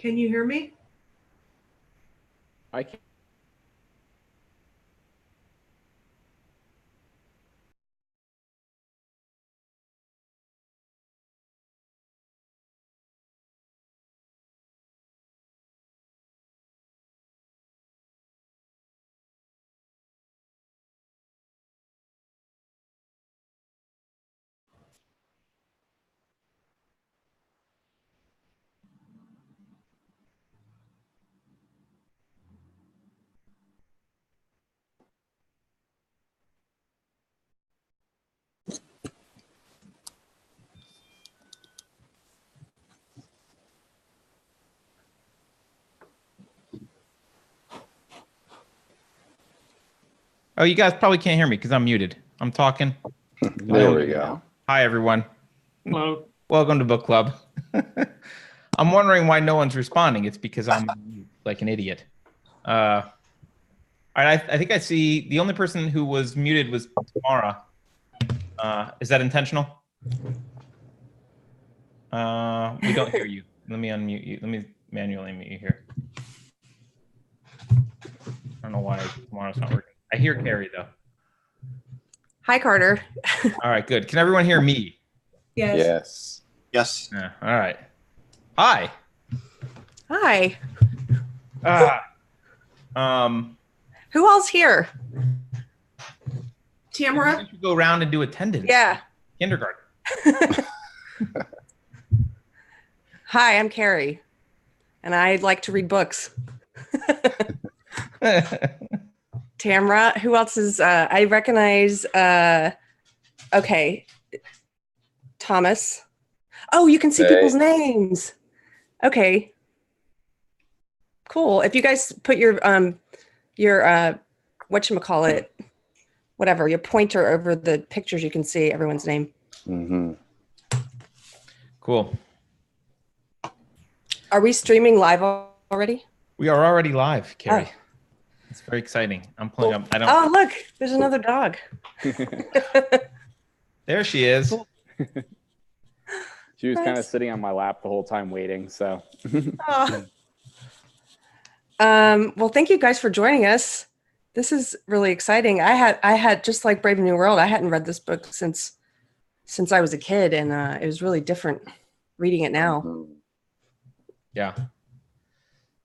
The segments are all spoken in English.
Can you hear me? I can. Oh, you guys probably can't hear me because I'm muted. I'm talking. There we go. Hi, everyone. Hello. Welcome to book club. I'm wondering why no one's responding. It's because I'm like an idiot. All right, I think I see the only person who was muted was Tamara. Is that intentional? We don't hear you. Let me unmute you. Let me manually mute you here. I don't know why Tamara's not working. I hear Carrie though. Hi, Carter. All right, good. Can everyone hear me? Yes. Yes. Yeah, all right. Hi. Hi. Who else here? Tamara? We should go around and do attendance. Yeah. Kindergarten. Hi, I'm Carrie, and I like to read books. Tamara, who else is, I recognize, okay, Thomas. Oh, you can see people's names. Okay. Cool. If you guys put your whatchamacallit, whatever, your pointer over the pictures, you can see everyone's name. Mm-hmm. Cool. Are we streaming live already? We are already live, Carrie. Oh. It's very exciting. I'm pulling up. I don't. Oh, look, there's another dog. There she is. She was Nice. kind of sitting on my lap the whole time waiting. So. Oh. Well, thank you guys for joining us. This is really exciting. I had just like Brave New World. I hadn't read this book since I was a kid, and it was really different reading it now. Yeah.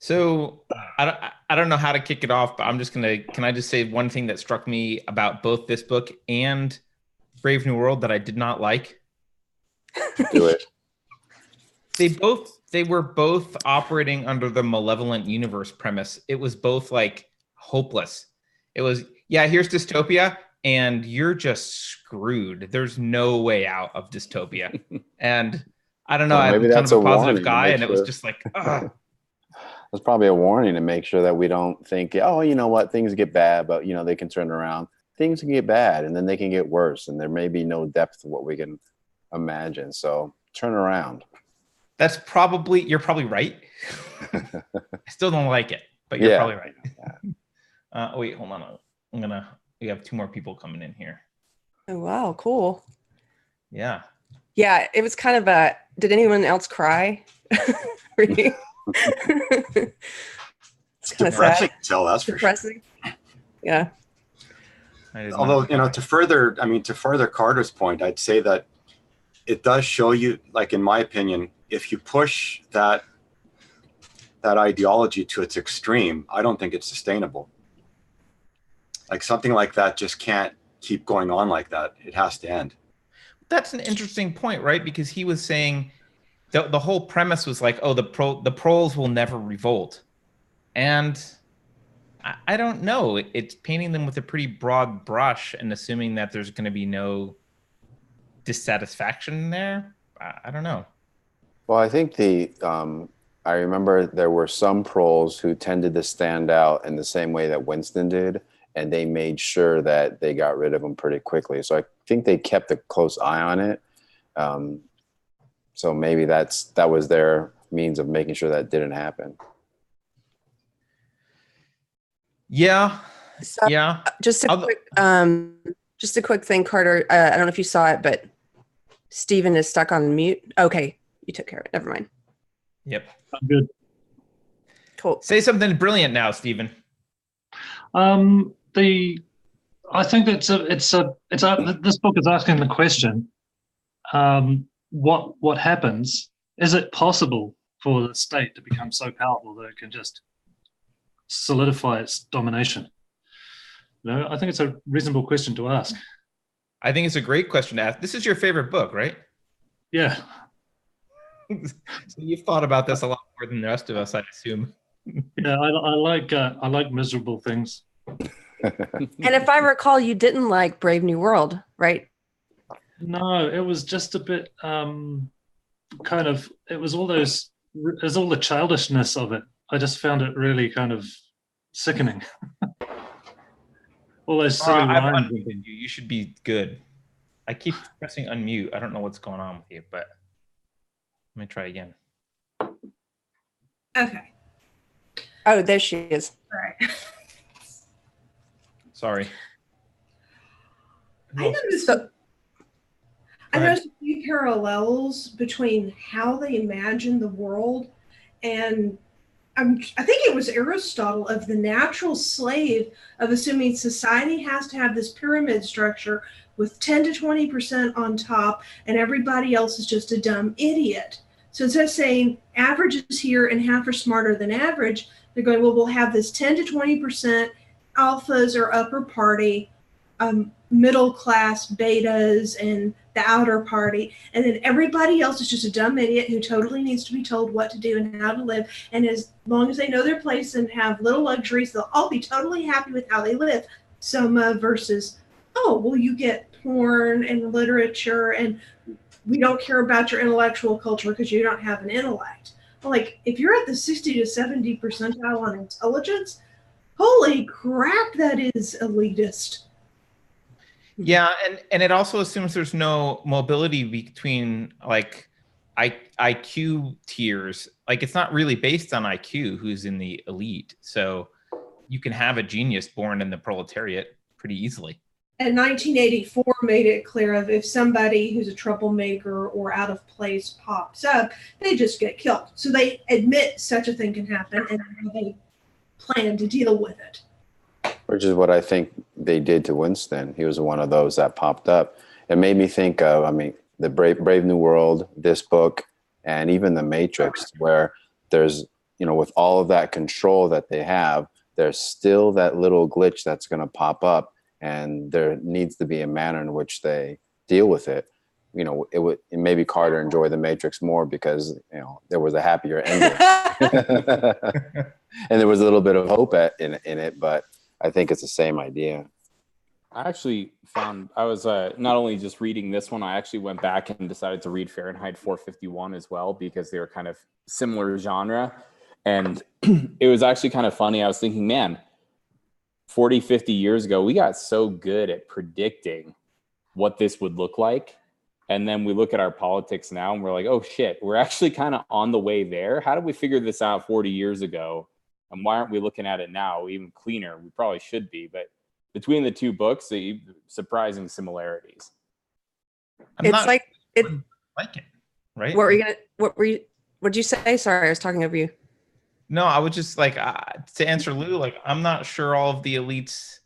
So I don't know how to kick it off, but I'm just gonna. Can I just say one thing that struck me about both this book and Brave New World that I did not like? Do it. They were both operating under the malevolent universe premise. It was both like hopeless. It was, yeah, here's dystopia and you're just screwed. There's no way out of dystopia. And I don't know, Well, maybe I'm kind that's of a a positive warning to guy, make and it was sure. just like, ugh. That's probably a warning to make sure that we don't think, oh, you know what, things get bad, but you know they can turn around. Things can get bad, and then they can get worse, and there may be no depth to what we can imagine. So turn around. You're probably right. I still don't like it, but you're probably right. Wait, hold on. We have two more people coming in here. Oh, wow, cool. Yeah. Yeah, it was kind of a, did anyone else cry? Reading? It's depressing to tell, that's for sure. Depressing. Yeah. Although, you know, to further Carter's point, I'd say that it does show you, like in my opinion, if you push that ideology to its extreme, I don't think it's sustainable. Like something like that just can't keep going on like that. It has to end. That's an interesting point, right? Because he was saying the whole premise was like, oh, the proles will never revolt. And I don't know. It's painting them with a pretty broad brush and assuming that there's going to be no dissatisfaction there. I don't know. Well, I think I remember there were some proles who tended to stand out in the same way that Winston did, and they made sure that they got rid of them pretty quickly. So I think they kept a close eye on it. So maybe that was their means of making sure that didn't happen. Yeah. So, yeah. Just a quick thing, Carter. I don't know if you saw it, but Stephen is stuck on mute. Okay, you took care of it. Never mind. Yep. I'm good. Cool. Say something brilliant now, Stephen. I think this book is asking the question, what happens? Is it possible for the state to become so powerful that it can just solidify its domination? I think it's a reasonable question to ask. I think it's a great question to ask. This is your favorite book, right? Yeah. So you've thought about this a lot more than the rest of us, I assume. Yeah, I like miserable things. And if I recall, you didn't like Brave New World, right? No, it was just a bit it was all the childishness of it. I just found it really kind of sickening. All those silly I've lines. unmuted you. You should be good. I keep pressing unmute. I don't know what's going on with you, but let me try again. Okay. Oh, there she is. All right. Sorry. I noticed a few parallels between how they imagine the world and I think it was Aristotle of the natural slave of assuming society has to have this pyramid structure with 10 to 20% on top and everybody else is just a dumb idiot. So instead of saying average is here and half are smarter than average, they're going, well, we'll have this 10 to 20% alphas or upper party, middle class betas and the outer party, and then everybody else is just a dumb idiot who totally needs to be told what to do and how to live, and as long as they know their place and have little luxuries, they'll all be totally happy with how they live. Soma versus, oh, well, you get porn and literature and we don't care about your intellectual culture because you don't have an intellect. Well, like, if you're at the 60 to 70 percentile on intelligence, holy crap, that is elitist. Yeah, and it also assumes there's no mobility between like IQ tiers. Like it's not really based on IQ who's in the elite. So you can have a genius born in the proletariat pretty easily. And 1984 made it clear of if somebody who's a troublemaker or out of place pops up, they just get killed. So they admit such a thing can happen and they plan to deal with it. Which is what I think they did to Winston. He was one of those that popped up. It made me think of, the Brave New World, this book, and even The Matrix, where there's, with all of that control that they have, there's still that little glitch that's going to pop up, and there needs to be a manner in which they deal with it. It maybe Carter enjoyed The Matrix more because, there was a happier ending. And there was a little bit of hope in it, but I think it's the same idea. I actually found I was not only just reading this one, I actually went back and decided to read Fahrenheit 451 as well because they were kind of similar genre. And it was actually kind of funny. I was thinking, man, 40, 50 years ago, we got so good at predicting what this would look like. And then we look at our politics now and we're like, oh shit, we're actually kind of on the way there. How did we figure this out 40 years ago? And why aren't we looking at it now even cleaner? We probably should be, but between the two books, the surprising similarities. It's like it, right? What'd you say? Sorry, I was talking over you. No, I would just like to answer Lou. Like, I'm not sure all of the elites.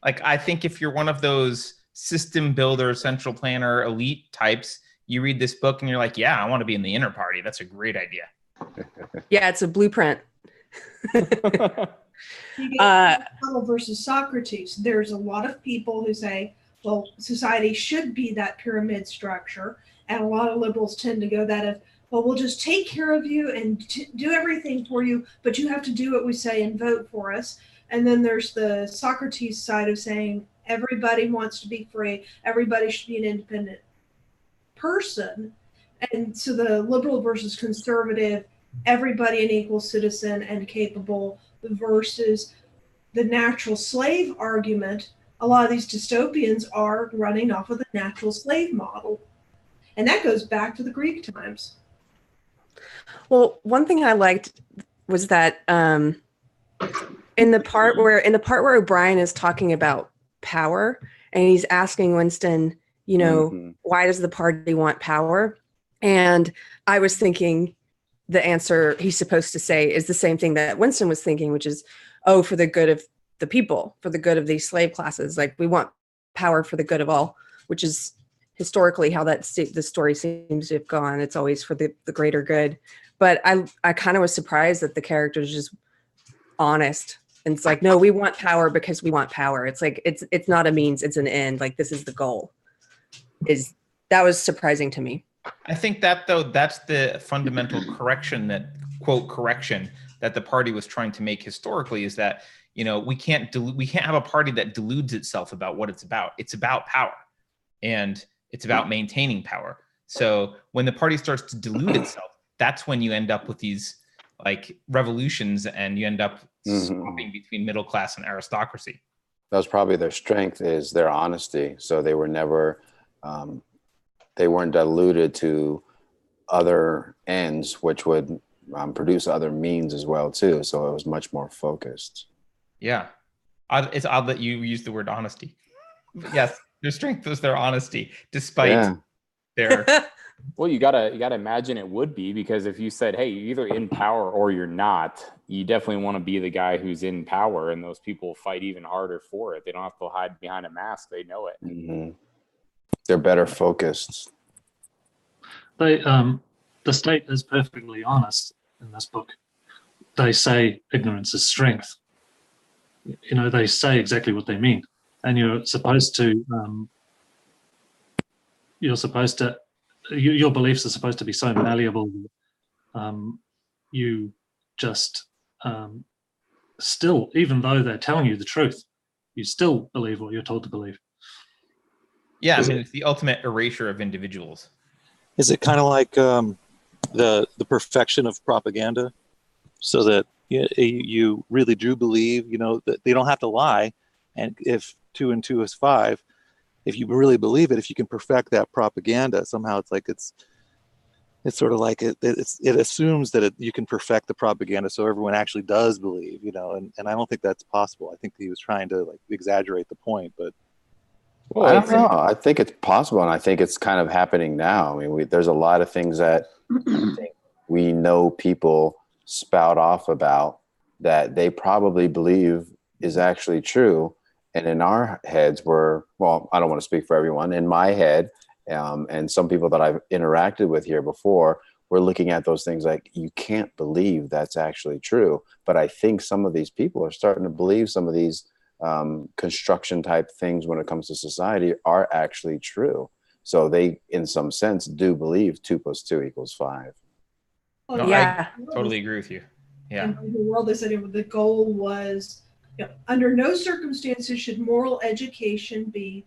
Like, I think if you're one of those system builder, central planner, elite types, you read this book and you're like, yeah, I want to be in the inner party. That's a great idea. Yeah, it's a blueprint. Aristotle versus Socrates. There's a lot of people who say, well, society should be that pyramid structure. And a lot of liberals tend to go that of, well, we'll just take care of you and do everything for you, but you have to do what we say and vote for us. And then there's the Socrates side of saying everybody wants to be free. Everybody should be an independent person. And so the liberal versus conservative, everybody an equal citizen and capable versus the natural slave argument. A lot of these dystopians are running off of the natural slave model. And that goes back to the Greek times. Well, one thing I liked was that in the part where O'Brien is talking about power and he's asking Winston, why does the party want power? And I was thinking, the answer he's supposed to say is the same thing that Winston was thinking, which is, oh, for the good of the people, for the good of these slave classes. Like, we want power for the good of all, which is historically how the story seems to have gone. It's always for the greater good. But I kind of was surprised that the character's just honest. And it's like, no, we want power because we want power. It's like, it's not a means, it's an end. Like, this is the goal. That was surprising to me. I think that, though, that's the fundamental correction that, quote, correction that the party was trying to make historically, is that, you know, we can't have a party that deludes itself about what it's about. It's about power, and it's about maintaining power. So when the party starts to delude itself, that's when you end up with these like revolutions, and you end up swapping between middle class and aristocracy. That was probably their strength, is their honesty. So they were never, they weren't diluted to other ends, which would produce other means as well too. So it was much more focused. Yeah, it's odd that you use the word honesty. But yes, their strength was their honesty, despite their. Well, you gotta imagine it would be, because if you said, hey, you're either in power or you're not, you definitely want to be the guy who's in power, and those people fight even harder for it. They don't have to hide behind a mask. They know it. Mm-hmm. They're better focused. The state is perfectly honest in this book. They say ignorance is strength. You know, they say exactly what they mean, and you're supposed to. Your beliefs are supposed to be so malleable that you just still, even though they're telling you the truth, you still believe what you're told to believe. Yeah, I mean, it's the ultimate erasure of individuals. Is it kind of like the perfection of propaganda, so that you really do believe, you know, that they don't have to lie, and if 2 and 2 is 5. If you really believe it, if you can perfect that propaganda, somehow it's like it's sort of like it assumes that you can perfect the propaganda, so everyone actually does believe, you know. And I don't think that's possible. I think he was trying to like exaggerate the point, but well, I don't know. I think it's possible, and I think it's kind of happening now. I mean, there's a lot of things that I think we know people spout off about that they probably believe is actually true. And in our heads, well, I don't want to speak for everyone. In my head, and some people that I've interacted with here before, we're looking at those things like, you can't believe that's actually true. But I think some of these people are starting to believe some of these construction type things when it comes to society are actually true. So they, in some sense, do believe 2 + 2 = 5. Well, No, yeah. I totally agree with you. Yeah. In the world, they said the goal was, under no circumstances should moral education be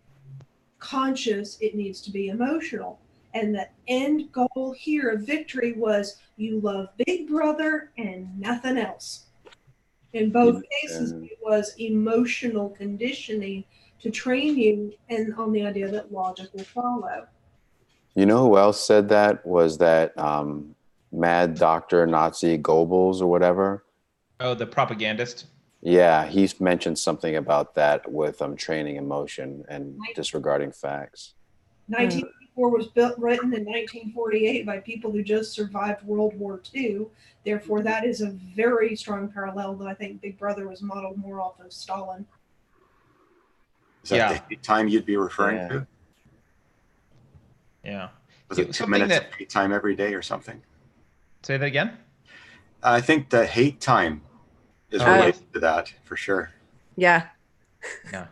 conscious. It needs to be emotional. And the end goal here of victory was, you love Big Brother and nothing else. In both cases, it was emotional conditioning to train you, and on the idea that logic will follow. You know who else said that? Was that mad Dr. Nazi Goebbels or whatever? Oh, the propagandist. Yeah, he's mentioned something about that with training emotion and disregarding facts. 1984 was written in 1948 by people who just survived World War II. Therefore, that is a very strong parallel that I think Big Brother was modeled more off of Stalin. Is that the time you'd be referring to? Yeah. Was it 2 minutes of hate time every day or something? Say that again? I think the hate time is related to that, for sure. Yeah. Yeah.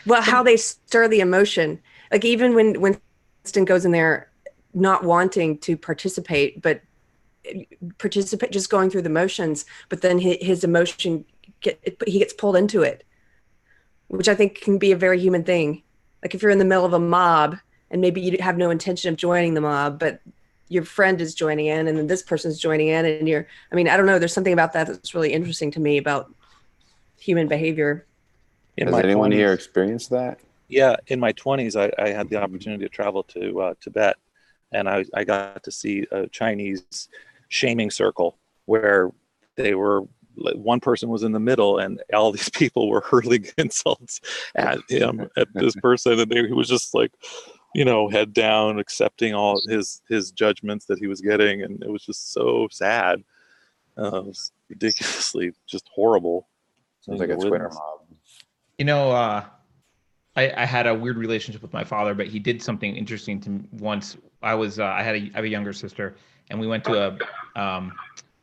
Well, how they stir the emotion. Like, even when Winston goes in there not wanting to participate, but just going through the motions, but then his emotion he gets pulled into it, which I think can be a very human thing. Like, if you're in the middle of a mob and maybe you have no intention of joining the mob, but your friend is joining in, and then this person's joining in, and I don't know, there's something about that that's really interesting to me about human behavior. Has anyone here experienced that? Yeah, in my 20s, I had the opportunity to travel to Tibet, and I got to see a Chinese shaming circle where they were, one person was in the middle, and all these people were hurling insults at him, at this person, and he was just like, head down, accepting all his judgments that he was getting, and it was just so sad. It was ridiculously just horrible. Sounds like a Twitter mob. I had a weird relationship with my father, but he did something interesting to me once. I have a younger sister, and we went to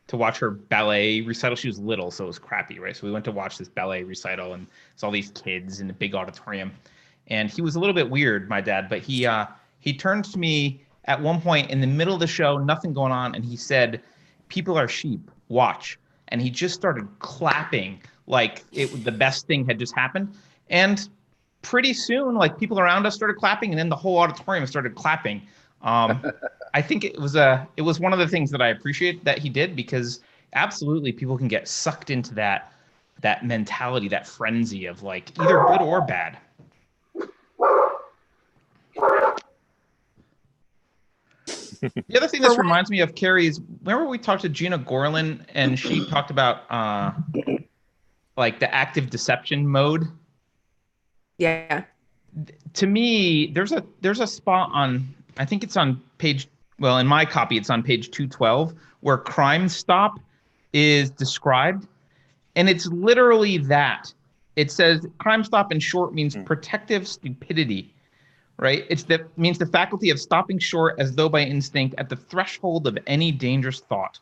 to watch her ballet recital. She was little, so it was crappy, right? So we went to watch this ballet recital, and it's all these kids in a big auditorium. And he was a little bit weird, my dad, but he turned to me at one point in the middle of the show, nothing going on, and he said, "People are sheep, watch." And he just started clapping like the best thing had just happened. And pretty soon, like, people around us started clapping, and then the whole auditorium started clapping. I think it was one of the things that I appreciate that he did, because absolutely people can get sucked into that mentality, that frenzy of like either good or bad. The other thing this reminds me of, Carrie, is remember we talked to Gina Gorlin, and she talked about like the active deception mode. Yeah. To me, there's a spot on, I think it's on page, well, in my copy, it's on page 212, where Crime Stop is described. And it's literally that. It says Crime Stop in short means protective stupidity, right? Means the faculty of stopping short as though by instinct at the threshold of any dangerous thought.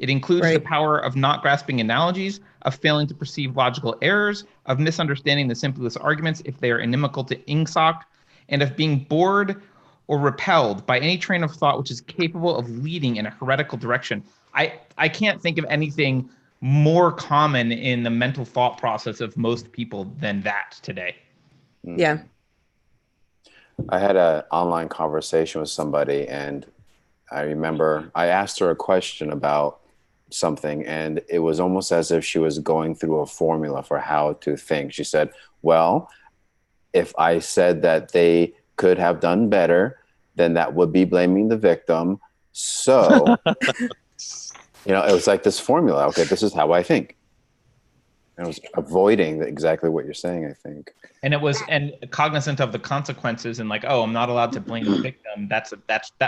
It includes the power of not grasping analogies, of failing to perceive logical errors, of misunderstanding the simplest arguments if they are inimical to Ingsoc, and of being bored or repelled by any train of thought which is capable of leading in a heretical direction. I can't think of anything more common in the mental thought process of most people than that today. Yeah. I had an online conversation with somebody, and I remember I asked her a question about something, and it was almost as if she was going through a formula for how to think. She said, well, if I said that they could have done better, then that would be blaming the victim. So, it was like this formula. Okay, this is how I think. And it was avoiding exactly what you're saying, I think. And cognizant of the consequences, and like, oh, I'm not allowed to blame the victim. That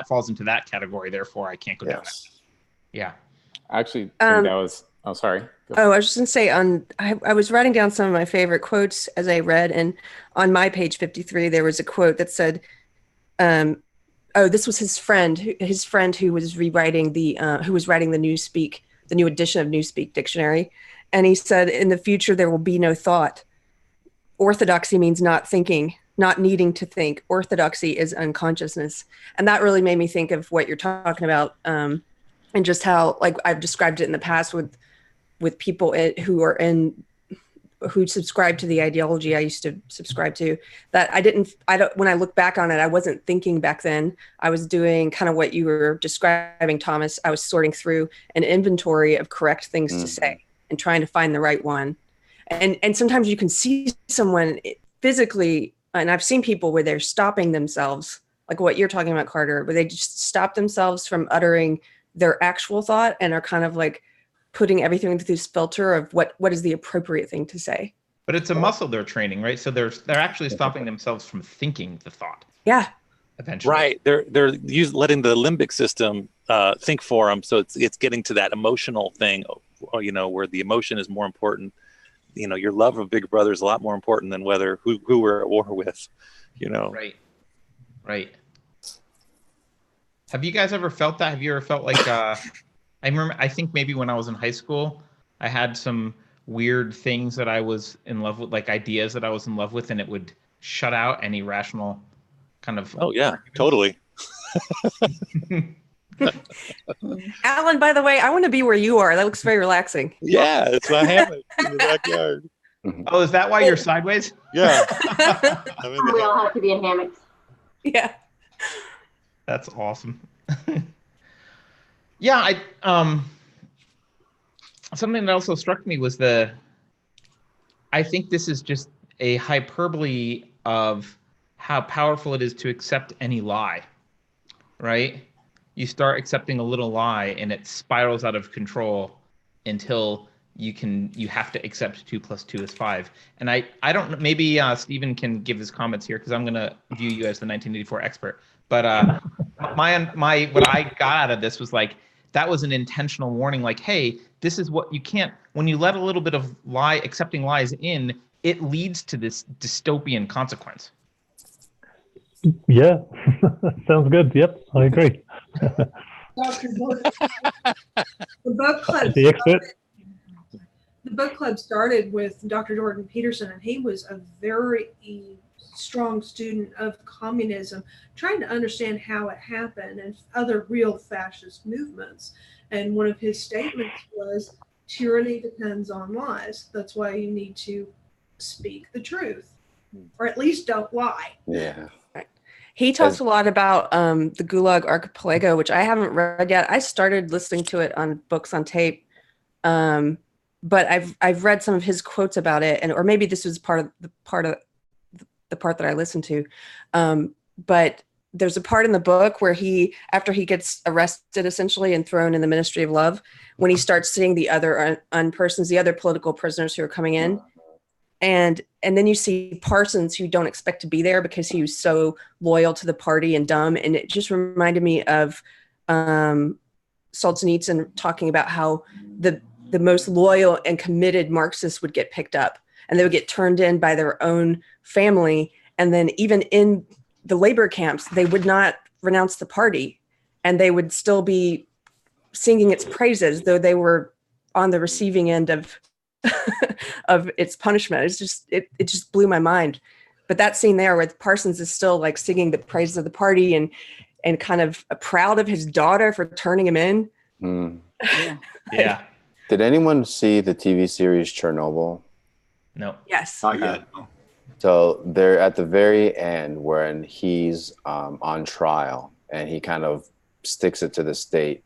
falls into that category. Therefore, I can't go down that. Yeah. I actually think that was. Oh, sorry. I was just going to say, I was writing down some of my favorite quotes as I read, and on my page 53, there was a quote that said, this was his friend who was writing the Newspeak, the new edition of Newspeak dictionary. And he said, in the future, there will be no thought. Orthodoxy means not thinking, not needing to think. Orthodoxy is unconsciousness. And that really made me think of what you're talking about, and just how, like, I've described it in the past with people who subscribe to the ideology I used to subscribe to, that when I look back on it, I wasn't thinking back then. I was doing kind of what you were describing, Thomas. I was sorting through an inventory of correct things to say and trying to find the right one. And sometimes you can see someone physically, and I've seen people where they're stopping themselves, like what you're talking about, Carter, where they just stop themselves from uttering their actual thought and are kind of like putting everything through this filter of what is the appropriate thing to say. But it's a muscle they're training, right? So they're actually stopping themselves from thinking the thought. Yeah. Eventually. Right. They're letting the limbic system think for them. So it's getting to that emotional thing, where the emotion is more important. Your love of Big Brother is a lot more important than who we're at war with. Right. Have you guys ever felt that? Have you ever felt like I think maybe when I was in high school, I had some weird things that I was in love with, like ideas that I was in love with, and it would shut out any rational kind of. Oh yeah, totally. Alan, by the way, I want to be where you are. That looks very relaxing. Yeah, it's my hammock in the backyard. Oh, is that why you're sideways? Yeah. We all have to be in hammocks. Yeah. That's awesome. Yeah, something that also struck me was I think this is just a hyperbole of how powerful it is to accept any lie, right? You start accepting a little lie and it spirals out of control until you have to accept 2 + 2 is 5. And I don't know, maybe Stephen can give his comments here because I'm gonna view you as the 1984 expert. But my what I got out of this was like, that was an intentional warning, like, hey, this is what you can't, when you let a little bit of accepting lies in, it leads to this dystopian consequence. Yeah, sounds good. Yep, I agree. Dr. Gordon, the book club. The expert. The book club started with Dr. Jordan Peterson, and he was a very strong student of communism, trying to understand how it happened and other real fascist movements. And one of his statements was, tyranny depends on lies. That's why you need to speak the truth, or at least don't lie. Yeah. He talks a lot about the Gulag Archipelago, which I haven't read yet. I started listening to it on books on tape, but I've read some of his quotes about it, or maybe this was the part that I listened to. But there's a part in the book where after he gets arrested essentially and thrown in the Ministry of Love, when he starts seeing the other unpersons, the other political prisoners who are coming in. And then you see Parsons, who you don't expect to be there because he was so loyal to the party and dumb. And it just reminded me of Solzhenitsyn talking about how the most loyal and committed Marxists would get picked up, and they would get turned in by their own family. And then even in the labor camps, they would not renounce the party, and they would still be singing its praises, though they were on the receiving end of of its punishment. It just blew my mind. But that scene there with Parsons is still like singing the praises of the party and kind of proud of his daughter for turning him in. Yeah. Did anyone see the TV series Chernobyl? No. Yes. Not yet. So they're at the very end when he's on trial and he kind of sticks it to the state.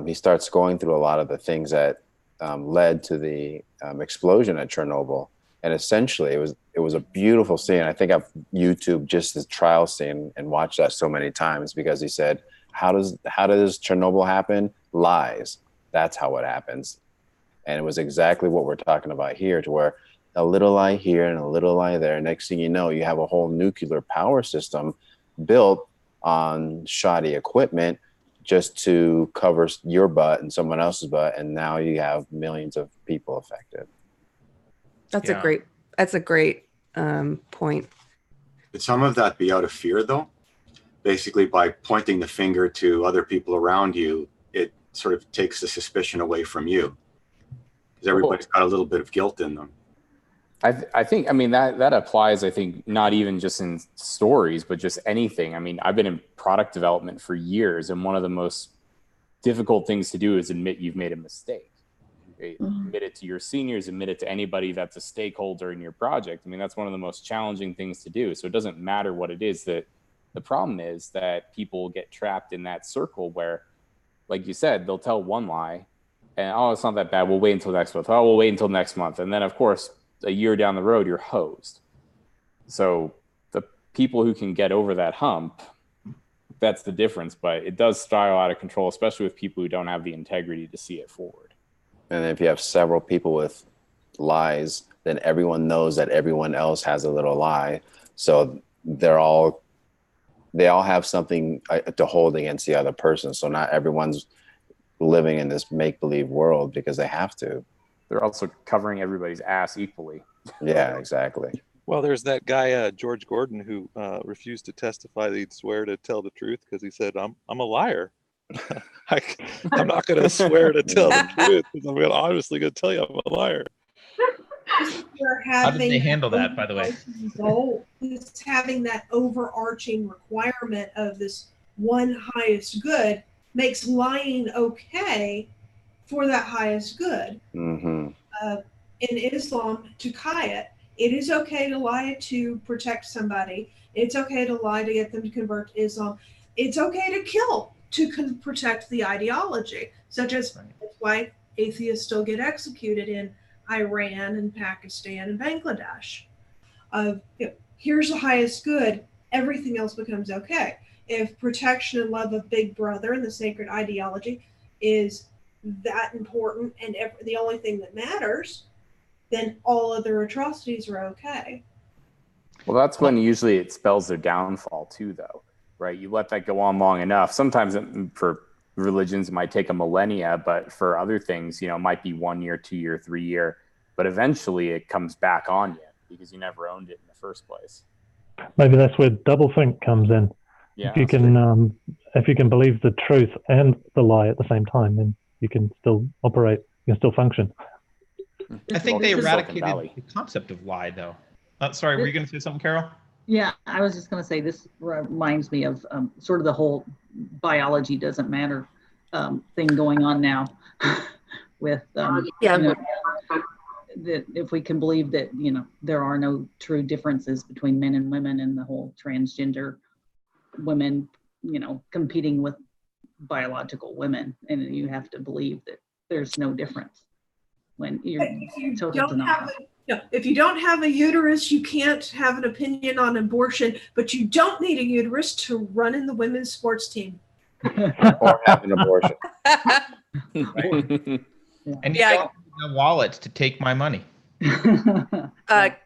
He starts going through a lot of the things that led to the explosion at Chernobyl, and essentially it was a beautiful scene. I think I've YouTubed just the trial scene and watched that so many times because he said, how does Chernobyl happen? Lies. That's how it happens. And it was exactly what we're talking about here, to where a little lie here and a little lie there. Next thing you know, you have a whole nuclear power system built on shoddy equipment just to cover your butt and someone else's butt, and now you have millions of people affected. That's a great point. Could some of that be out of fear, though? Basically, by pointing the finger to other people around you, it sort of takes the suspicion away from you, because everybody's got a little bit of guilt in them. I think, I mean, that applies, I think, not even just in stories, but just anything. I mean, I've been in product development for years, and one of the most difficult things to do is admit you've made a mistake. Right? Admit it to your seniors, admit it to anybody that's a stakeholder in your project. I mean, that's one of the most challenging things to do. So it doesn't matter what it is. That the problem is that people get trapped in that circle where, like you said, they'll tell one lie and, oh, it's not that bad, we'll wait until next month. Oh, we'll wait until next month. And then, of course, a year down the road, you're hosed. So the people who can get over that hump, that's the difference. But it does spiral out of control, especially with people who don't have the integrity to see it forward. And if you have several people with lies, then everyone knows that everyone else has a little lie. So they all have something to hold against the other person. So not everyone's living in this make-believe world because they have to. They're also covering everybody's ass equally. Yeah, exactly. Well, there's that guy, George Gordon, who refused to testify that he'd swear to tell the truth because he said, I'm a liar. I'm not going to swear to tell the truth because I'm obviously going to tell you I'm a liar. How did they handle that, by the way? It's having that overarching requirement of this one highest good makes lying okay for that highest good. Mm-hmm. In Islam, to qiyat, it is okay to lie to protect somebody. It's okay to lie to get them to convert to Islam. It's okay to kill to protect the ideology, such as that's why atheists still get executed in Iran and Pakistan and Bangladesh. Here's the highest good, everything else becomes okay. If protection and love of Big Brother and the sacred ideology is that important and the only thing that matters, then all other atrocities are okay. Well, that's when usually it spells their downfall too, though, right? You let that go on long enough. Sometimes for religions, it might take a millennia, but for other things, it might be 1 year, 2 year, 3 year, but eventually it comes back on you because you never owned it in the first place. Maybe that's where doublethink comes in. Yeah, if you can believe the truth and the lie at the same time, then you can still operate, you can still function. I think they eradicated the concept of lie, though. Sorry, were you going to say something, Carol? Yeah, I was just going to say this reminds me of sort of the whole biology doesn't matter thing going on now with that if we can believe that there are no true differences between men and women and the whole transgender women competing with biological women, and you have to believe that there's no difference when you're if you don't have a uterus, you can't have an opinion on abortion, but you don't need a uterus to run in the women's sports team. Or have an abortion. Right? And you don't have a wallet to take my money.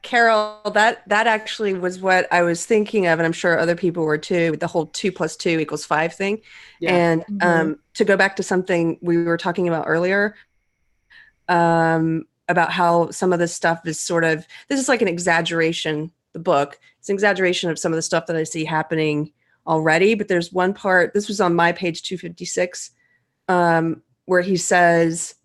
Carol, that actually was what I was thinking of, and I'm sure other people were too, with the whole 2 + 2 = 5 thing. Yeah. And to go back to something we were talking about earlier, about how some of this stuff is this is like an exaggeration, the book. It's an exaggeration of some of the stuff that I see happening already. But there's one part, this was on my page 256, where he says,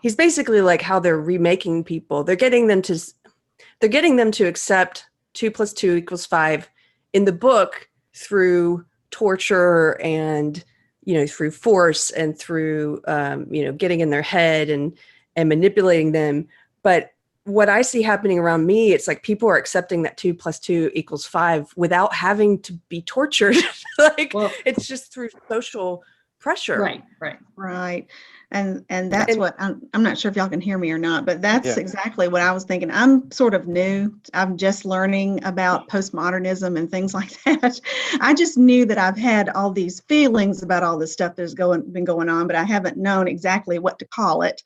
he's basically like how they're remaking people. They're getting them to accept 2 + 2 = 5 in the book through torture and, through force and through, getting in their head and manipulating them. But what I see happening around me, it's like people are accepting that 2 + 2 = 5 without having to be tortured. It's just through social pressure. Right. And that's what I'm not sure if y'all can hear me or not, but that's exactly what I was thinking. I'm sort of new. I'm just learning about postmodernism and things like that. I just knew that I've had all these feelings about all this stuff that's been going on, but I haven't known exactly what to call it.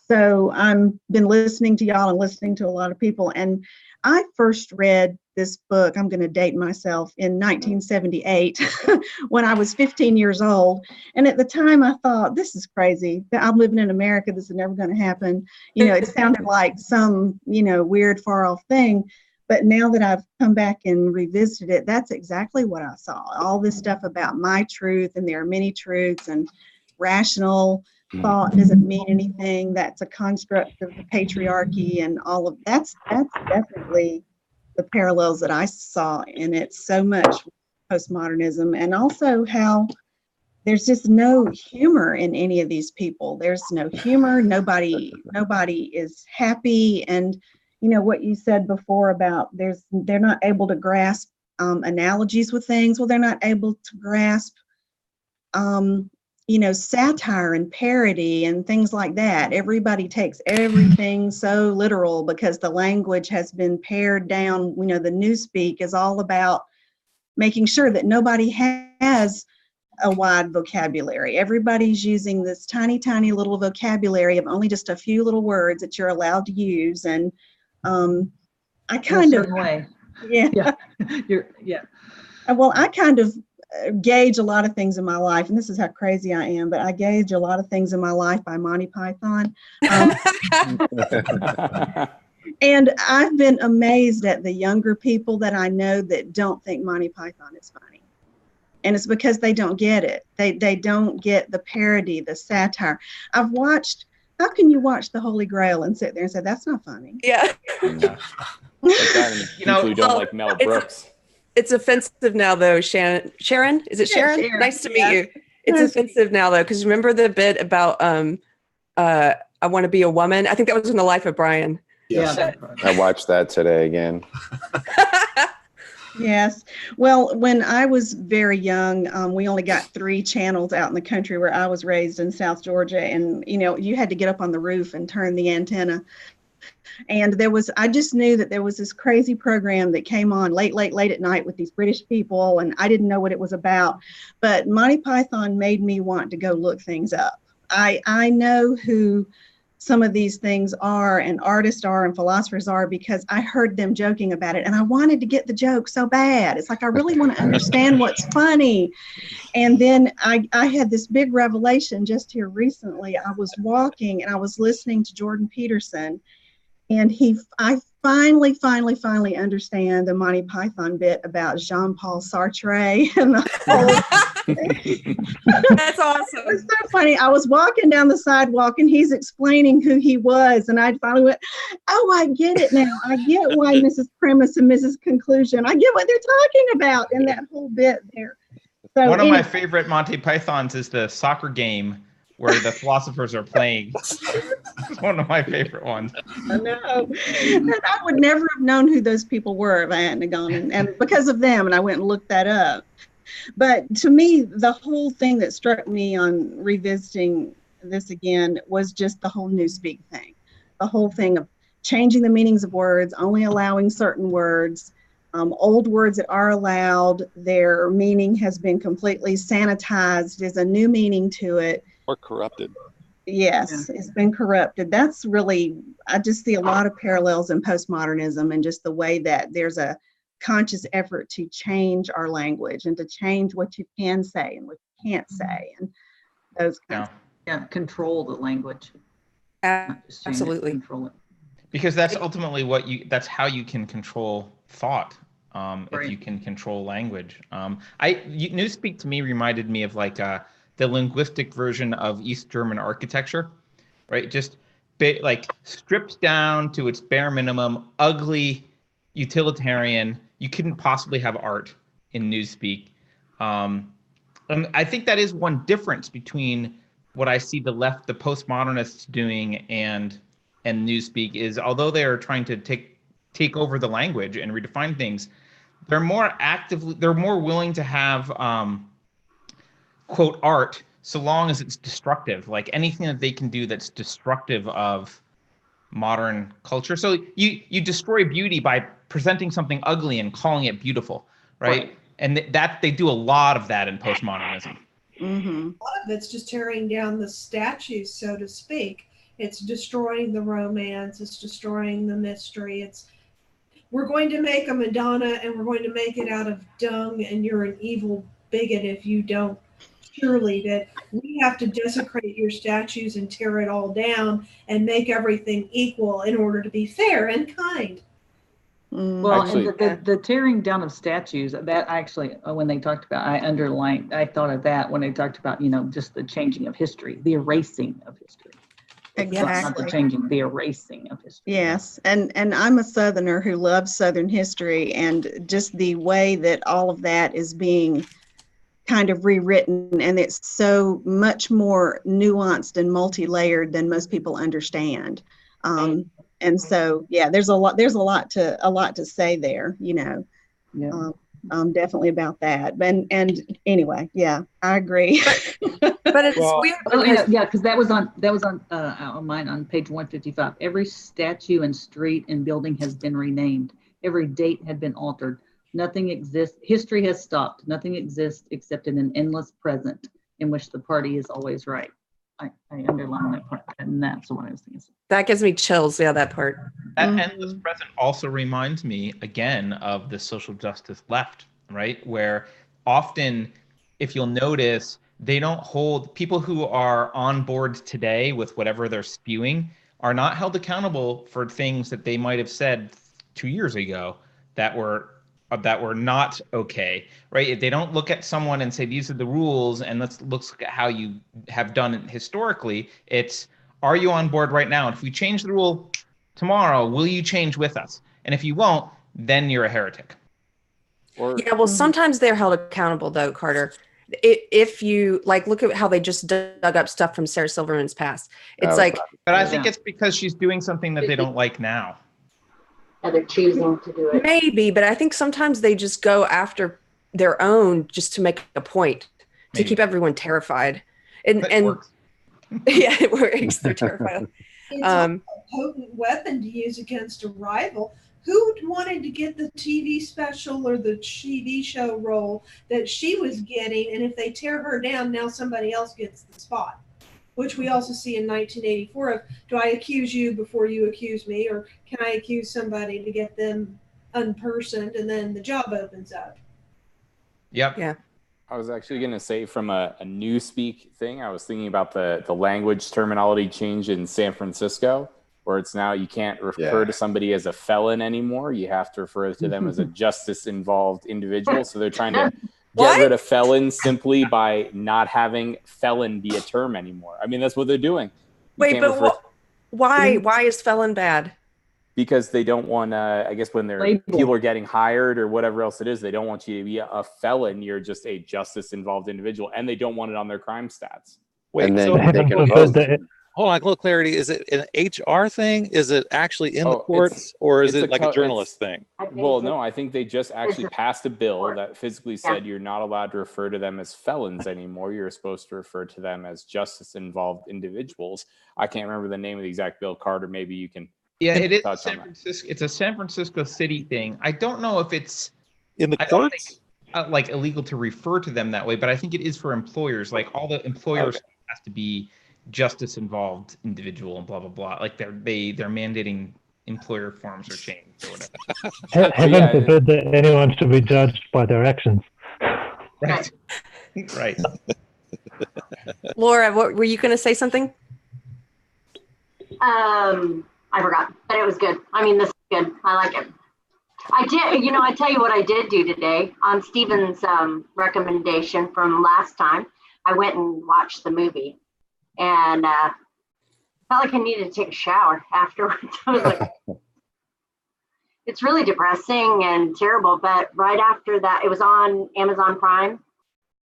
So I've been listening to y'all and listening to a lot of people. And I first read this book, I'm going to date myself, in 1978 when I was 15 years old. And at the time I thought, this is crazy. I'm living in America. This is never going to happen. It sounded like some, weird far off thing. But now that I've come back and revisited it, that's exactly what I saw. All this stuff about my truth, and there are many truths, and rational thought doesn't mean anything. That's a construct of the patriarchy, and all of that's definitely the parallels that I saw in it so much, postmodernism, and also how there's just no humor in any of these people. There's no humor. Nobody is happy. And what you said before about they're not able to grasp analogies with things. Well, they're not able to grasp satire and parody and things like that. Everybody takes everything so literal because the language has been pared down. The newspeak is all about making sure that nobody has a wide vocabulary. Everybody's using this tiny, tiny little vocabulary of only just a few little words that you're allowed to use. And I kind of, well, I kind of gauge a lot of things in my life, and this is how crazy I am, but I gauge a lot of things in my life by Monty Python. And I've been amazed at the younger people that I know that don't think Monty Python is funny. And it's because they don't get it. They don't get the parody, the satire. I've watched, how can you watch The Holy Grail and sit there and say, that's not funny? Yeah. People who don't like Mel Brooks. It's offensive now, though, Sharon. Is it Sharon? Sharon. Nice to meet you. It's offensive now, though, because remember the bit about I want to be a woman? I think that was in The Life of Brian. Yeah. I watched that today again. Yes. Well, when I was very young, we only got 3 channels out in the country where I was raised in South Georgia. And, you had to get up on the roof and turn the antenna. And I just knew that there was this crazy program that came on late at night with these British people, and I didn't know what it was about. But Monty Python made me want to go look things up. I know who some of these things are, and artists are, and philosophers are, because I heard them joking about it, and I wanted to get the joke so bad. It's like I really want to understand what's funny. And then I had this big revelation just here recently. I was walking and I was listening to Jordan Peterson, and I finally understand the Monty Python bit about Jean-Paul Sartre and the whole That's awesome. It's so funny. I was walking down the sidewalk and he's explaining who he was, and I finally went, oh, I get it now. I get why Mrs. Premise and Mrs. Conclusion. I get what they're talking about in that whole bit there. So one of my favorite Monty Pythons is the soccer game where the philosophers are playing. It's one of my favorite ones. I know. And I would never have known who those people were if I hadn't gone and because of them, and I went and looked that up. But to me, the whole thing that struck me on revisiting this again was just the whole newspeak thing. The whole thing of changing the meanings of words, only allowing certain words. Old words that are allowed, their meaning has been completely sanitized. There's a new meaning to it. Or corrupted. Yes, it's been corrupted. That's really, I just see a lot of parallels in postmodernism and just the way that there's a conscious effort to change our language and to change what you can say and what you can't say and those kinds of Yeah, control the language. Absolutely. Control it. Because that's ultimately that's how you can control thought. If you can control language. Newspeak to me reminded me of like the linguistic version of East German architecture, right? Just like stripped down to its bare minimum, ugly, utilitarian. You couldn't possibly have art in Newspeak. And I think that is one difference between what I see the postmodernists doing and Newspeak is, although they are trying to take over the language and redefine things, they're more willing to have quote art so long as it's destructive, like anything that they can do that's destructive of modern culture. So you destroy beauty by presenting something ugly and calling it beautiful, right? And that they do a lot of that in postmodernism. Mm-hmm. A lot of it's just tearing down the statues, so to speak. It's destroying the romance. It's destroying the mystery. We're going to make a Madonna and we're going to make it out of dung, and you're an evil bigot if you don't. Surely that we have to desecrate your statues and tear it all down and make everything equal in order to be fair and kind. Well, actually, and the tearing down of statues, that actually, when they talked about, I thought of that when they talked about, just the changing of history, the erasing of history. Exactly. Not the changing, the erasing of history. Yes, and I'm a Southerner who loves Southern history, and just the way that all of that is being kind of rewritten, and it's so much more nuanced and multi-layered than most people understand. And so, yeah, there's a lot to say there, Yeah. Definitely about that. And anyway, yeah, I agree. But it's weird. Because that was on mine on page 155. Every statue and street and building has been renamed. Every date had been altered. Nothing exists. History has stopped. Nothing exists except in an endless present in which the party is always right. I underlined that part, and that's what I was thinking. That gives me chills. Yeah, that part. That endless present also reminds me again of the social justice left, right? Where often, if you'll notice, they don't hold people who are on board today with whatever they're spewing are not held accountable for things that they might have said 2 years ago that were not okay, right? They don't look at someone and say, these are the rules, and let's look at how you have done it historically. It's, are you on board right now? And if we change the rule tomorrow, will you change with us? And if you won't, then you're a heretic. Yeah, well, sometimes they're held accountable, though, Carter. If you, look at how they just dug up stuff from Sarah Silverman's past. It's But I think it's because she's doing something that they don't like now. They're choosing to do it. Maybe, but I think sometimes they just go after their own just to make a point, to keep everyone terrified. And works. Yeah, it works. They're terrified. It's a potent weapon to use against a rival. Who wanted to get the TV special or the TV show role that she was getting? And if they tear her down, now somebody else gets the spot. which we also see in 1984 of, do I accuse you before you accuse me, or can I accuse somebody to get them unpersoned, and then the job opens up? Yep. Yeah. I was actually going to say from a newspeak thing, I was thinking about the language terminology change in San Francisco, where it's now you can't refer to somebody as a felon anymore. You have to refer to them as a justice-involved individual. So they're trying to get rid of felons simply by not having felon be a term anymore. I mean, that's what they're doing. Wait, but why is felon bad? Because they don't want, I guess when people are getting hired or whatever else it is, they don't want you to be a felon. You're just a justice-involved individual, and they don't want it on their crime stats. Wait, and then so they can vote. Hold on, a little clarity. Is it an HR thing? Is it actually in the courts, or is it like a journalist thing? Well, no, I think they just actually passed a bill that physically said you're not allowed to refer to them as felons anymore. You're supposed to refer to them as justice-involved individuals. I can't remember the name of the exact bill, Carter. Maybe you can. Yeah, it is San Francisco. It's a San Francisco city thing. I don't know if it's in the courts, like illegal to refer to them that way, but I think it is for employers. Like all the employers has to be justice involved individual and blah blah blah. Like they're mandating employer forms are changed or whatever. Heaven forbid that anyone should be judged by their actions. Right. Right. Laura, what were you going to say something? I forgot, but it was good. I mean, this is good. I like it. I did, I tell you what I did do today on Stephen's recommendation from last time. I went and watched the movie, and felt like I needed to take a shower afterwards. I was like, it's really depressing and terrible. But right after that, it was on Amazon Prime.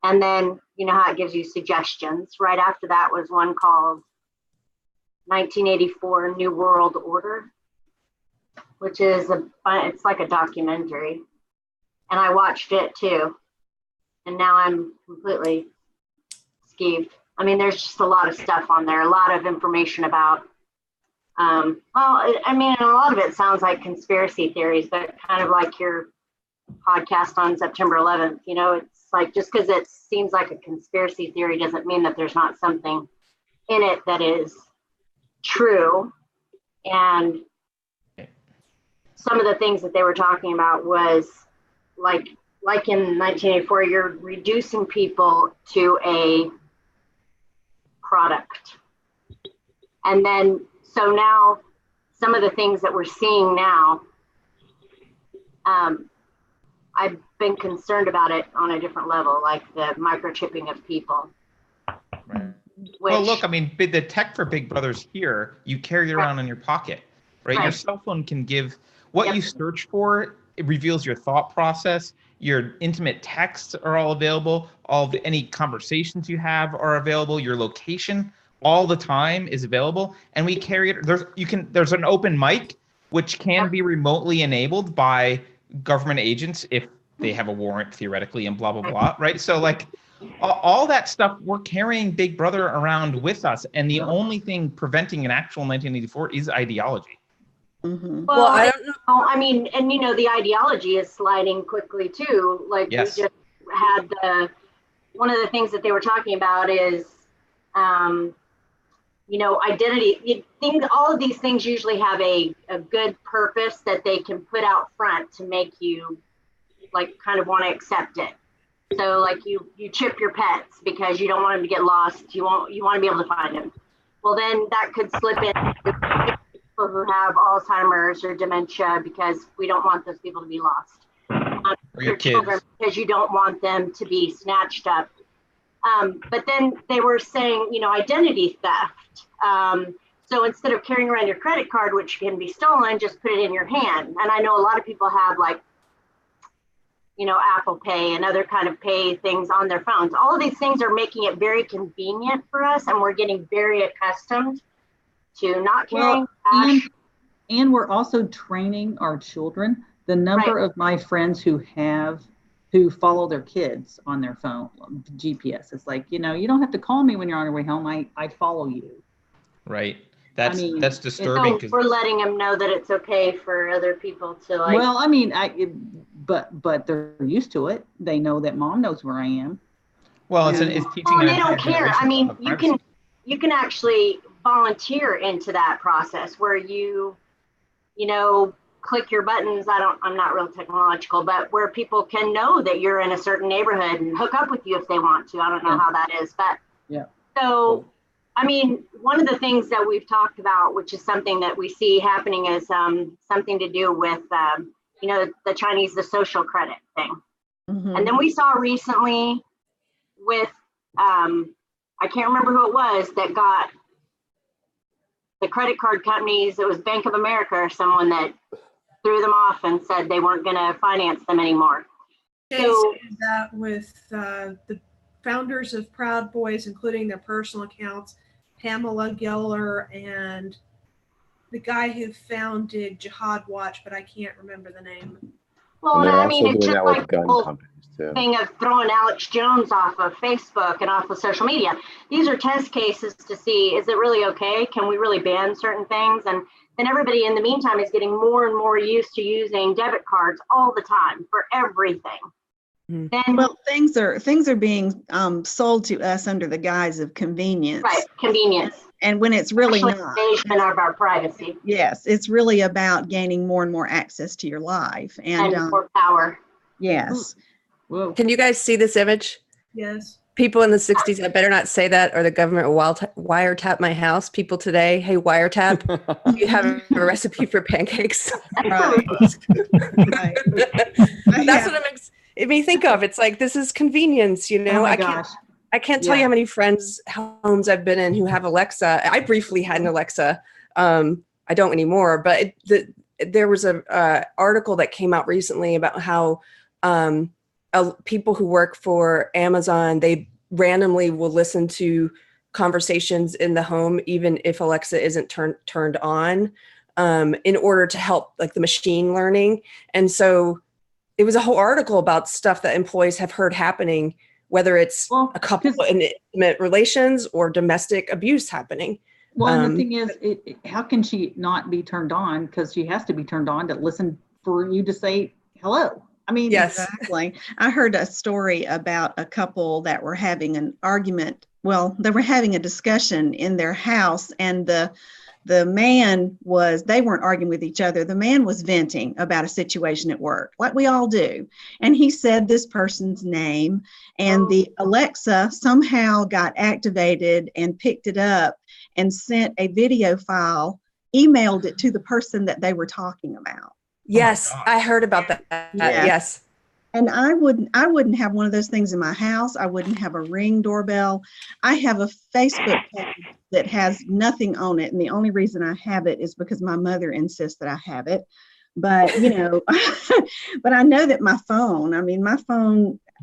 And then, you know how it gives you suggestions. Right after that was one called 1984 New World Order, which is it's like a documentary. And I watched it too. And now I'm completely skeeved. I mean, there's just a lot of stuff on there, a lot of information about, a lot of it sounds like conspiracy theories, but kind of like your podcast on September 11th, it's like, just because it seems like a conspiracy theory doesn't mean that there's not something in it that is true. And some of the things that they were talking about was like in 1984, you're reducing people to a product. And then, so now some of the things that we're seeing now, I've been concerned about it on a different level, like the microchipping of people. Right. Well, look, I mean, the tech for Big Brother's here, you carry it around in your pocket, right? Your cell phone can give what you search for. It reveals your thought process. Your intimate texts are all available. Any conversations you have are available. Your location all the time is available, and we carry it. There's an open mic which can be remotely enabled by government agents if they have a warrant theoretically, and blah blah blah, right? So like all that stuff, we're carrying Big Brother around with us, and the only thing preventing an actual 1984 is ideology. Mm-hmm. Well, I don't know. I mean, and the ideology is sliding quickly too. Like we just had one of the things that they were talking about is, identity. All of these things usually have a good purpose that they can put out front to make you like kind of want to accept it. So like you chip your pets because you don't want them to get lost. You want to be able to find them. Well, then that could slip in people who have Alzheimer's or dementia because we don't want those people to be lost. Or your kids. Because you don't want them to be snatched up. But then they were saying, identity theft. So instead of carrying around your credit card, which can be stolen, just put it in your hand. And I know a lot of people have like, Apple Pay and other kind of pay things on their phones. All of these things are making it very convenient for us, and we're getting very accustomed to not carrying cash. And we're also training our children. The number of my friends who follow their kids on their phone, GPS. It's like, you don't have to call me when you're on your way home. I follow you. Right. That's disturbing. So we're letting them know that it's okay for other people to like. Well, I mean, but they're used to it. They know that mom knows where I am. Well, it's teaching. They don't care. I mean, you you can actually volunteer into that process where you click your buttons. I'm not real technological, but where people can know that you're in a certain neighborhood and hook up with you if they want to. I don't know how that is, but yeah. So, I mean, one of the things that we've talked about, which is something that we see happening, is something to do with, the Chinese, the social credit thing. Mhm. And then we saw recently with, I can't remember who it was that got the credit card companies. It was Bank of America or someone that threw them off and said they weren't going to finance them anymore. They So did that with the founders of Proud Boys, including their personal accounts, Pamela Geller and the guy who founded Jihad Watch, but I can't remember the name. well, And they're I also mean, it's doing just that like with the gun whole companies too. thing of throwing Alex Jones off of Facebook and off of social media. These are test cases to see, is it really okay? Can we really ban certain things? And then everybody in the meantime is getting more and more used to using debit cards all the time for everything. Then, Well, things are being sold to us under the guise of convenience. right, convenience, And when it's really actually not. invasion of our privacy Yes, it's really about gaining more and more access to your life. And and more power. yes. Whoa. Can you guys see this image? Yes. People in the 60s, I better not say that or the government will wiretap my house. People today, hey, wiretap, you have a recipe for pancakes. Right. Right. That's what it makes me think of. It's like, this is convenience, Oh my I gosh. can't tell you Yeah. how many friends' homes I've been in who have Alexa. I briefly had an Alexa. I don't anymore, but there was a article that came out recently about how people who work for Amazon, they randomly will listen to conversations in the home, even if Alexa isn't turned on, in order to help like the machine learning. And so it was a whole article about stuff that employees have heard happening, whether it's a couple in intimate relations or domestic abuse happening. Well, and the thing is, how can she not be turned on? Because she has to be turned on to listen for you to say hello. I mean, yes, exactly. I heard a story about a couple that were having an argument. Well, they were having a discussion in their house, and the man they weren't arguing with each other. The man was venting about a situation at work, like we all do. And he said this person's name, and the Alexa somehow got activated and picked it up and sent a video file, emailed it to the person that they were talking about. Yes, I heard about that. Yes. And I wouldn't have one of those things in my house. I wouldn't have a Ring doorbell. I have a Facebook page that has nothing on it. And the only reason I have it is because my mother insists that I have it. But, but I know that my phone,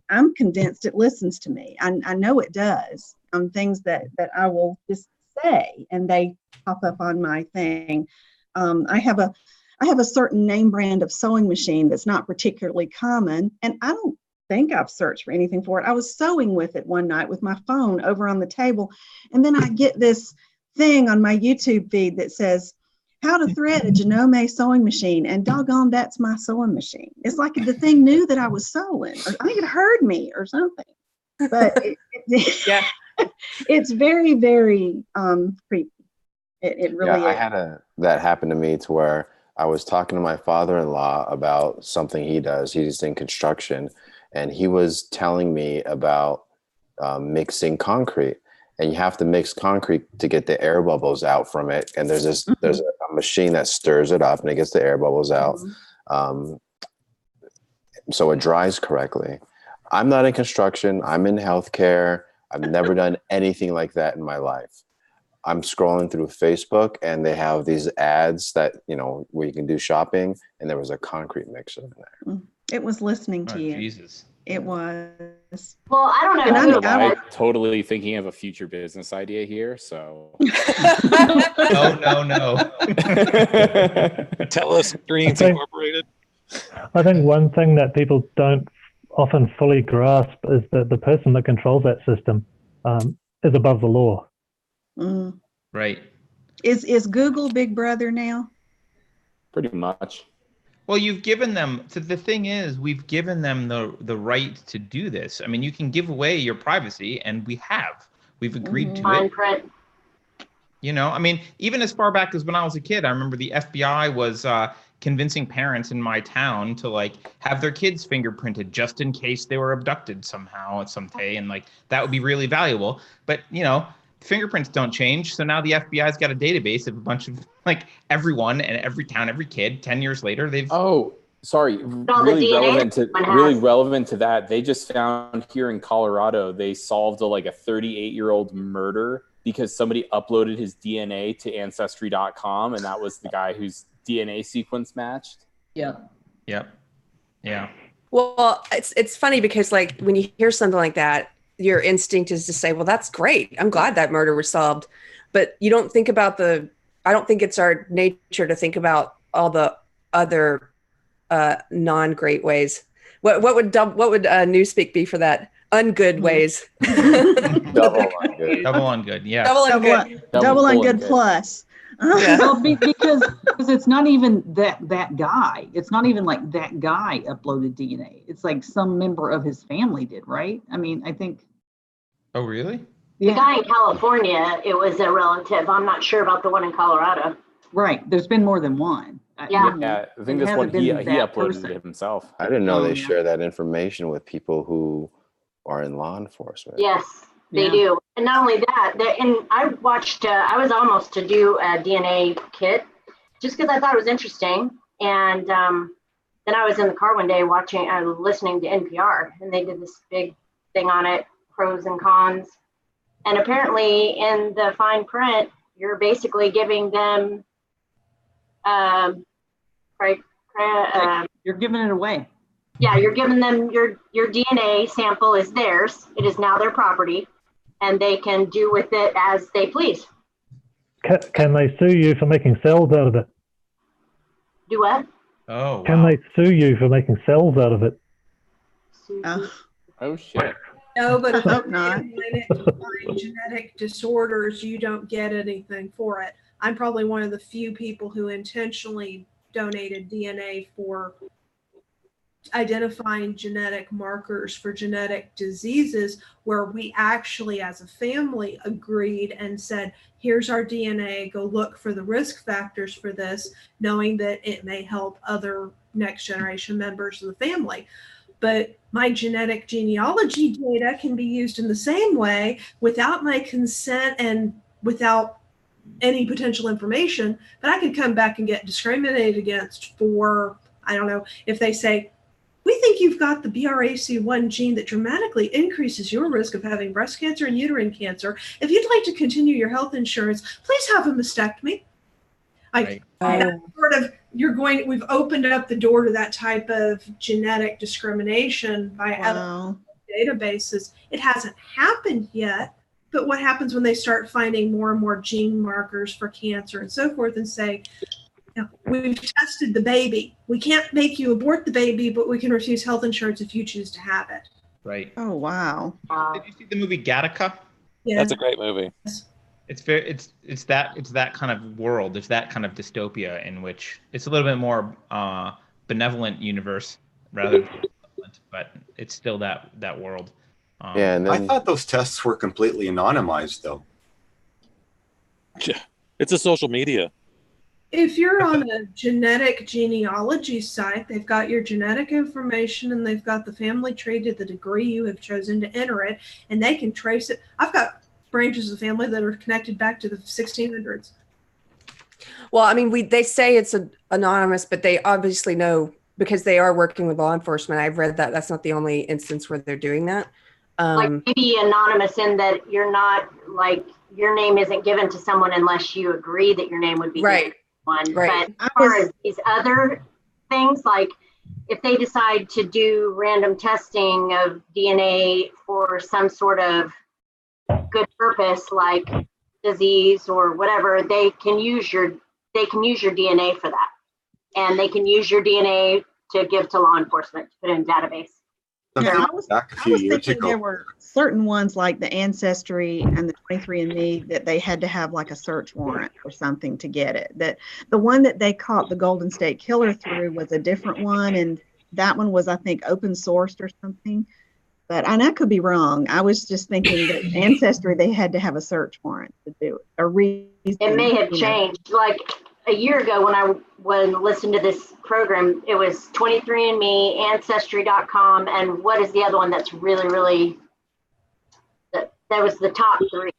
I'm convinced it listens to me. I know it does. Things that I will just say, and they pop up on my thing. I have a certain name brand of sewing machine that's not particularly common, and I don't think I've searched for anything for it. I was sewing with it one night with my phone over on the table, and then I get this thing on my YouTube feed that says, how to thread a Genome sewing machine, and doggone, that's my sewing machine. It's like the thing knew that I was sewing, or I think it heard me or something. But yeah, it's very, very creepy. It really is. I had that happen to me to where I was talking to my father-in-law about something he does. He's in construction, and he was telling me about mixing concrete. And you have to mix concrete to get the air bubbles out from it. And there's a machine that stirs it up and it gets the air bubbles out, so it dries correctly. I'm not in construction. I'm in healthcare. I've never done anything like that in my life. I'm scrolling through Facebook, and they have these ads that, where you can do shopping, and there was a concrete mixer in there. It was listening to you. Jesus. It was. Well, I don't know. I'm totally thinking of a future business idea here. So. No. Tell us, Greens Incorporated. I think one thing that people don't often fully grasp is that the person that controls that system is above the law. Mm. Right. Is Google Big Brother now? Pretty much. Well, you've given them, so the thing is, we've given them the right to do this. I mean, you can give away your privacy, and we've agreed to Fine it. print. You know, I mean, even as far back as when I was a kid, I remember the FBI was convincing parents in my town to like have their kids fingerprinted just in case they were abducted somehow at some day, and like that would be really valuable. But you know, fingerprints don't change, so now the FBI's got a database of a bunch of like everyone and every town, every kid. 10 years later, they've Sorry, really relevant to that. They just found here in Colorado, they solved a 38-year-old murder because somebody uploaded his DNA to Ancestry.com, and that was the guy whose DNA sequence matched. Yeah. Well, it's funny because like when you hear something like that, your instinct is to say, well, that's great. I'm glad that murder was solved. But you don't think about I don't think it's our nature to think about all the other non-great ways. What would Newspeak be for that? Ungood ways. Double ungood. Yeah. Double ungood plus. Well, because it's not even that guy. It's not even like that guy uploaded DNA. It's like some member of his family did, right? I mean, I think. Oh, really? The guy in California, it was a relative. I'm not sure about the one in Colorado. Right. There's been more than one. Yeah, I think this one he uploaded it himself. I didn't know they share that information with people who are in law enforcement. Yes, they do. And not only that, and I watched, I was almost to do a DNA kit just because I thought it was interesting. And then I was in the car one day listening to NPR, and they did this big thing on it, pros and cons. And apparently in the fine print, you're basically giving them you're giving it away. Yeah, you're giving them your DNA sample is theirs. It is now their property, and they can do with it as they please. Can they sue you for making cells out of it? Do what? Oh, wow. Can they sue you for making cells out of it? Oh shit. No, but if I hope not. Genetic disorders, you don't get anything for it. I'm probably one of the few people who intentionally donated DNA for identifying genetic markers for genetic diseases, where we actually as a family agreed and said, here's our DNA, go look for the risk factors for this, knowing that it may help other next generation members of the family. But my genetic genealogy data can be used in the same way without my consent and without any potential information, but I could come back and get discriminated against for, I don't know, if they say, we think you've got the BRCA1 gene that dramatically increases your risk of having breast cancer and uterine cancer. If you'd like to continue your health insurance, please have a mastectomy. We've opened up the door to that type of genetic discrimination by other databases. It hasn't happened yet, but what happens when they start finding more and more gene markers for cancer and so forth and say, we've tested the baby. We can't make you abort the baby, but we can refuse health insurance if you choose to have it. Right. Oh, wow. Did you see the movie Gattaca? Yeah. That's a great movie. It's that kind of world. It's that kind of dystopia in which it's a little bit more benevolent universe rather than benevolent, but it's still that world. And I thought those tests were completely anonymized, though. Yeah, it's a social media. If you're on a genetic genealogy site, they've got your genetic information and they've got the family tree to the degree you have chosen to enter it, and they can trace it. I've got branches of the family that are connected back to the 1600s. Well, I mean, they say it's anonymous, but they obviously know because they are working with law enforcement. I've read that that's not the only instance where they're doing that. Like maybe anonymous in that you're not, like, your name isn't given to someone unless you agree that your name would be given to one. Right. But as far as these other things, like if they decide to do random testing of DNA for some sort of good purpose, like disease or whatever, they can use your DNA for that, and they can use your DNA to give to law enforcement to put in a database. Yeah, I was thinking there were certain ones like the Ancestry and the 23andMe that they had to have like a search warrant or something to get it. That the one that they caught the Golden State Killer through was a different one, and that one was, I think, open sourced or something. But I could be wrong. I was just thinking that Ancestry, they had to have a search warrant to do it. A reason. It may have changed. Like a year ago when I listened to this program, it was 23andMe, Ancestry.com, and what is the other one that's really, really, that was the top three.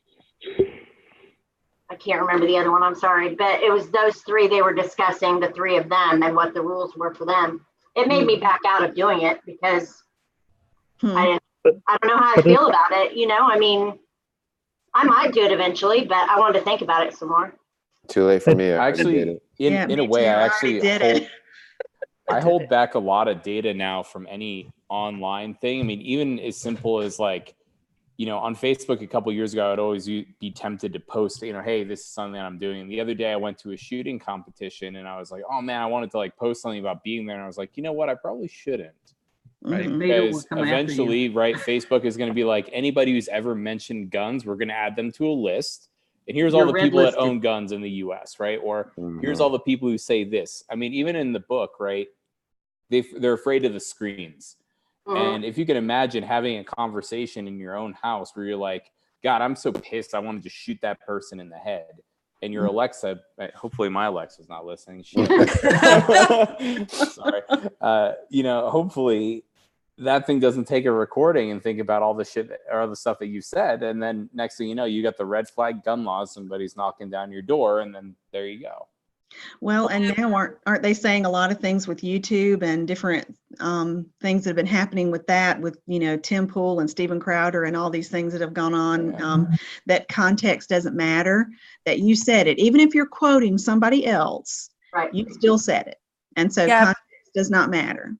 I can't remember the other one, I'm sorry. But it was those three, they were discussing the three of them and what the rules were for them. It made me back out of doing it because I don't know how I feel about it. You know, I mean, I might do it eventually, but I wanted to think about it some more. Too late for me. Actually, in a way, I actually hold back a lot of data now from any online thing. I mean, even as simple as like, you know, on Facebook a couple of years ago, I'd always be tempted to post, you know, hey, this is something I'm doing. And the other day I went to a shooting competition and I was like, oh man, I wanted to like post something about being there. And I was like, you know what? I probably shouldn't. Right. Because eventually, right, Facebook is going to be like, anybody who's ever mentioned guns, we're going to add them to a list. And here's all the people that own guns in the US, right? Or here's all the people who say this. I mean, even in the book, right, they're afraid of the screens. And if you can imagine having a conversation in your own house where you're like, God, I'm so pissed, I want to just shoot that person in the head. And your Alexa, hopefully my Alexa's not listening. Sorry. You know, hopefully that thing doesn't take a recording and think about all the shit or the stuff that you said. And then next thing you know, you got the red flag gun laws, somebody's knocking down your door, and then there you go. Well, and now aren't they saying a lot of things with YouTube and different things that have been happening with that, with, you know, Tim Pool and Steven Crowder and all these things that have gone on, that context doesn't matter, that you said it, even if you're quoting somebody else, right, you still said it. And so context does not matter.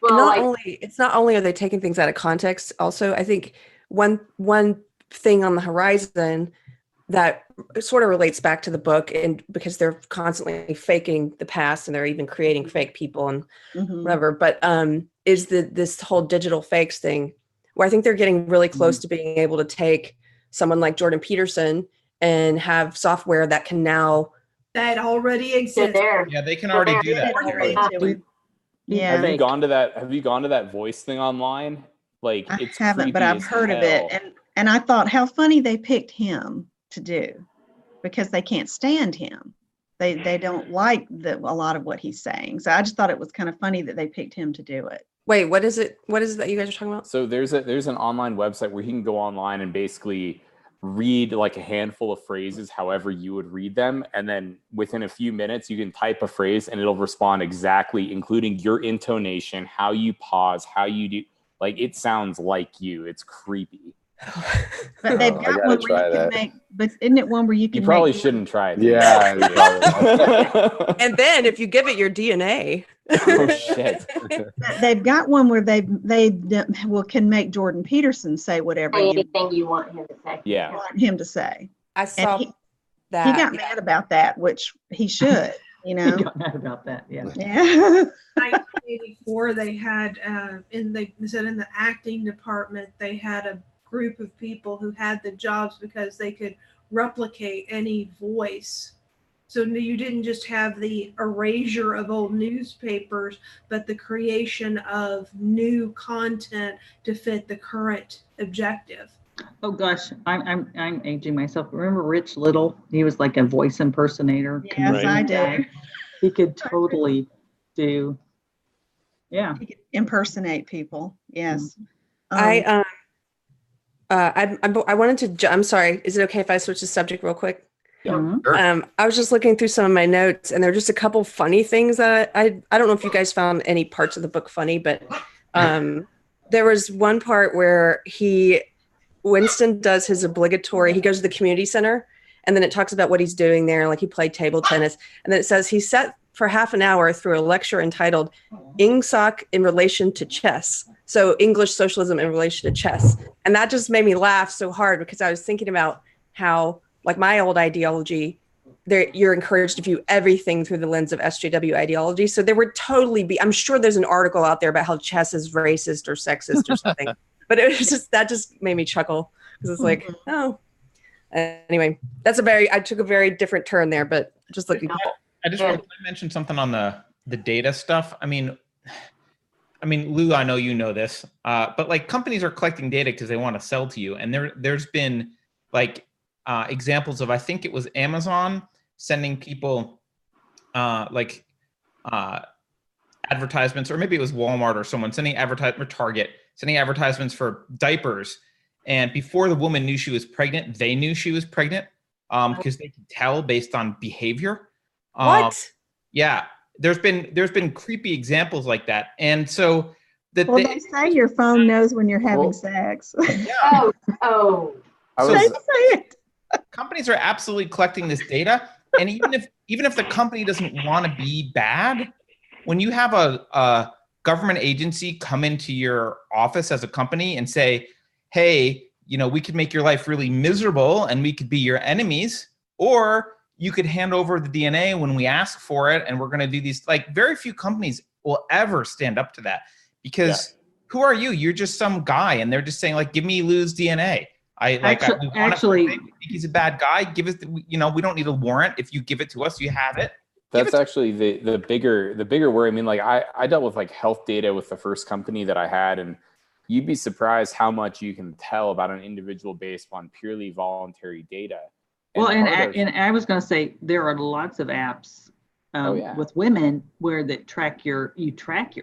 Well, it's not only are they taking things out of context, also, I think one thing on the horizon that sort of relates back to the book, and because they're constantly faking the past and they're even creating fake people and whatever, but is this whole digital fakes thing, where I think they're getting really close to being able to take someone like Jordan Peterson and have software that can now that already exists. Yeah, they can already do that. Yeah. Have you gone to that voice thing online? Like, it's I haven't, but I've heard of it, and I thought how funny they picked him to do, because they can't stand him. They don't like a lot of what he's saying. So I just thought it was kind of funny that they picked him to do it. Wait, what is it that you guys are talking about? So there's an online website where you can go online and basically read like a handful of phrases however you would read them, and then within a few minutes you can type a phrase and it'll respond exactly, including your intonation, how you pause, how you do, like, it sounds like you. It's creepy. But they've got one where you can make, but isn't it one where you can probably shouldn't try it. Yeah. And then if you give it your DNA. Oh shit. They've got one where they can make Jordan Peterson say whatever anything you want him to say. Yeah. Want him to say. I saw that. He got mad about that, which he should, you know. He got mad about that, yeah. Yeah. 1984, they had in the acting department, they had a group of people who had the jobs because they could replicate any voice. So you didn't just have the erasure of old newspapers, but the creation of new content to fit the current objective. Oh gosh, I'm aging myself. Remember Rich Little? He was like a voice impersonator. Yes, I do. He could totally do. Yeah. He could impersonate people. Yes. I wanted to. I'm sorry. Is it okay if I switch the subject real quick? Yeah, sure. I was just looking through some of my notes, and there are just a couple funny things that I don't know if you guys found any parts of the book funny, but there was one part where Winston does his obligatory. He goes to the community center, and then it talks about what he's doing there, like he played table tennis, and then it says he sat for half an hour through a lecture entitled "Ingsoc in relation to chess." So English socialism in relation to chess. And that just made me laugh so hard, because I was thinking about how, like, my old ideology, you're encouraged to view everything through the lens of SJW ideology. So there would totally be, I'm sure there's an article out there about how chess is racist or sexist or something. But it was that just made me chuckle, because it's like, oh. Anyway, I took a very different turn there, but just looking. I just want to mention something on the data stuff. I mean, I mean, Lou, I know you know this, but like companies are collecting data because they want to sell to you. And there's been like examples of, I think it was Amazon sending people advertisements, or maybe it was Walmart or someone sending or Target sending advertisements for diapers. And before the woman knew she was pregnant, they knew she was pregnant because they could tell based on behavior. What? Yeah, there's been creepy examples like that, and so they say your phone knows when you're having sex. Yeah. Oh. Say it. Companies are absolutely collecting this data, and even if the company doesn't want to be bad, when you have a government agency come into your office as a company and say, hey, we could make your life really miserable and we could be your enemies, or you could hand over the DNA when we ask for it, and we're going to do these. Like, very few companies will ever stand up to that, because who are you? You're just some guy, and they're just saying, like, give me Lou's DNA. We think he's a bad guy. Give us, we don't need a warrant. If you give it to us, you have it. That's actually the bigger worry. I mean, like I dealt with like health data with the first company that I had, and you'd be surprised how much you can tell about an individual based on purely voluntary data. And I was going to say, there are lots of apps with women where you track your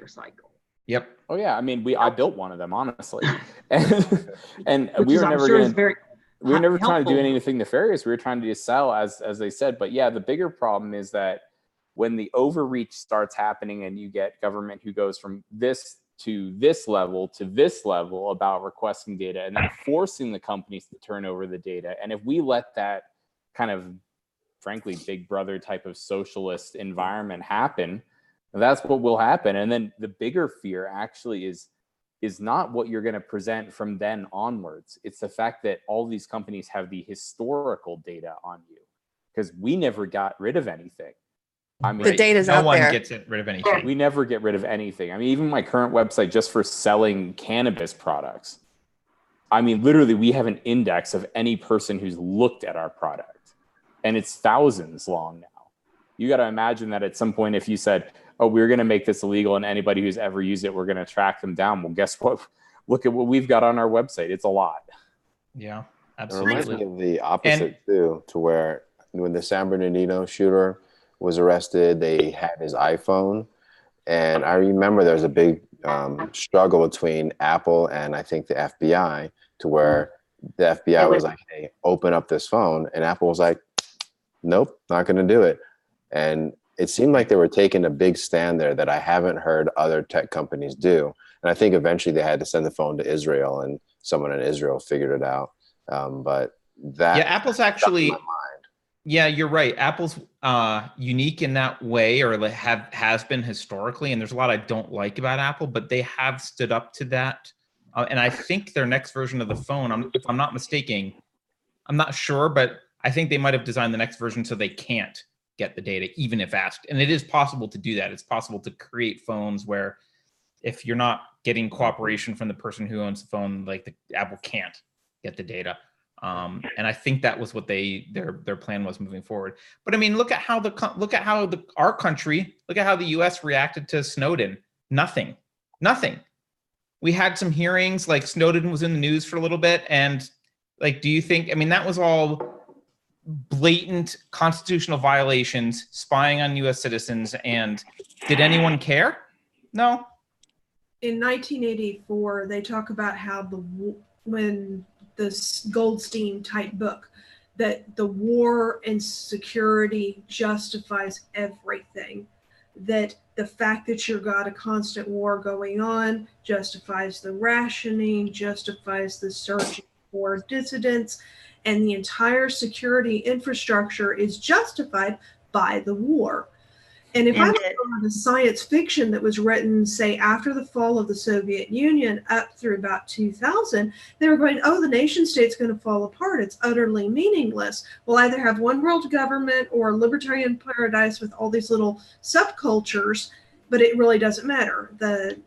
cycle. Yep. Oh yeah. I mean, I built one of them, honestly, and we were never trying to do anything nefarious. We were trying to just sell, as they said. But yeah, the bigger problem is that when the overreach starts happening, and you get government who goes from this to this level about requesting data, and then forcing the companies to turn over the data. And if we let that kind of, frankly, big brother type of socialist environment happen, that's what will happen. And then the bigger fear actually is not what you're going to present from then onwards. It's the fact that all these companies have the historical data on you, because we never got rid of anything. I mean, the data's out there. No one gets rid of anything. We never get rid of anything. I mean, even my current website, just for selling cannabis products, I mean, literally, we have an index of any person who's looked at our product, and it's thousands long now. You got to imagine that at some point, if you said, oh, we're going to make this illegal, and anybody who's ever used it, we're going to track them down. Well, guess what? Look at what we've got on our website. It's a lot. Yeah, It absolutely. reminds me of the opposite too, to where when the San Bernardino shooter was arrested, they had his iPhone, and I remember there was a big struggle between Apple and I think the FBI, to where the FBI was like, hey, open up this phone, and Apple was like, nope, not going to do it. And it seemed like they were taking a big stand there that I haven't heard other tech companies do. And I think eventually they had to send the phone to Israel, and someone in Israel figured it out. But that, Apple's actually, yeah, you're right. Apple's unique in that way, or has been historically. And there's a lot I don't like about Apple, but they have stood up to that. And I think their next version of the phone, if I'm not mistaken, I'm not sure, but I think they might have designed the next version so they can't get the data, even if asked. And it is possible to do that. It's possible to create phones where if you're not getting cooperation from the person who owns the phone, like the Apple can't get the data. And I think that was what their plan was moving forward. But I mean, look at how our country, look at how the U.S. reacted to Snowden. Nothing. We had some hearings, like Snowden was in the news for a little bit, and like, do you think? I mean, that was all blatant constitutional violations, spying on U.S. citizens, and did anyone care? No. In 1984, they talk about how when this Goldstein type book, that the war and security justifies everything. That the fact that you've got a constant war going on justifies the rationing, justifies the search for dissidents, and the entire security infrastructure is justified by the war. And if I'm on the science fiction that was written, say, after the fall of the Soviet Union up through about 2000, they were going, oh, the nation state's going to fall apart. It's utterly meaningless. We'll either have one world government or a libertarian paradise with all these little subcultures, but it really doesn't matter. The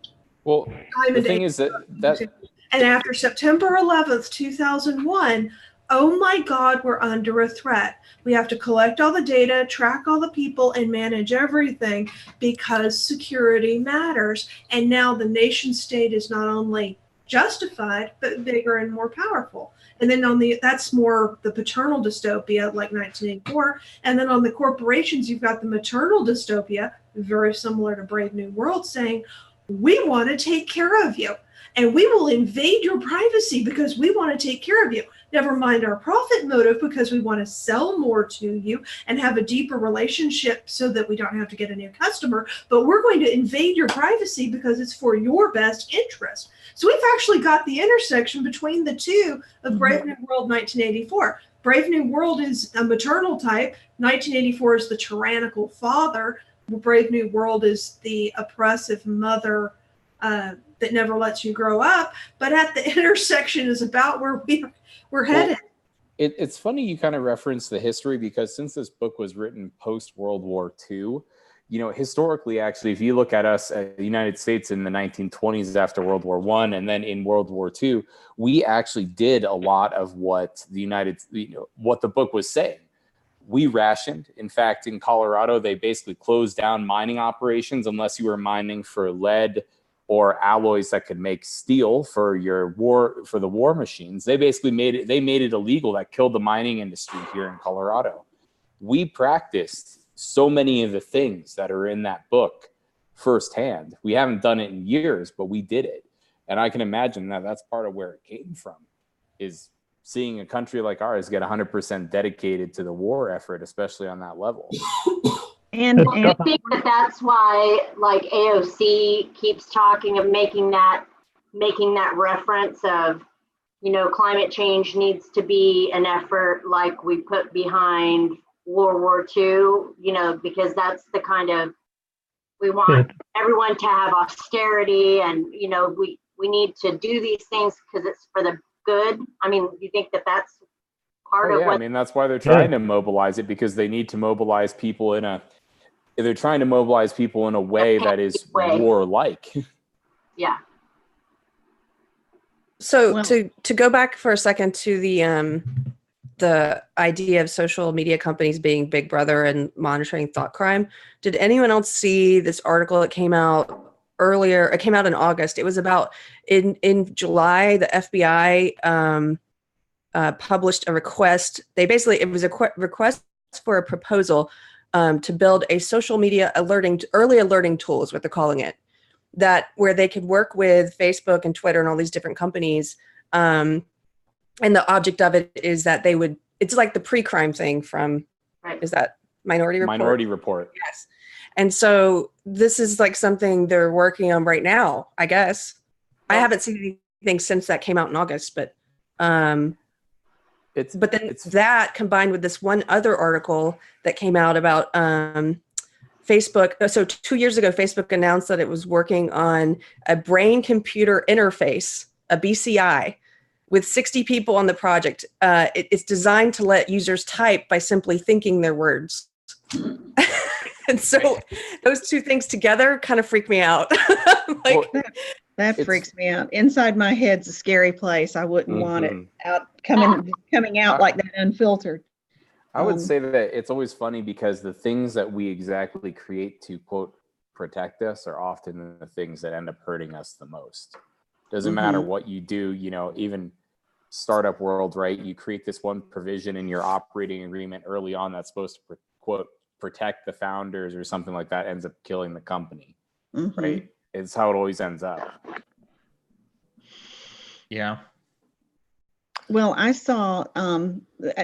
thing is that and after September 11th, 2001, oh my God, we're under a threat. We have to collect all the data, track all the people, and manage everything because security matters. And now the nation state is not only justified, but bigger and more powerful. And then that's more the paternal dystopia, like 1984. And then on the corporations, you've got the maternal dystopia, very similar to Brave New World, saying, we want to take care of you. And we will invade your privacy because we want to take care of you. Never mind our profit motive, because we want to sell more to you and have a deeper relationship so that we don't have to get a new customer. But we're going to invade your privacy because it's for your best interest. So we've actually got the intersection between the two of Brave New World 1984. Brave New World is a maternal type. 1984 is the tyrannical father. Brave New World is the oppressive mother that never lets you grow up. But at the intersection is about where we're headed. It's funny you kind of reference the history, because since this book was written post World War II, historically, actually, if you look at us at the United States in the 1920s after World War I, and then in World War II, we actually did a lot of what what the book was saying. We rationed. In fact, in Colorado, they basically closed down mining operations unless you were mining for lead or alloys that could make steel for the war machines. They basically made it illegal. That killed the mining industry here in Colorado. We practiced so many of the things that are in that book firsthand. We haven't done it in years, but we did it. And I can imagine that that's part of where it came from, is seeing a country like ours get 100% dedicated to the war effort, especially on that level. And I think that's why, like, AOC keeps talking of making that reference of, climate change needs to be an effort like we put behind World War II, because that's the kind of, we want everyone to have austerity, and, we need to do these things because it's for the good. I mean, you think that that's part of what? That's why they're trying to mobilize it, because they need to mobilize people they're trying to mobilize people in a way that is warlike. Yeah. So to go back for a second to the idea of social media companies being Big Brother and monitoring thought crime, did anyone else see this article that came out earlier? It came out in August. It was about in July, the FBI published a request. It was a request for a proposal to build a social media early alerting tool is what they're calling it, where they could work with Facebook and Twitter and all these different companies. And the object of it is that it's like the pre-crime thing from, is that Minority Report? Minority Report. Yes. And so this is like something they're working on right now, I guess. I haven't seen anything since that came out in August, but that combined with this one other article that came out about Facebook. So 2 years ago, Facebook announced that it was working on a brain-computer interface, a BCI, with 60 people on the project. It's designed to let users type by simply thinking their words. And so those two things together kind of freak me out. That freaks me out. Inside my head's a scary place. I wouldn't want it out coming out like that, unfiltered. I would say that it's always funny because the things that we exactly create to, quote, protect us are often the things that end up hurting us the most. Doesn't matter what you do, even startup world, right? You create this one provision in your operating agreement early on that's supposed to, quote, protect the founders or something like that, ends up killing the company, right? It's how it always ends up. Yeah. Well, I saw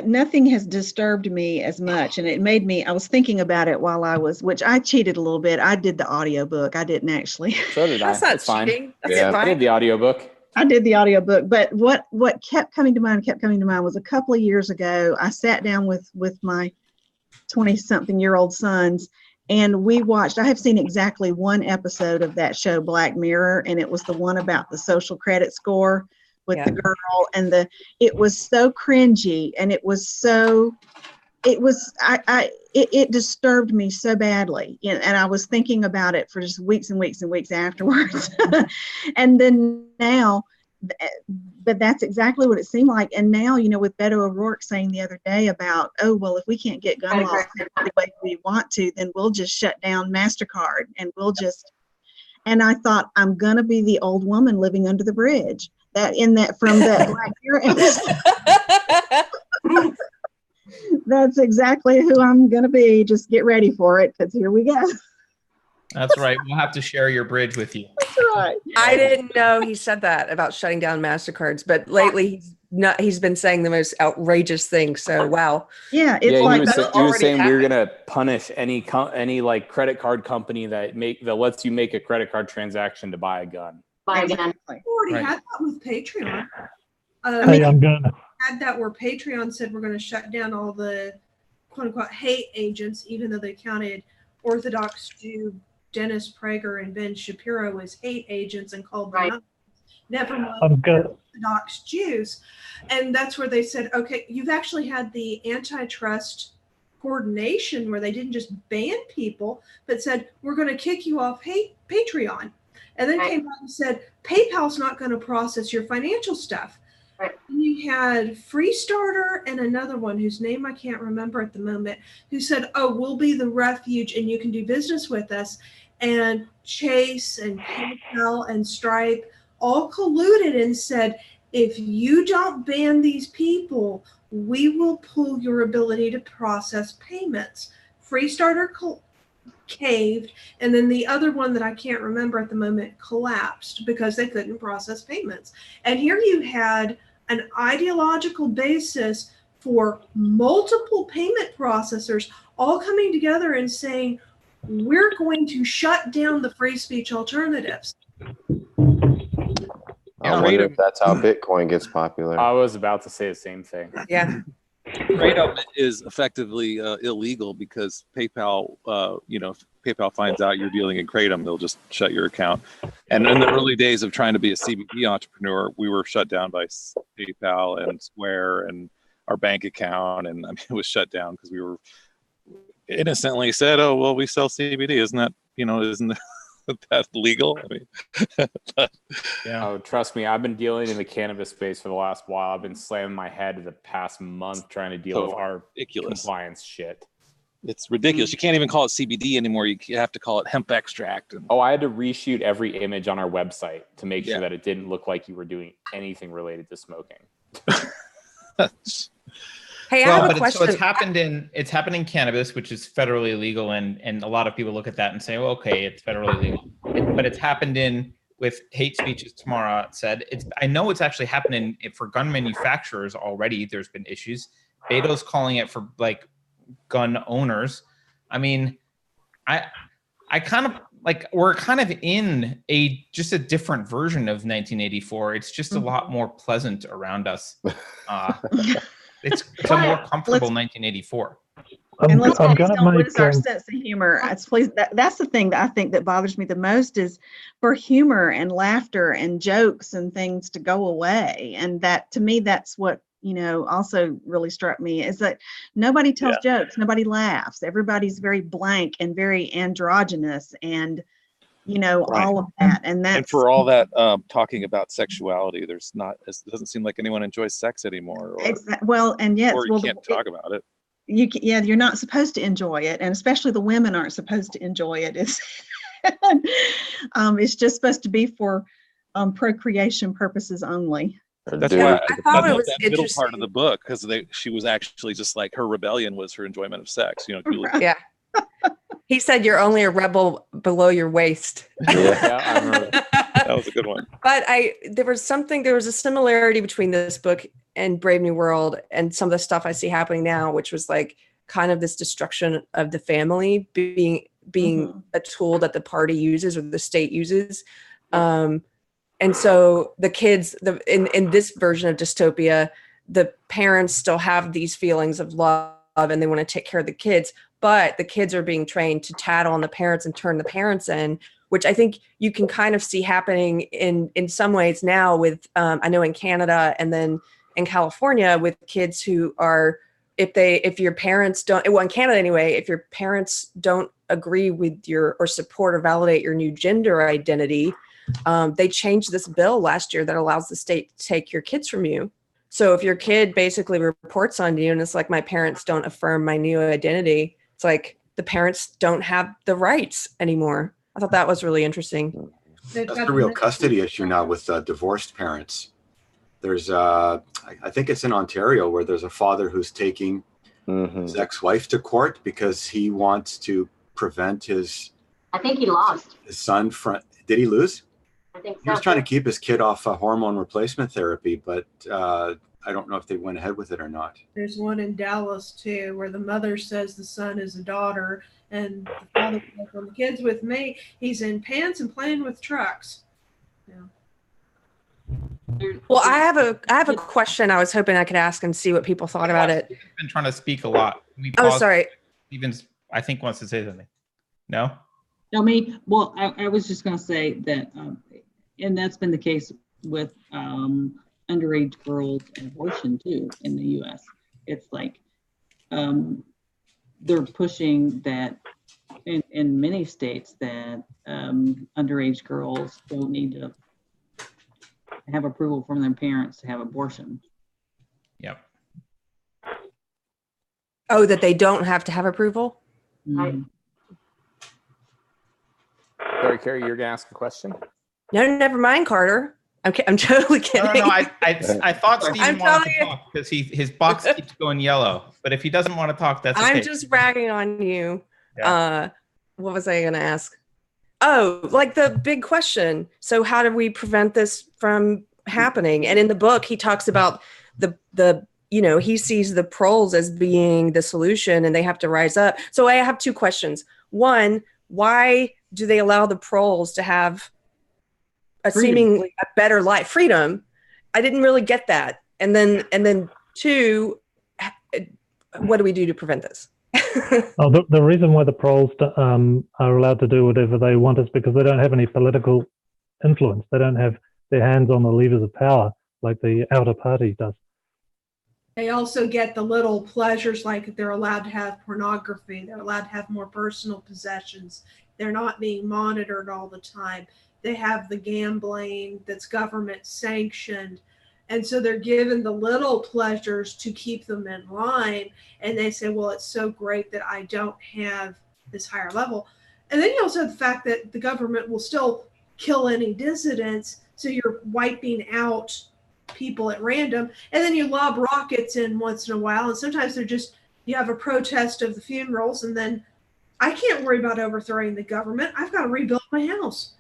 nothing has disturbed me as much, and it made me, I was thinking about it which I cheated a little bit. I did the audiobook. I didn't actually. So did I. That's not cheating. That's fine. I did the audiobook. I did the audiobook, but what kept coming to mind was a couple of years ago, I sat down with my 20-something-year-old sons, and we watched, I have seen exactly one episode of that show, Black Mirror, and it was the one about the social credit score with the girl, and it was so cringy, and it disturbed me so badly, and I was thinking about it for just weeks and weeks and weeks afterwards. And then now but that's exactly what it seemed like. And now, with Beto O'Rourke saying the other day about, oh, well, if we can't get gun laws the way we want to, then we'll just shut down MasterCard and and I thought, I'm going to be the old woman living under the bridge from that Black Mirror. That's exactly who I'm going to be. Just get ready for it, because here we go. That's right. We'll have to share your bridge with you. That's right. I didn't know he said that about shutting down MasterCards, but lately he's been saying the most outrageous things. So wow. Yeah, it's he was saying we're gonna punish any like credit card company that lets you make a credit card transaction to buy a gun. We already had that with Patreon. I'm gonna had that where Patreon said we're going to shut down all the quote unquote hate agents, even though they counted Orthodox Jew Dennis Prager and Ben Shapiro as hate agents and called them never mind Orthodox Jews. And that's where they said, okay, you've actually had the antitrust coordination where they didn't just ban people, but said, we're going to kick you off Patreon. And then came back and said, PayPal's not going to process your financial stuff. Right. And you had Freestarter and another one whose name I can't remember at the moment, who said, oh, we'll be the refuge and you can do business with us. And Chase and PayPal and Stripe all colluded and said, if you don't ban these people, we will pull your ability to process payments. Freestarter caved, and then the other one that I can't remember at the moment collapsed because they couldn't process payments. And here you had an ideological basis for multiple payment processors all coming together and saying, we're going to shut down the free speech alternatives. I wonder if that's how Bitcoin gets popular. I was about to say the same thing. Yeah. Kratom is effectively illegal because PayPal, if PayPal finds out you're dealing in Kratom, they'll just shut your account. And in the early days of trying to be a CBD entrepreneur, we were shut down by PayPal and Square and our bank account. And I mean, it was shut down because we were innocently said, oh, well, we sell CBD. Isn't that that's legal? I mean, yeah. Oh, trust me, I've been dealing in the cannabis space for the last while. I've been slamming my head the past month trying to deal with our compliance shit. It's ridiculous. You can't even call it CBD anymore. You have to call it hemp extract. Oh, I had to reshoot every image on our website to make sure that it didn't look like you were doing anything related to smoking. Hey, I have a question. So it's happened in cannabis, which is federally illegal, and a lot of people look at that and say, well, okay, it's federally legal. But it's happened with hate speech, as Tamara said. I know it's actually happening for gun manufacturers already. There's been issues. Beto's calling it for like gun owners. I mean, I kind of like we're kind of in just a different version of 1984. It's just a lot more pleasant around us. It's a more comfortable 1984. And let's what is our sense of humor? That's the thing that I think that bothers me the most is for humor and laughter and jokes and things to go away. And that, to me, that's what, also really struck me is that nobody tells jokes, nobody laughs. Everybody's very blank and very androgynous and, all of that. And for all that talking about sexuality, it doesn't seem like anyone enjoys sex anymore. Or you can't talk about it. You're not supposed to enjoy it, and especially the women aren't supposed to enjoy it. It's just supposed to be for procreation purposes only. That's why I thought it was that middle part of the book, because she was actually just like her rebellion was her enjoyment of sex. Yeah. He said you're only a rebel below your waist. Yeah, I remember. That was a good one. But there was a similarity between this book and Brave New World and some of the stuff I see happening now, which was like kind of this destruction of the family being a tool that the party uses or the state uses. And so the kids, in this version of dystopia, the parents still have these feelings of love and they want to take care of the kids, but the kids are being trained to tattle on the parents and turn the parents in, which I think you can kind of see happening in some ways now with, I know in Canada and then in California with kids who are, if your parents don't, well, in Canada anyway, if your parents don't agree with or support or validate your new gender identity, they changed this bill last year that allows the state to take your kids from you. So if your kid basically reports on you and it's like, my parents don't affirm my new identity, it's like the parents don't have the rights anymore. I thought that was really interesting. That's a real custody issue now with divorced parents. There's, I think it's in Ontario, where there's a father who's taking his ex-wife to court because he wants to prevent his. I think he lost. His son from. Did he lose? I think so. He was trying to keep his kid off hormone replacement therapy, but I don't know if they went ahead with it or not. There's one in Dallas too, where the mother says the son is a daughter, and the father says, "When the kid's with me, he's in pants and playing with trucks." Yeah. Well, I have a question I was hoping I could ask and see what people thought about it. I've been trying to speak a lot. Oh, sorry. Steven, I think, wants to say something. No? No, me. Well, I was just going to say that, and that's been the case with underage girls and abortion too in the U.S. It's like they're pushing that in many states that underage girls don't need to have approval from their parents to have abortion. Yep. Oh, that they don't have to have approval? Sorry, Carrie, you're gonna ask a question? No, never mind, Carter. I'm totally kidding. No, I thought Steven wanted to talk because his box keeps going yellow. But if he doesn't want to talk, that's okay. I'm just ragging on you. Yeah. What was I going to ask? Oh, like the big question. So how do we prevent this from happening? And in the book, he talks about the he sees the proles as being the solution and they have to rise up. So I have two questions. One, why do they allow the proles to have a seemingly a better life, freedom? I didn't really get that. And then two, what do we do to prevent this? The reason why the proles are allowed to do whatever they want is because they don't have any political influence. They don't have their hands on the levers of power like the outer party does. They also get the little pleasures, like they're allowed to have pornography. They're allowed to have more personal possessions. They're not being monitored all the time. They have the gambling that's government sanctioned. And so they're given the little pleasures to keep them in line. And they say, well, it's so great that I don't have this higher level. And then you also have the fact that the government will still kill any dissidents. So you're wiping out people at random. And then you lob rockets in once in a while. And sometimes they're just, you have a protest of the funerals. And then I can't worry about overthrowing the government. I've got to rebuild my house.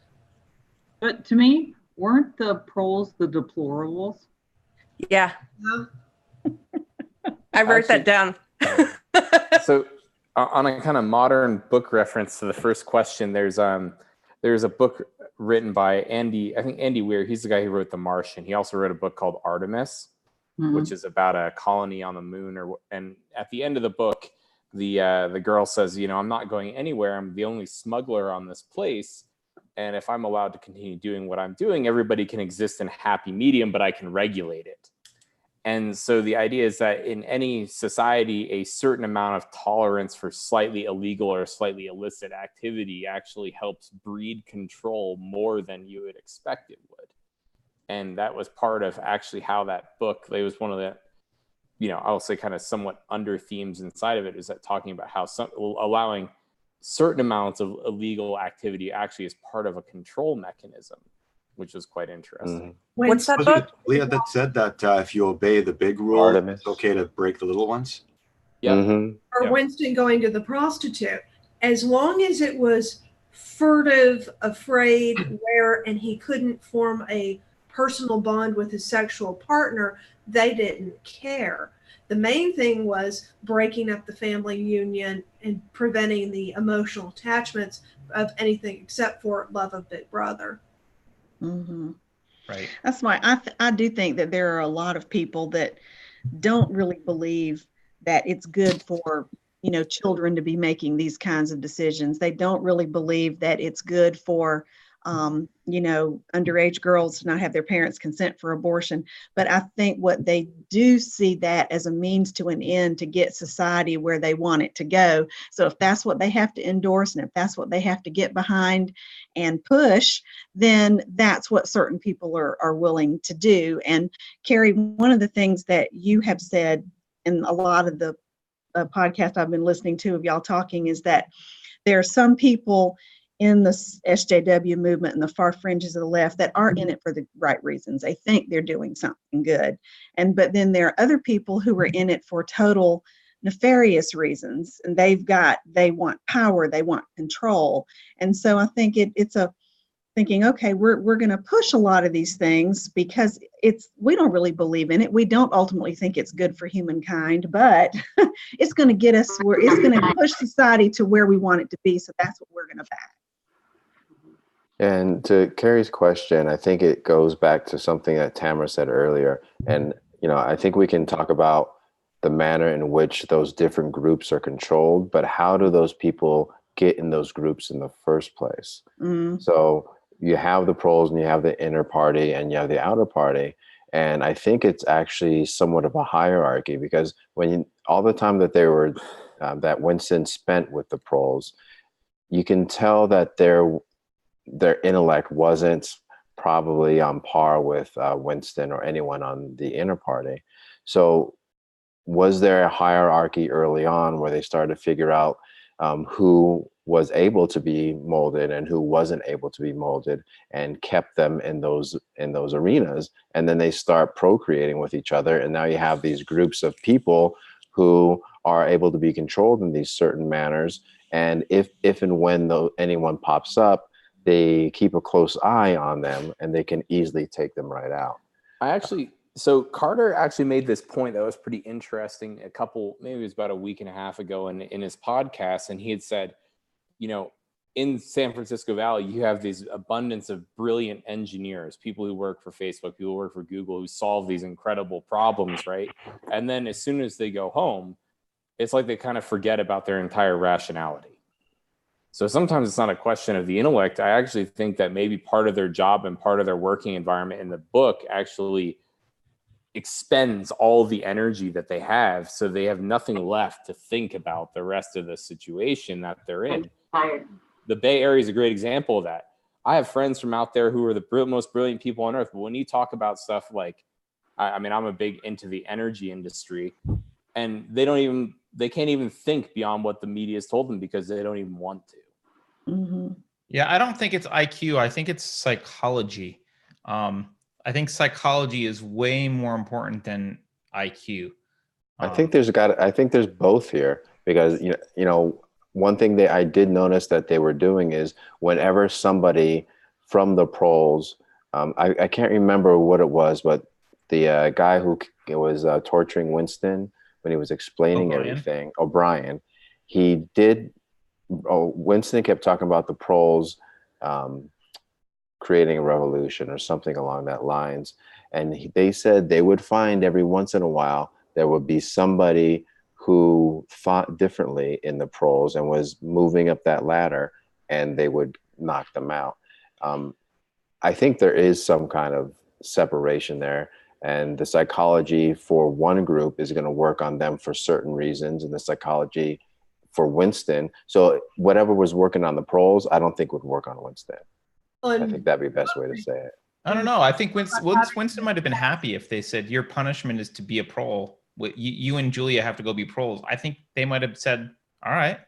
But to me, weren't the proles the deplorables? Yeah. I wrote that down. So on a kind of modern book reference to the first question, there's a book written by Andy Weir. He's the guy who wrote The Martian. He also wrote a book called Artemis, which is about a colony on the moon. And at the end of the book, the girl says, I'm not going anywhere. I'm the only smuggler on this place. And if I'm allowed to continue doing what I'm doing, everybody can exist in a happy medium, but I can regulate it. And so the idea is that in any society, a certain amount of tolerance for slightly illegal or slightly illicit activity actually helps breed control more than you would expect it would. And that was part of actually how that book, it was one of the, I'll say kind of somewhat under themes inside of it, is that talking about how allowing certain amounts of illegal activity actually is part of a control mechanism, which was quite interesting. What's that book? Leah, that said that if you obey the big rule, it's okay to break the little ones. Yeah. Or Winston going to the prostitute. As long as it was furtive, afraid, where, and he couldn't form a personal bond with his sexual partner, they didn't care. The main thing was breaking up the family union and preventing the emotional attachments of anything except for love of Big Brother. Mm-hmm. Right. That's why I do think that there are a lot of people that don't really believe that it's good for children to be making these kinds of decisions. They don't really believe that it's good for underage girls to not have their parents' consent for abortion. But I think what they do see that as a means to an end to get society where they want it to go. So if that's what they have to endorse and if that's what they have to get behind and push, then that's what certain people are willing to do. And Carrie, one of the things that you have said in a lot of the podcast I've been listening to of y'all talking is that there are some people in the SJW movement and the far fringes of the left that are in it for the right reasons. They think they're doing something good. But then there are other people who are in it for total nefarious reasons. And they want power, they want control. And so I think it's a thinking, okay, we're going to push a lot of these things because we don't really believe in it. We don't ultimately think it's good for humankind, but it's going to get us where it's going to push society to where we want it to be. So that's what we're going to back. And to Carrie's question, I think it goes back to something that Tamara said earlier. And, I think we can talk about the manner in which those different groups are controlled, but how do those people get in those groups in the first place? Mm-hmm. So you have the proles and you have the inner party and you have the outer party. And I think it's actually somewhat of a hierarchy because all the time that they were, that Winston spent with the proles, you can tell that their intellect wasn't probably on par with Winston or anyone on the inner party. So was there a hierarchy early on where they started to figure out who was able to be molded and who wasn't able to be molded and kept them in those arenas? And then they start procreating with each other. And now you have these groups of people who are able to be controlled in these certain manners. And if and when anyone pops up, they keep a close eye on them and they can easily take them right out. So Carter actually made this point that was pretty interesting maybe it was about a week and a half ago in his podcast. And he had said, in San Francisco Valley, you have this abundance of brilliant engineers, people who work for Facebook, people who work for Google, who solve these incredible problems, right? And then as soon as they go home, it's like they kind of forget about their entire rationality. So sometimes it's not a question of the intellect. I actually think that maybe part of their job and part of their working environment in the book actually expends all the energy that they have. So they have nothing left to think about the rest of the situation that they're in. The Bay Area is a great example of that. I have friends from out there who are the most brilliant people on earth. But when you talk about stuff like, I'm a big into the energy industry, and they can't even think beyond what the media has told them because they don't even want to. Mm-hmm. Yeah, I don't think it's IQ. I think it's psychology. I think psychology is way more important than IQ. I think there's both here because one thing that I did notice that they were doing is whenever somebody from the proles, I can't remember what it was, but the guy who was torturing Winston when he was explaining everything, O'Brien, Winston kept talking about the proles creating a revolution or something along that lines. And they said they would find every once in a while there would be somebody who thought differently in the proles and was moving up that ladder, and they would knock them out. I think there is some kind of separation there, and the psychology for one group is going to work on them for certain reasons, and the psychology for Winston. So whatever was working on the proles, I don't think would work on Winston. I think that'd be the best way to say it. I don't know. I think Winston might have been happy if they said your punishment is to be a prole. You and Julia have to go be proles. I think they might have said, all right.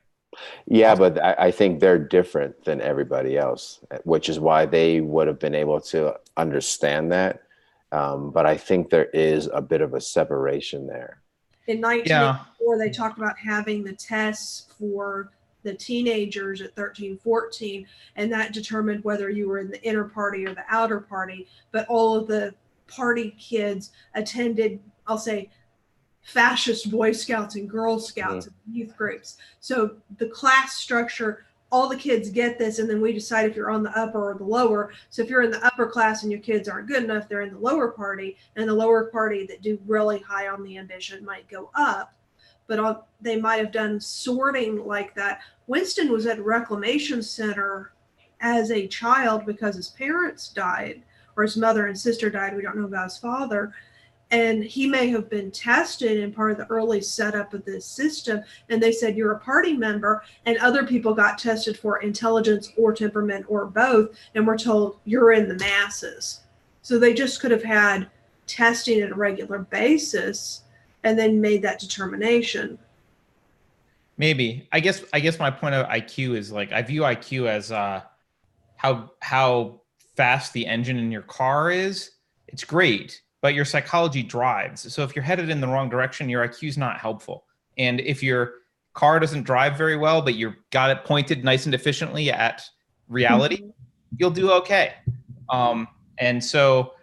Yeah, but I think they're different than everybody else, which is why they would have been able to understand that. But I think there is a bit of a separation there. In 1984, they talked about having the tests for the teenagers at 13, 14, and that determined whether you were in the inner party or the outer party. But all of the party kids attended, I'll say, fascist Boy Scouts and Girl Scouts and youth groups. So the class structure, all the kids get this, and then we decide if you're on the upper or the lower. So if you're in the upper class and your kids aren't good enough, they're in the lower party, and the lower party that do really high on the ambition might go up. But they might have done sorting like that. Winston was at Reclamation Center as a child because his parents died, or his mother and sister died. We don't know about his father. And he may have been tested in part of the early setup of this system. And they said, you're a party member. And other people got tested for intelligence or temperament or both. And we're told you're in the masses. So they just could have had testing at a regular basis and then made that determination. Maybe. I guess my point of IQ is like, I view IQ as how fast the engine in your car is. It's great, but your psychology drives. So if you're headed in the wrong direction, your IQ is not helpful. And if your car doesn't drive very well, but you've got it pointed nice and efficiently at reality, you'll do okay. And so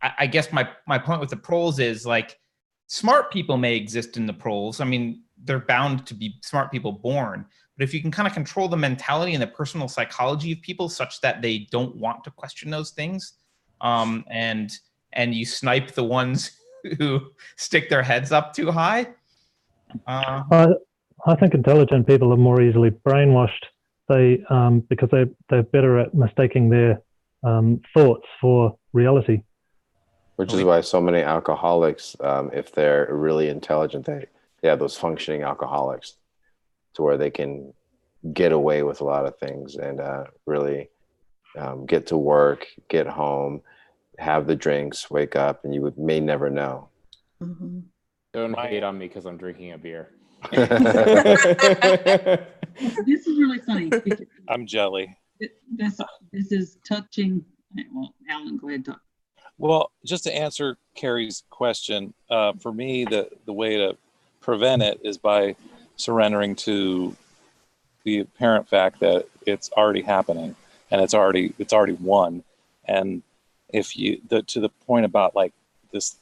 I guess my point with the proles is like, smart people may exist in the proles. I mean, they're bound to be smart people born. But if you can kind of control the mentality and the personal psychology of people such that they don't want to question those things, and you snipe the ones who stick their heads up too high. I think intelligent people are more easily brainwashed. Because they're better at mistaking their thoughts for reality. Which is why so many alcoholics, if they're really intelligent, they have those functioning alcoholics to where they can get away with a lot of things and really get to work, get home, have the drinks, wake up, and you may never know. Mm-hmm. Don't hate on me because I'm drinking a beer. This is really funny. I'm jelly. This is touching. Well, Alan, go ahead. Talk. Well, just to answer Carrie's question, for me, the way to prevent it is by surrendering to the apparent fact that it's already happening and it's already won. And if you to the point about like this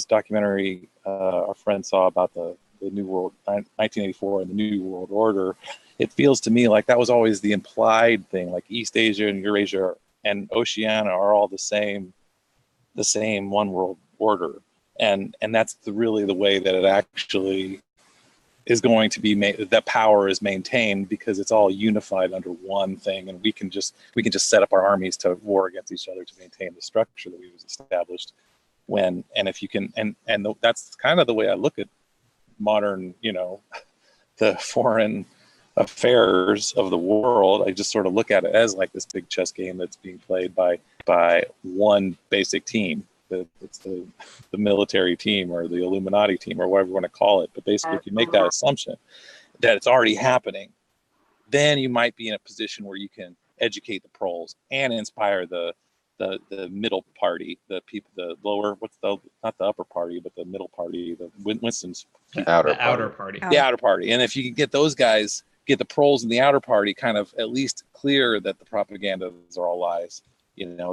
documentary our friend saw about the New World 1984 and the New World Order, it feels to me like that was always the implied thing, like East Asia and Eurasia and Oceania are all the same one world order, and that's really the way that it actually is going to be made. That power is maintained because it's all unified under one thing, and we can just set up our armies to war against each other to maintain the structure that we've established. If you can, and that's kind of the way I look at modern, the foreign affairs of the world. I just sort of look at it as like this big chess game that's being played by one basic team. It's the military team or the Illuminati team or whatever you want to call it. But basically, if you make that assumption that it's already happening, then you might be in a position where you can educate the proles and inspire the middle party, the people, the lower, not the upper party, but the middle party, the Winston's outer party. The outer party. And if you can get those guys, get the proles in the outer party kind of at least clear that the propagandas are all lies,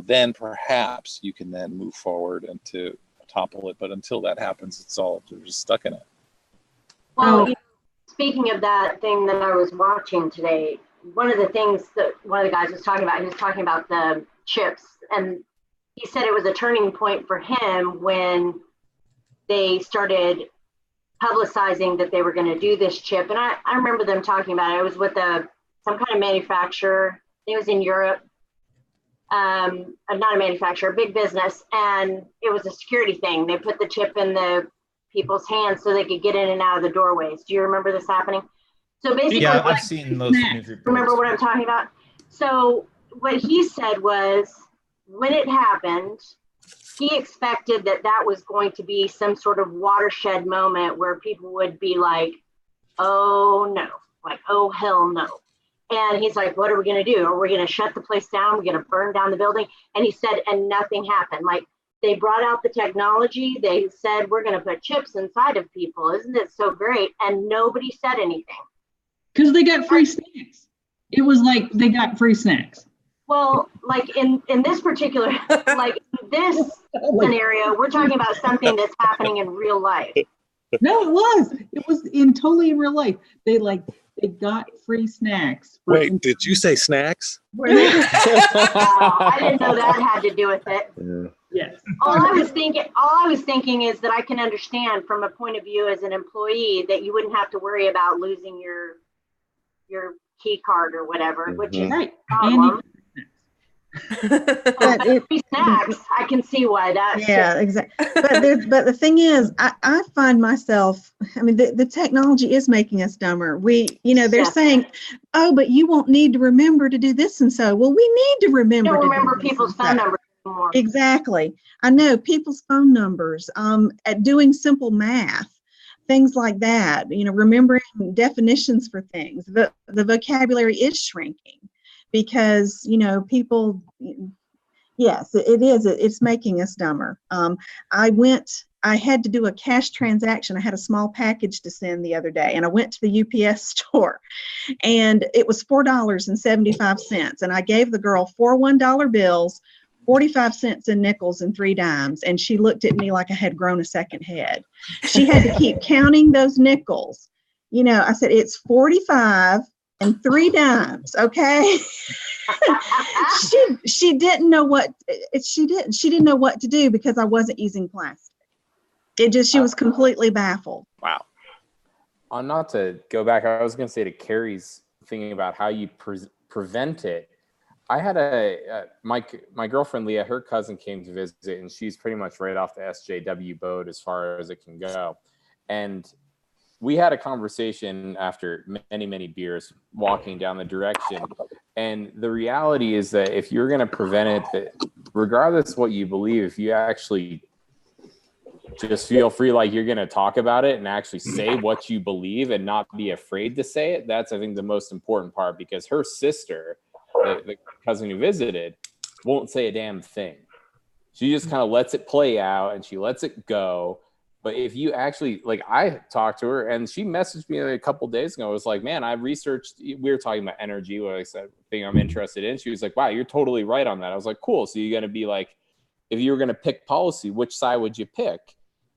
then perhaps you can then move forward and to topple it. But until that happens, they're just stuck in it. Well, speaking of that thing that I was watching today, one of the things that one of the guys was talking about, he was talking about the chips, and he said it was a turning point for him when they started publicizing that they were going to do this chip. And I remember them talking about it. It was with some kind of manufacturer. It was in Europe. Not a manufacturer, a big business. And it was a security thing. They put the chip in the people's hands so they could get in and out of the doorways. Do you remember this happening? So basically, yeah, I've seen those news reports. Remember what I'm talking about? So what he said was, when it happened, he expected that was going to be some sort of watershed moment where people would be like, oh no, like, oh hell no. And he's like, what are we going to do? Are we going to shut the place down? We're going to burn down the building? And he said, and nothing happened. Like, they brought out the technology. They said, we're going to put chips inside of people. Isn't it so great? And nobody said anything. Because they got free snacks. It was like they got free snacks. Well, like in this particular, like this scenario, we're talking about something that's happening in real life. No, it was in totally real life. They got free snacks. Wait, did you say snacks? I didn't know that had to do with it. Yeah. Yes. All I was thinking is that I can understand from a point of view as an employee that you wouldn't have to worry about losing your key card or whatever, which is right. a problem. But Free snacks. I can see why that. Yeah, exactly. But the thing is, I find myself, I mean, the technology is making us dumber. They're saying, oh, but you won't need to remember to do this and so. Well, we need to remember. Don't to remember do this people's and phone so. numbers anymore. Exactly. I know people's phone numbers, at doing simple math, things like that, remembering definitions for things. The vocabulary is shrinking because, people, yes, it is. It's making us dumber. I had to do a cash transaction. I had a small package to send the other day, and I went to the UPS store, and it was $4.75. And I gave the girl 4 $1 bills, 45 cents in nickels, and 3 dimes. And she looked at me like I had grown a second head. She had to keep counting those nickels. I said, it's 45 and 3 dimes. Okay. she didn't know what she didn't know what to do because I wasn't using plastic. She was completely baffled. Wow. Not to go back, I was going to say to Carrie's thinking about how you prevent it. I had my girlfriend Leah, her cousin came to visit, and she's pretty much right off the SJW boat as far as it can go. And we had a conversation after many, many beers walking down the direction. And the reality is that if you're going to prevent it, that regardless what you believe, if you actually just feel free, like you're going to talk about it and actually say what you believe and not be afraid to say it. That's, I think, the most important part, because her sister, the cousin who visited, won't say a damn thing. She just kind of lets it play out and she lets it go. But if you actually, like, I talked to her and she messaged me a couple days ago. I was like, man, I researched, we were talking about energy, what I said, thing I'm interested in. She was like, wow, you're totally right on that. I was like, cool. So you're going to be like, if you were going to pick policy, which side would you pick?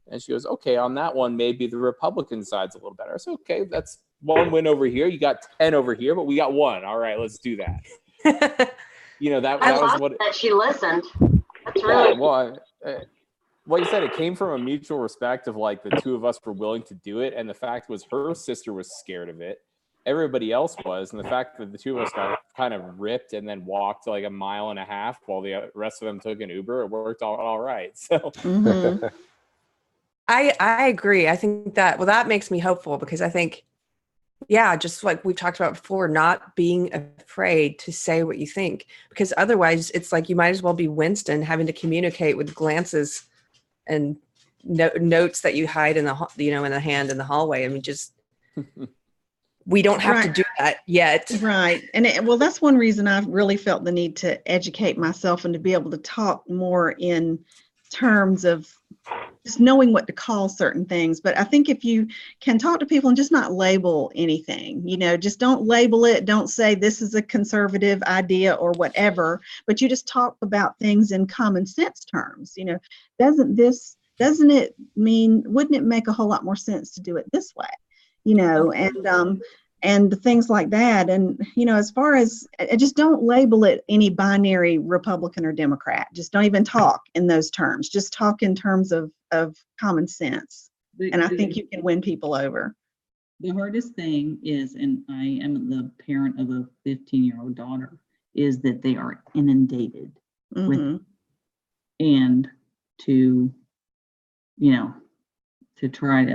And she goes, okay, on that one, maybe the Republican side's a little better. I said, okay, that's 1 win over here. You got 10 over here, but we got 1. All right, let's do that. That was what. That she listened. That's really. Well, like you said, it came from a mutual respect of like the two of us were willing to do it. And the fact was her sister was scared of it. Everybody else was. And the fact that the two of us got kind of ripped and then walked like 1.5 miles while the rest of them took an Uber, it worked all right. So Mm-hmm. I agree. I think that makes me hopeful, because I think, yeah, just like we've talked about before, not being afraid to say what you think, because otherwise it's like you might as well be Winston having to communicate with glances and notes that you hide in the in the hand in the hallway. I mean, just we don't have to do that yet. Right. And that's one reason I've really felt the need to educate myself and to be able to talk more in terms of just knowing what to call certain things. But I think if you can talk to people and just not label anything, just don't label it. Don't say this is a conservative idea or whatever, but you just talk about things in common sense terms. Wouldn't it make a whole lot more sense to do it this way? And things like that. And, as far as, just don't label it any binary Republican or Democrat. Just don't even talk in those terms. Just talk in terms of common sense. And I think you can win people over. The hardest thing is, and I am the parent of a 15-year-old daughter, is that they are inundated with, and to try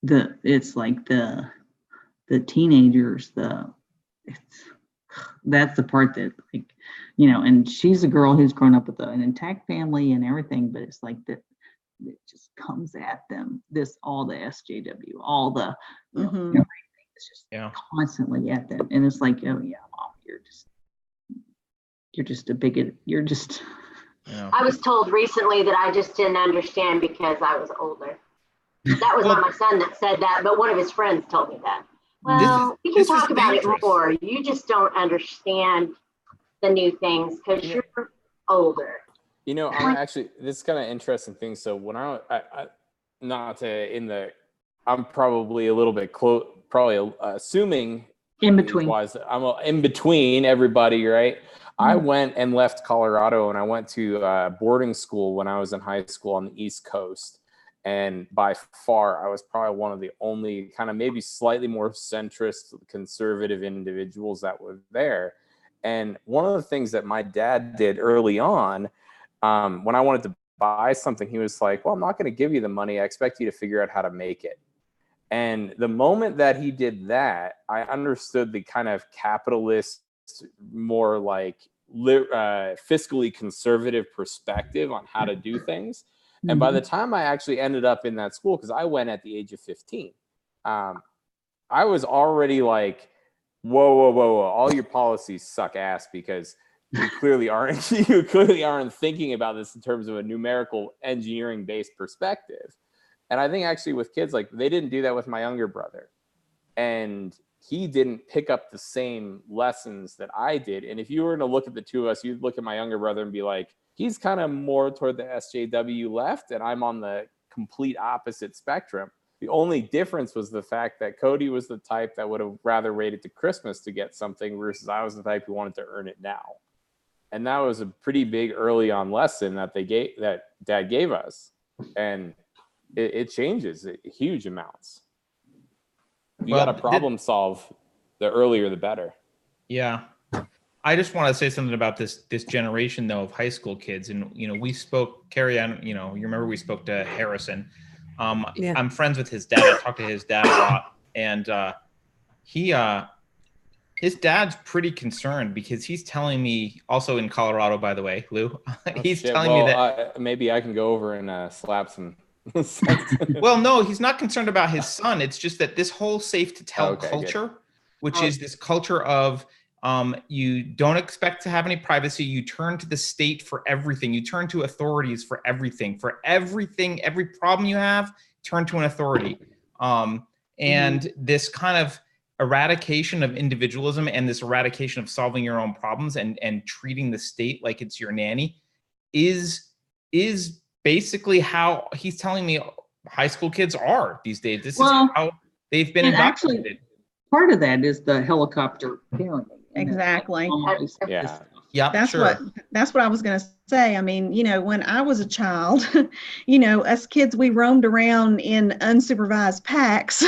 it's like the teenagers, that's the part that, like, and she's a girl who's grown up with an intact family and everything, but it's like that it just comes at them, all the SJW, all the everything. It's just constantly at them, and it's like, oh yeah, Mom, you're just a bigot. You're just. I was told recently that I just didn't understand because I was older. That was not my son that said that, but one of his friends told me that. Well, we can talk about it more. You just don't understand the new things because you're older. I'm actually, this is kind of interesting thing. So when I'm probably a little bit close, probably assuming in between. I'm in between everybody, right? Mm-hmm. I went and left Colorado and I went to boarding school when I was in high school on the East Coast. And by far, I was probably one of the only kind of maybe slightly more centrist, conservative individuals that were there. And one of the things that my dad did early on, when I wanted to buy something, he was like, well, I'm not going to give you the money. I expect you to figure out how to make it. And the moment that he did that, I understood the kind of capitalist, more like fiscally conservative perspective on how to do things. And by the time I actually ended up in that school, because I went at the age of 15, I was already like, whoa, all your policies suck ass, because you clearly aren't thinking about this in terms of a numerical engineering based perspective. And I think actually with kids, like, they didn't do that with my younger brother, and he didn't pick up the same lessons that I did. And if you were to look at the two of us, you'd look at my younger brother and be like, he's kind of more toward the SJW left, and I'm on the complete opposite spectrum. The only difference was the fact that Cody was the type that would have rather waited to Christmas to get something, versus I was the type who wanted to earn it now. And that was a pretty big early on lesson that Dad gave us. And it changes huge amounts. You got to problem solve, the earlier the better. Yeah. I just want to say something about this generation, though, of high school kids. And, we spoke, Carrie, you remember we spoke to Harrison. I'm friends with his dad. I talked to his dad a lot. And his dad's pretty concerned, because he's telling me, also in Colorado, by the way, Lou, he's telling me that maybe I can go over and slap some. Well, no, he's not concerned about his son. It's just that this whole safe to tell culture, which is this culture of you don't expect to have any privacy. You turn to the state for everything. You turn to authorities for everything. Every problem you have, turn to an authority. And this kind of eradication of individualism, and this eradication of solving your own problems and treating the state like it's your nanny is basically how he's telling me high school kids are these days. This is how they've been indoctrinated. Actually, part of that is the helicopter parenting. Exactly. Yeah, that's what I was going to say. I mean, when I was a child, us kids, we roamed around in unsupervised packs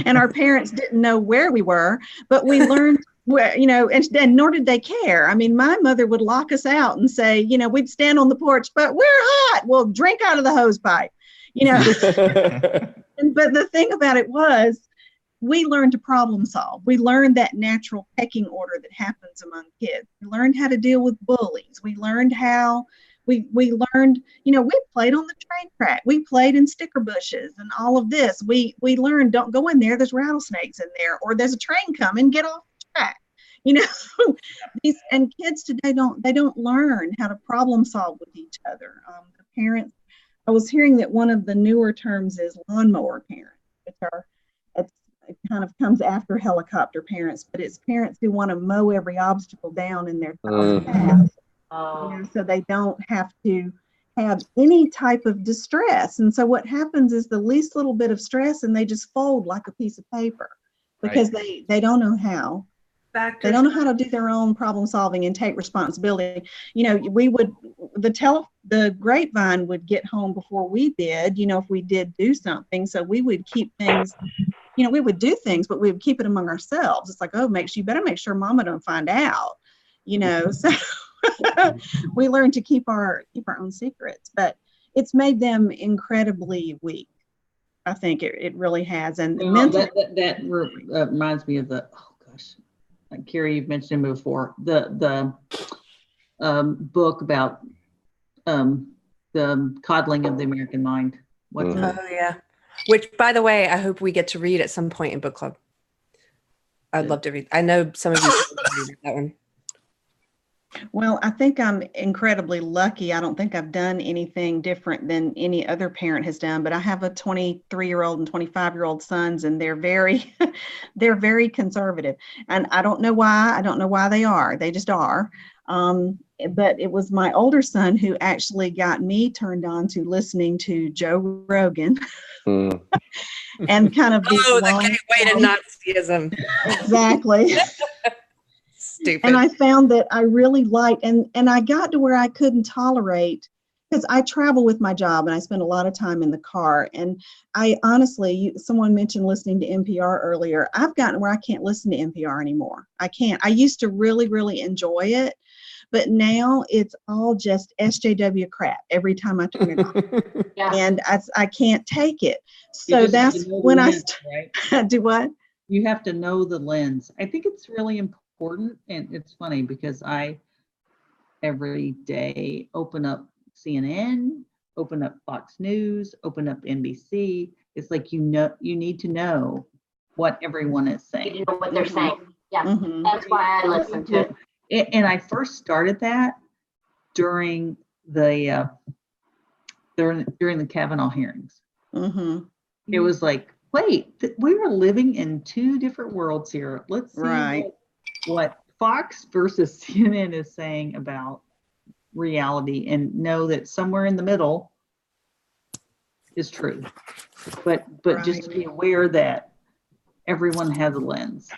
and our parents didn't know where we were, but we learned where, and nor did they care. I mean, my mother would lock us out and say, we'd stand on the porch, but we're hot. Well, drink out of the hose pipe, But the thing about it was, we learned to problem solve. We learned that natural pecking order that happens among kids. We learned how to deal with bullies. We learned how we learned, we played on the train track. We played in sticker bushes and all of this. We learned, don't go in there. There's rattlesnakes in there, or there's a train coming, get off the track. And kids today don't learn how to problem solve with each other. The parents, I was hearing that one of the newer terms is lawnmower parents, which are, it kind of comes after helicopter parents, but it's parents who want to mow every obstacle down in their child's path, so they don't have to have any type of distress. And so what happens is the least little bit of stress, and they just fold like a piece of paper, because they don't know how. They don't know how to do their own problem solving and take responsibility. The grapevine would get home before we did, if we did do something. So we would keep things, we would do things, but we would keep it among ourselves. It's like, you better make sure mama don't find out, So we learned to keep our own secrets, but it's made them incredibly weak. I think it really has. And that reminds me of Carrie, you've mentioned him before, the book about the coddling of the American mind. What's that? Oh yeah. Which, by the way, I hope we get to read at some point in book club. I'd love to read. I know some of you read that one. Well, I think I'm incredibly lucky. I don't think I've done anything different than any other parent has done, but I have a 23-year-old and 25-year-old sons, and they're very, they're very conservative. And I don't know why. I don't know why they are. They just are. But it was my older son who actually got me turned on to listening to Joe Rogan. And kind of the gateway to Nazism. Exactly. Stupid. And I found that I really liked, and I got to where I couldn't tolerate, because I travel with my job and I spend a lot of time in the car. And I honestly, someone mentioned listening to NPR earlier. I've gotten where I can't listen to NPR anymore. I can't. I used to really, really enjoy it, but now it's all just SJW crap every time I turn it on. Yeah. And I can't take it. You So just have that's to know the when lens, right? do what? You have to know the lens. I think it's really important. And it's funny because I every day open up CNN, open up Fox News, open up NBC. It's like, you need to know what everyone is saying. You know what they're saying. Yeah, Mhm. that's why I listen to it. And I first started that during the during the Kavanaugh hearings. Mhm. It was like, wait, we were living in two different worlds here. Let's see Right. what Fox versus CNN is saying about reality, and know that somewhere in the middle is true. But just to be aware that everyone has a lens.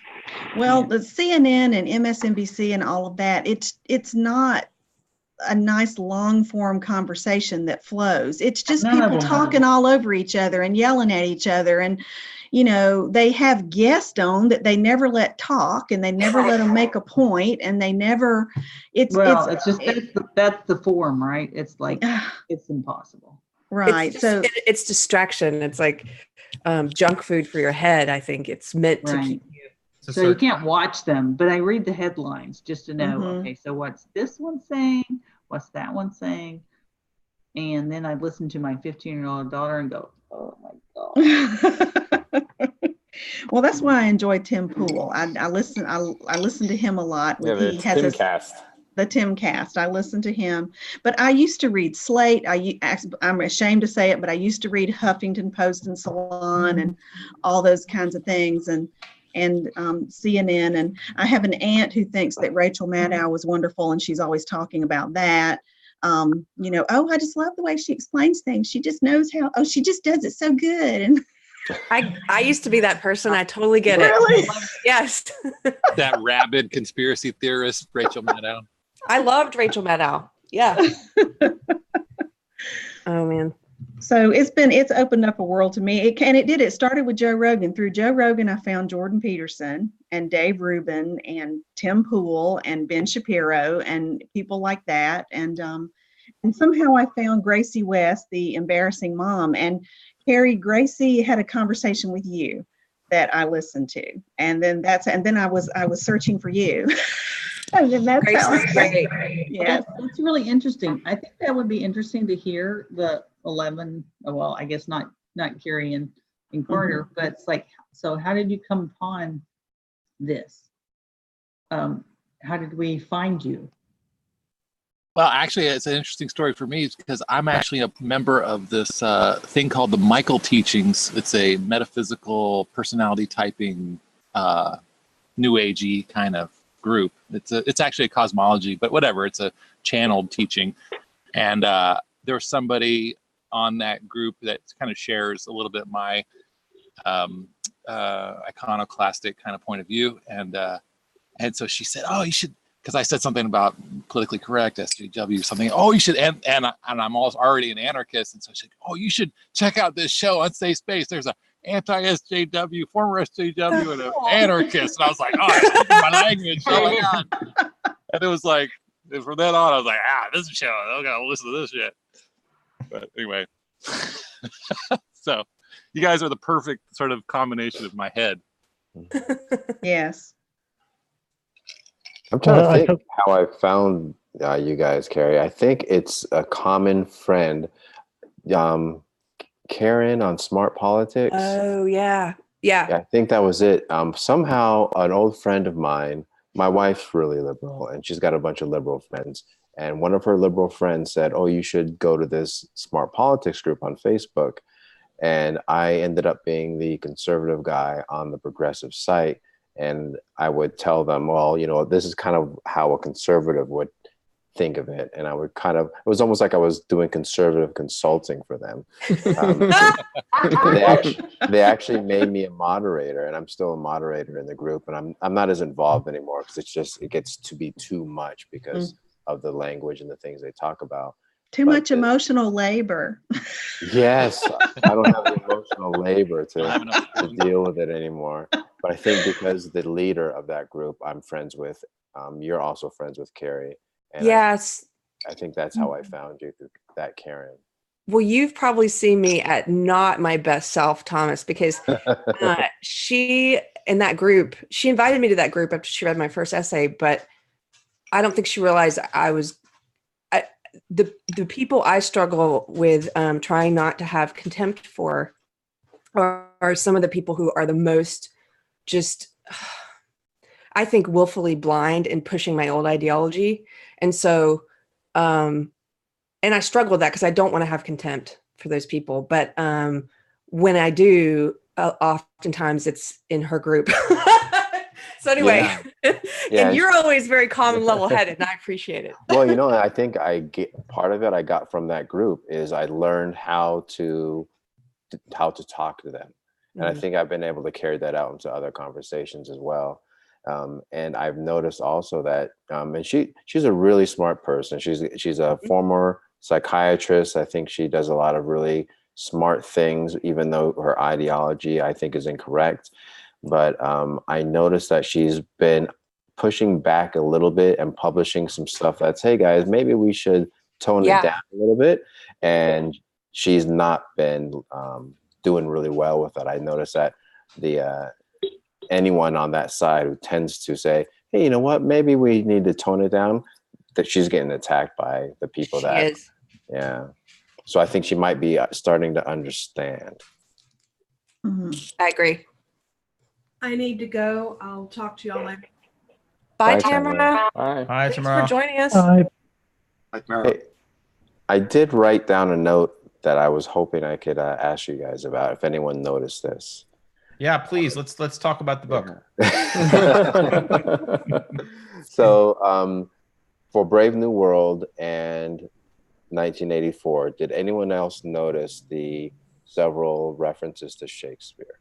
Well, the CNN and MSNBC and all of that, it's not a nice long form conversation that flows. It's just None of people them talking all over each other and yelling at each other. And, you know, they have guests on that they never let talk, and they never let them make a point, and they never, it's that's the form, right? It's like, it's impossible. Right. It's distraction. It's like junk food for your head. I think it's meant to keep you. So you can't watch them, but I read the headlines just to know, okay, so what's this one saying? What's that one saying? And then I listen to my 15-year-old daughter and go, oh my God. Well, that's why I enjoy Tim Pool. I listen to him a lot. Yeah, He has the Timcast. I listen to him, but I used to read Slate. I'm ashamed to say it, but I used to read Huffington Post and Salon and all those kinds of things, and CNN. And I have an aunt who thinks that Rachel Maddow was wonderful, and she's always talking about that. You know, oh, I just love the way she explains things. She just knows how. Oh, she just does it so good. And I used to be that person. I totally get it. Really? Yes. That rabid conspiracy theorist, Rachel Maddow. I loved Rachel Maddow. Yeah. Oh man. So it's opened up a world to me. It started with Joe Rogan. Through Joe Rogan, I found Jordan Peterson and Dave Rubin and Tim Pool and Ben Shapiro and people like that. And somehow I found Gracie West, the embarrassing mom. And Carrie, Gracie had a conversation with you that I listened to. And then I was searching for you. And then that's how I great. Yeah. That's really interesting. I think that would be interesting to hear the 11, well, I guess not Carrie and Carter, but it's like, so how did you come upon this? How did we find you? Well, actually, it's an interesting story for me because I'm actually a member of this thing called the Michael Teachings. It's a metaphysical personality typing, new agey kind of group. It's actually a cosmology, but whatever. It's a channeled teaching, and there was somebody on that group that kind of shares a little bit my iconoclastic kind of point of view, and so she said, "Oh, you should." Because I said something about politically correct SJW, something. Oh, you should, and I'm already an anarchist, and so she said, "Oh, you should check out this show, Unsafe Space. There's a anti-SJW, former SJW, and an anarchist." And I was like, "Oh, I'm speaking my language! Oh my god!" And it was like, from then on, I was like, "This is a show. I gotta listen to this shit." But anyway, so you guys are the perfect sort of combination of my head. Yes. I'm trying to think how I found you guys, Carrie. I think it's a common friend, Karen on Smart Politics. Oh, yeah. Yeah. I think that was it. Somehow an old friend of mine, my wife's really liberal, and she's got a bunch of liberal friends. And one of her liberal friends said, "Oh, you should go to this Smart Politics group on Facebook." And I ended up being the conservative guy on the progressive site. And I would tell them, well, you know, this is kind of how a conservative would think of it. And I would it was almost like I was doing conservative consulting for them. They actually made me a moderator, and I'm still a moderator in the group. And I'm not as involved anymore because it gets to be too much because of the language and the things they talk about. Too much emotional labor. Yes, I don't have the emotional labor to deal with it anymore. But I think because the leader of that group I'm friends with, you're also friends with Carrie. And Yes. I think that's how I found you, through that Karen. Well, you've probably seen me at not my best self, Thomas, because she, in that group, she invited me to that group after she read my first essay, but I don't think she realized the people I struggle with trying not to have contempt for are some of the people who are the most just, I think, willfully blind in pushing my old ideology. And so, and I struggle with that because I don't want to have contempt for those people. But when I do, oftentimes it's in her group. So anyway, and you're always very calm and level-headed, and I appreciate it. Well, I think part of it I got from that group is I learned how to talk to them. And I think I've been able to carry that out into other conversations as well. And I've noticed also that, and she's a really smart person. She's a former psychiatrist. I think she does a lot of really smart things, even though her ideology I think is incorrect. But I noticed that she's been pushing back a little bit and publishing some stuff that's, hey guys, maybe we should tone it down a little bit. And she's not been doing really well with it. I noticed that anyone on that side who tends to say, hey, you know what, maybe we need to tone it down, that she's getting attacked by the people so I think she might be starting to understand. I agree. I need to go. I'll talk to y'all later. Bye, Tamara. Bye. Thanks for joining us. Bye. Hey, I did write down a note that I was hoping I could ask you guys about, if anyone noticed this. Yeah, please. Let's talk about the book. So for Brave New World and 1984, did anyone else notice the several references to Shakespeare?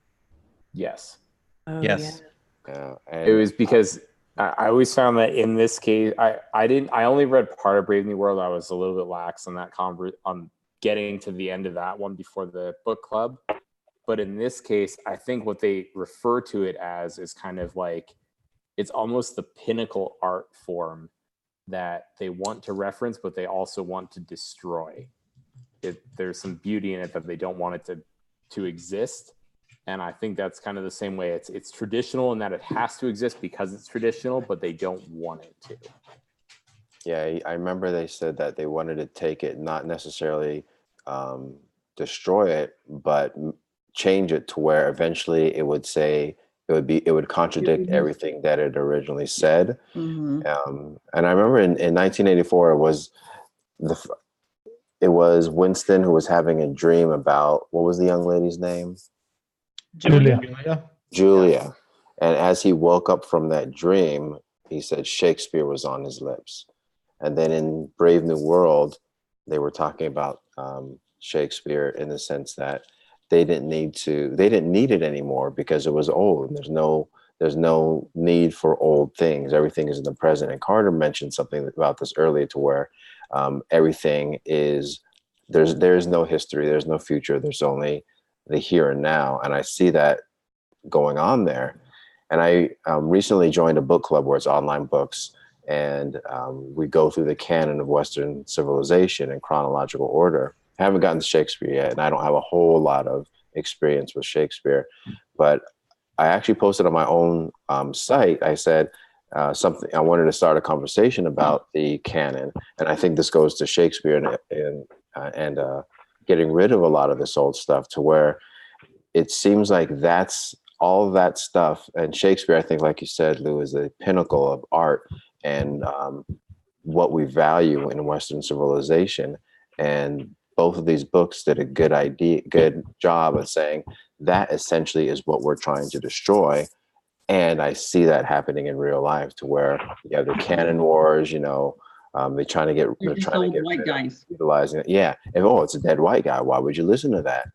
Yes. Oh, yes. And it was because I always found that in this case, I only read part of Brave New World. I was a little bit lax on that on getting to the end of that one before the book club. But in this case, I think what they refer to it as is kind of like, it's almost the pinnacle art form that they want to reference, but they also want to destroy. There's some beauty in it that they don't want it to exist. And I think that's kind of the same way. It's traditional in that it has to exist because it's traditional, but they don't want it to. Yeah, I remember they said that they wanted to take it, not necessarily destroy it, but change it to where eventually it would contradict everything that it originally said. And I remember in 1984, it was Winston who was having a dream about, what was the young lady's name? Julia. And as he woke up from that dream, he said Shakespeare was on his lips. And then in Brave New World, they were talking about Shakespeare in the sense that they didn't need it anymore because it was old. And there's no need for old things. Everything is in the present. And Carter mentioned something about this earlier, to where everything is, there's no history, there's no future, there's only the here and now. And I see that going on there. And I recently joined a book club where it's online books, and we go through the canon of Western civilization in chronological order. I haven't gotten to Shakespeare yet, and I don't have a whole lot of experience with Shakespeare, but I actually posted on my own site. I said something, I wanted to start a conversation about the canon, and I think this goes to Shakespeare and getting rid of a lot of this old stuff, to where it seems like that's all that stuff. And Shakespeare, I think, like you said, Lou, is the pinnacle of art and what we value in Western civilization. And both of these books did a good job of saying that essentially is what we're trying to destroy. And I see that happening in real life, to where you have the canon wars, they're trying to get white guys utilizing it. Yeah. And, it's a dead white guy. Why would you listen to that?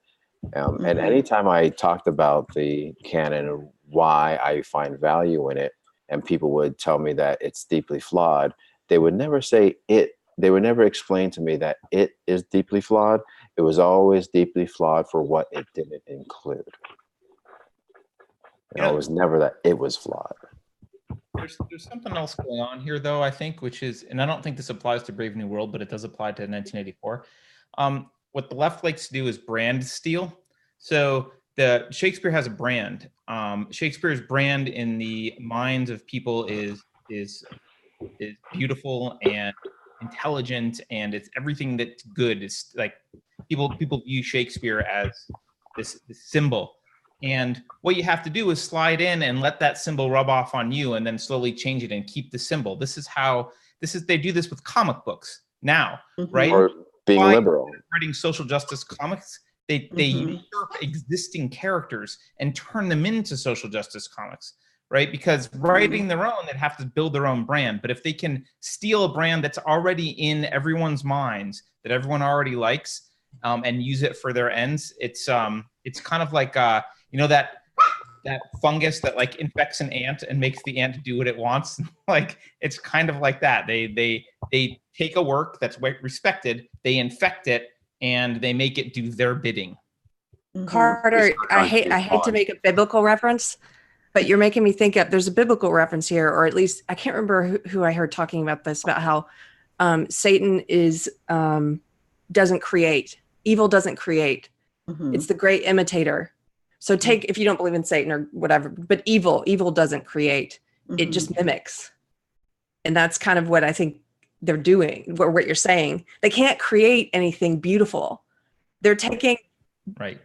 And anytime I talked about the canon and why I find value in it, and people would tell me that it's deeply flawed, they would never say it they would never explain to me that it is deeply flawed. It was always deeply flawed for what it didn't include. It was never that it was flawed. There's something else going on here, though, I think, which is, and I don't think this applies to Brave New World, but it does apply to 1984. What the left likes to do is brand steal. So Shakespeare has a brand. Shakespeare's brand in the minds of people is beautiful and intelligent, and it's everything that's good. It's like people view Shakespeare as this symbol. And what you have to do is slide in and let that symbol rub off on you, and then slowly change it and keep the symbol. They do this with comic books now, right? Or being liberal. Writing social justice comics, they usurp existing characters and turn them into social justice comics, right? Because writing their own, they'd have to build their own brand. But if they can steal a brand that's already in everyone's minds, that everyone already likes, and use it for their ends, it's kind of like that fungus that like infects an ant and makes the ant do what it wants. Like, it's kind of like that. They take a work that's respected, they infect it, and they make it do their bidding. Carter, I hate to make a biblical reference, but you're making me think of, there's a biblical reference here, or at least I can't remember who I heard talking about this, about how Satan doesn't create. Evil doesn't create. It's the great imitator. So if you don't believe in Satan or whatever, but evil doesn't create. It just mimics. And that's kind of what I think they're doing, what you're saying. They can't create anything beautiful. They're taking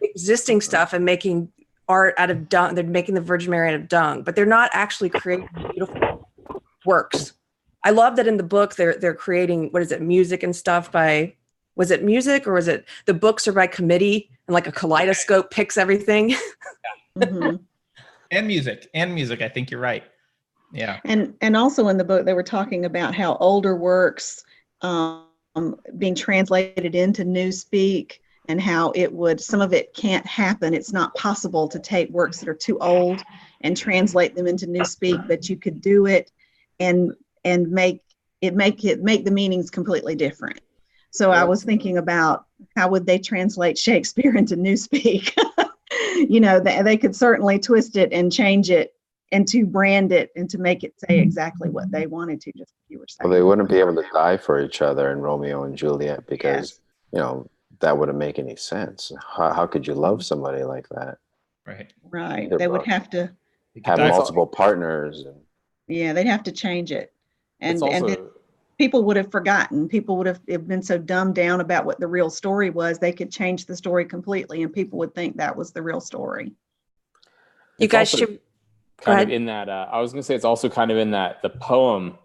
existing stuff and making art out of dung. They're making the Virgin Mary out of dung, but they're not actually creating beautiful works. I love that in the book, they're creating, music and stuff by, was it music, or was it the books are by committee and like a kaleidoscope picks everything? And music. I think you're right. Yeah. And also in the book, they were talking about how older works being translated into Newspeak, and how some of it can't happen. It's not possible to take works that are too old and translate them into Newspeak, but you could do it and make the meanings completely different. So I was thinking about how would they translate Shakespeare into Newspeak? They could certainly twist it and change it and to brand it and to make it say exactly what they wanted to, just like you were saying. Well, they wouldn't be able to die for each other in Romeo and Juliet because, that wouldn't make any sense. How could you love somebody like that? Right. They would have to have multiple partners. They'd have to change it. And also, then people would have forgotten. People would have been so dumbed down about what the real story was. They could change the story completely, and people would think that was the real story. You guys should kind of in that. I was going to say it's also kind of in that the poem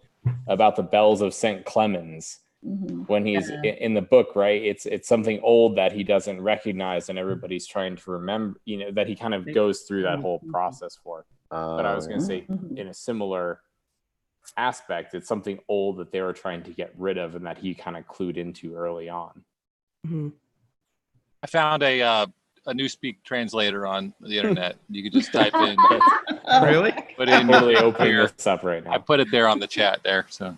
about the bells of St. Clemens. When he's in the book, right? It's something old that he doesn't recognize, and everybody's trying to remember. That he kind of goes through that whole process for. But I was going to say, in a similar aspect, it's something old that they were trying to get rid of, and that he kind of clued into early on. I found a Newspeak translator on the internet. You could just type in. Really? Put in. Totally opening this up right now. I put it there on the chat there. So.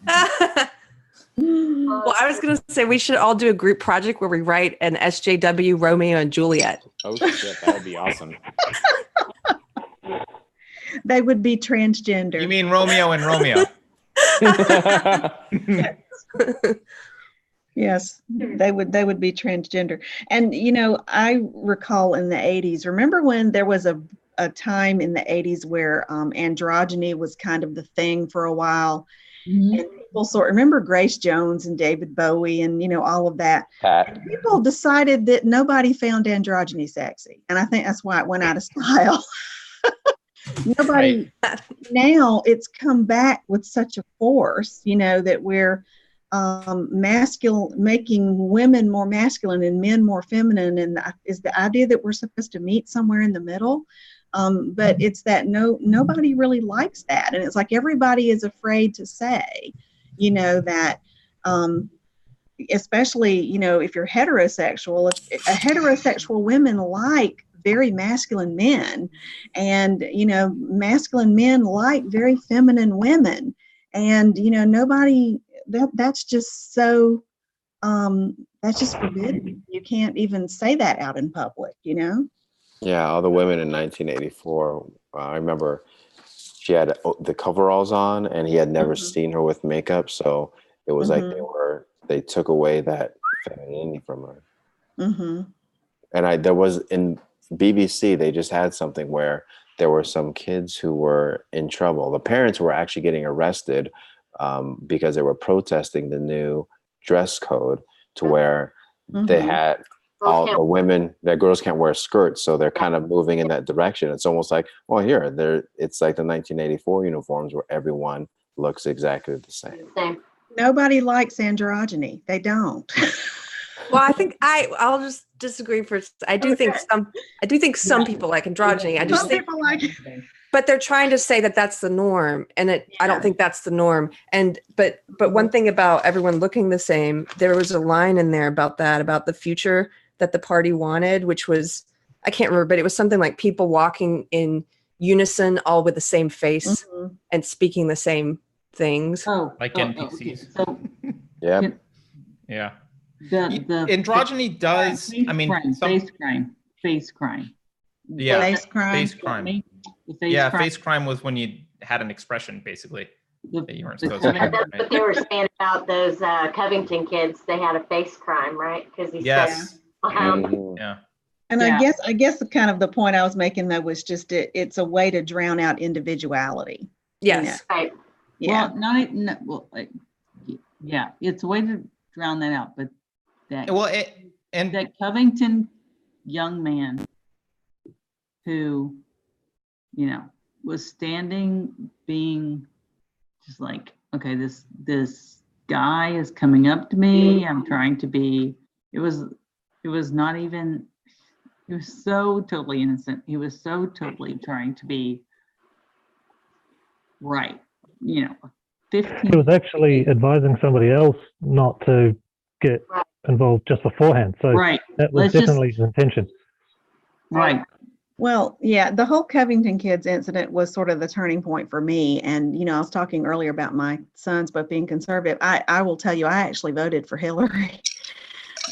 Well, I was going to say we should all do a group project where we write an SJW Romeo and Juliet. Oh shit, that would be awesome. They would be transgender. You mean Romeo and Romeo? Yes, they would be transgender. And I recall in the 80s, remember when there was a time in the 80s where androgyny was kind of the thing for a while. And people remember Grace Jones and David Bowie and all of that. And people decided that nobody found androgyny sexy, and I think that's why it went out of style. Nobody. Now it's come back with such a force, that we're masculine, making women more masculine and men more feminine, and is the idea that we're supposed to meet somewhere in the middle. But it's that nobody really likes that. And it's like everybody is afraid to say, that especially, if you're heterosexual, heterosexual women like very masculine men, and, masculine men like very feminine women. And, nobody that's just so that's just forbidden. You can't even say that out in public, you know? Yeah, all the women in 1984. I remember she had the coveralls on, and he had never seen her with makeup, so it was like they took away that femininity from her. And there was in BBC, they just had something where there were some kids who were in trouble. The parents were actually getting arrested because they were protesting the new dress code, to where they had all the women, that girls can't wear skirts, so they're kind of moving in that direction. It's almost like, well, it's like the 1984 uniforms where everyone looks exactly the same. Nobody likes androgyny. They don't. Well, I think I'll just disagree for. I do think some people like androgyny. I just think people like it. But they're trying to say that that's the norm, and I don't think that's the norm. And but one thing about everyone looking the same, there was a line in there about the future that the party wanted, which was, I can't remember, but it was something like people walking in unison, all with the same face and speaking the same things. Like NPCs. So yeah. Yeah. The androgyny does. Face crime. Face crime. Face crime was when you had an expression, basically, that you weren't supposed to have. That's what they were saying about those Covington kids. They had a face crime, right? Because he said, yeah. And I guess kind of the point I was making, though, was just it's a way to drown out individuality. Yes. Right. Yeah. Well, it's a way to drown that out, but that Covington young man who, was standing, being just like, okay, this guy is coming up to me. I'm trying to be. It was not even. He was so totally innocent. He was so totally trying to be right. 15. He was actually advising somebody else not to get involved just beforehand. So that was definitely his intention. Right. Well, yeah, the whole Covington kids incident was sort of the turning point for me. And, I was talking earlier about my sons both being conservative. I will tell you, I actually voted for Hillary.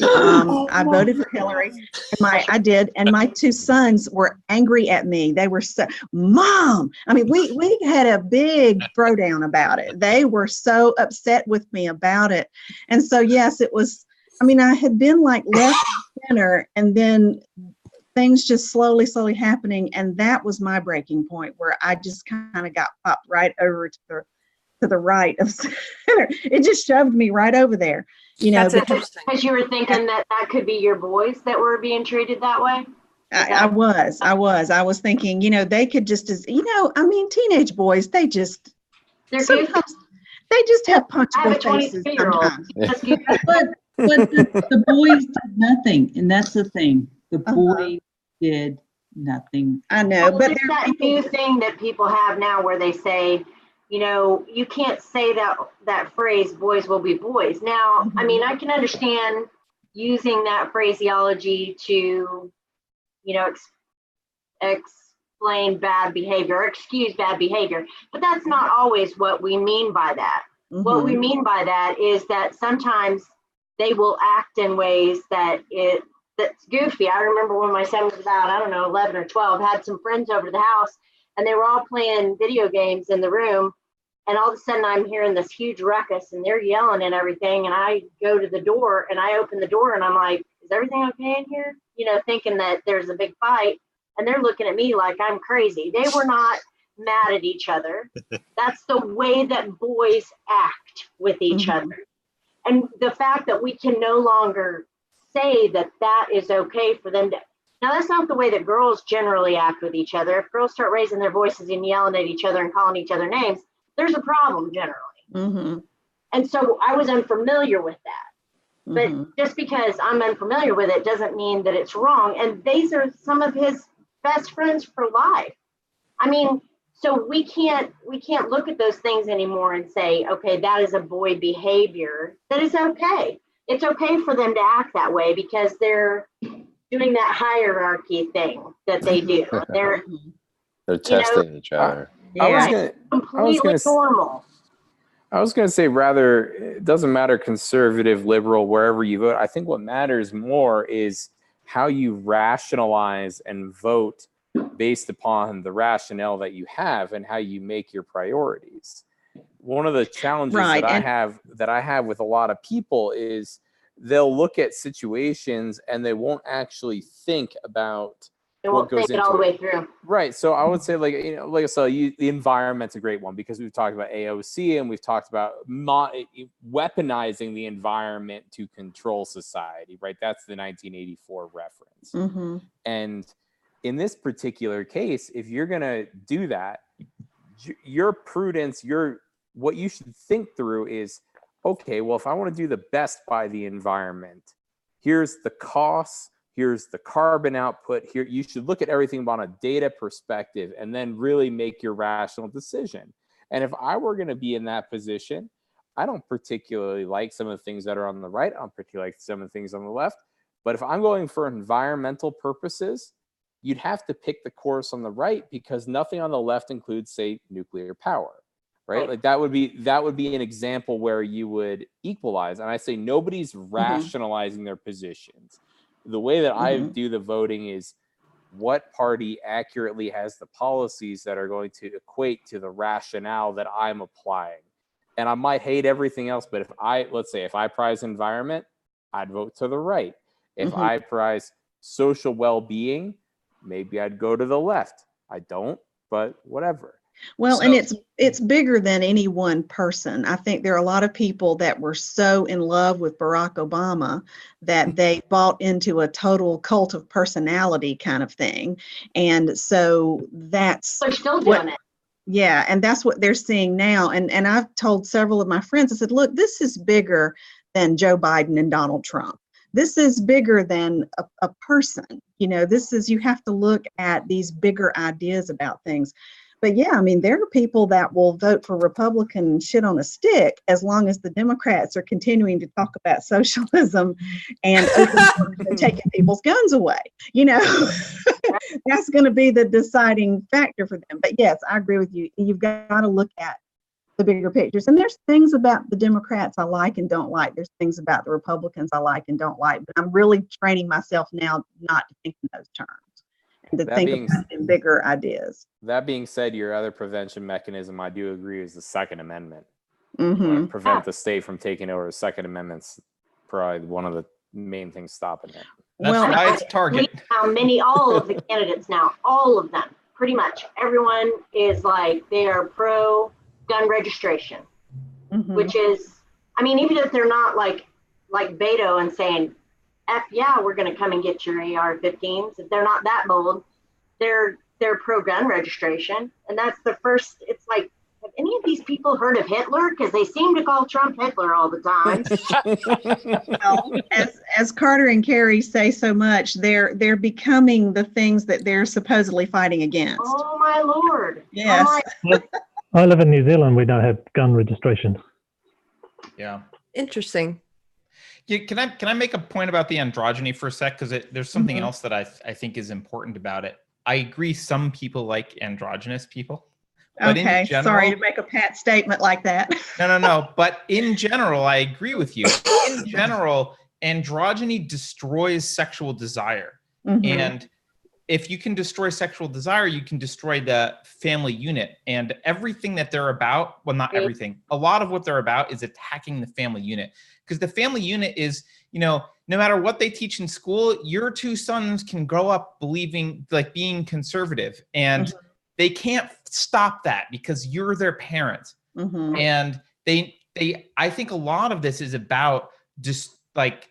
I voted for Hillary. I did. And my two sons were angry at me. They were so, Mom, I mean, we had a big throwdown about it. They were so upset with me about it. And so, yes, it was, I had been like left center, and then things just slowly happening. And that was my breaking point, where I just kind of got popped right over to the right of center. It just shoved me right over there. That's interesting. Because you were thinking that could be your boys that were being treated that way? I was thinking, they could just as, teenage boys, they just have punchable faces sometimes. But the boys did nothing, and that's the thing. The boys did nothing. I know, but there's that new thing that people have now where they say, you can't say that phrase, boys will be boys. Now, I can understand using that phraseology to, explain bad behavior or excuse bad behavior, but that's not always what we mean by that. What we mean by that is that sometimes they will act in ways that's goofy. I remember when my son was about, 11 or 12, had some friends over to the house, and they were all playing video games in the room. And all of a sudden I'm hearing this huge ruckus, and they're yelling and everything. And I go to the door, and I open the door, and I'm like, is everything okay in here? Thinking that there's a big fight. And they're looking at me like I'm crazy. They were not mad at each other. That's the way that boys act with each other. And the fact that we can no longer say that is okay for them to. Now, that's not the way that girls generally act with each other. If girls start raising their voices and yelling at each other and calling each other names, there's a problem generally. And so I was unfamiliar with that. But just because I'm unfamiliar with it doesn't mean that it's wrong. And these are some of his best friends for life. So we can't look at those things anymore and say, okay, that is a boy behavior. That is okay. It's okay for them to act that way because they're doing that hierarchy thing that they do. They're testing each other. Completely normal. I was going to say, rather, it doesn't matter conservative, liberal, wherever you vote. I think what matters more is how you rationalize and vote based upon the rationale that you have and how you make your priorities. One of the challenges that I have with a lot of people is they'll look at situations and they won't actually think about what goes into it. All the way through. Right. So I would say, the environment's a great one, because we've talked about AOC and we've talked about weaponizing the environment to control society, right? That's the 1984 reference. Mm-hmm. And in this particular case, if you're going to do that, your prudence, what you should think through is, okay, well, if I want to do the best by the environment, here's the costs, here's the carbon output. Here, you should look at everything on a data perspective and then really make your rational decision. And if I were going to be in that position, I don't particularly like some of the things that are on the right. I don't particularly like some of the things on the left. But if I'm going for environmental purposes, you'd have to pick the course on the right, because nothing on the left includes, say, nuclear power, right? Like that would be an example where you would equalize. And I say nobody's rationalizing their positions. The way that I do the voting is what party accurately has the policies that are going to equate to the rationale that I'm applying. And I might hate everything else, but let's say if I prize environment, I'd vote to the right. If I prize social well-being, maybe I'd go to the left. I don't, but whatever. Well, and it's bigger than any one person. I think there are a lot of people that were so in love with Barack Obama that they bought into a total cult of personality kind of thing. And so they're still doing it. Yeah, and that's what they're seeing now. And I've told several of my friends, I said, look, this is bigger than Joe Biden and Donald Trump. This is bigger than a person. You have to look at these bigger ideas about things. But yeah, I mean, there are people that will vote for Republican shit on a stick as long as the Democrats are continuing to talk about socialism and taking people's guns away. That's going to be the deciding factor for them. But yes, I agree with you. You've got to look at the bigger pictures. And there's things about the Democrats I like and don't like. There's things about the Republicans I like and don't like. But I'm really training myself now not to think in those terms. To think about in bigger ideas. That being said, your other prevention mechanism, I do agree, is the Second Amendment. Prevent the state from taking over. The Second Amendment's probably one of the main things stopping it. That's why it's target. All of the candidates now, all of them, pretty much everyone is like, they are pro gun registration, which is, I mean, even if they're not like Beto and saying, F yeah, we're going to come and get your AR-15s. If they're not that bold, they're pro-gun registration. And that's the first, it's like, have any of these people heard of Hitler? Because they seem to call Trump Hitler all the time. Well, as Carter and Carrie say so much, they're becoming the things that they're supposedly fighting against. Oh my Lord. Yes. I live in New Zealand. We don't have gun registration. Yeah. Interesting. Yeah, can I make a point about the androgyny for a sec? Because there's something else that I think is important about it. I agree some people like androgynous people. But okay, general, sorry to make a pat statement like that. No. But in general, I agree with you. In general, androgyny destroys sexual desire. And if you can destroy sexual desire, you can destroy the family unit. And everything that they're about, well, not everything, a lot of what they're about is attacking the family unit. Because the family unit is, no matter what they teach in school, your two sons can grow up believing, like, being conservative. And they can't stop that because you're their parent. And I think a lot of this is about just like,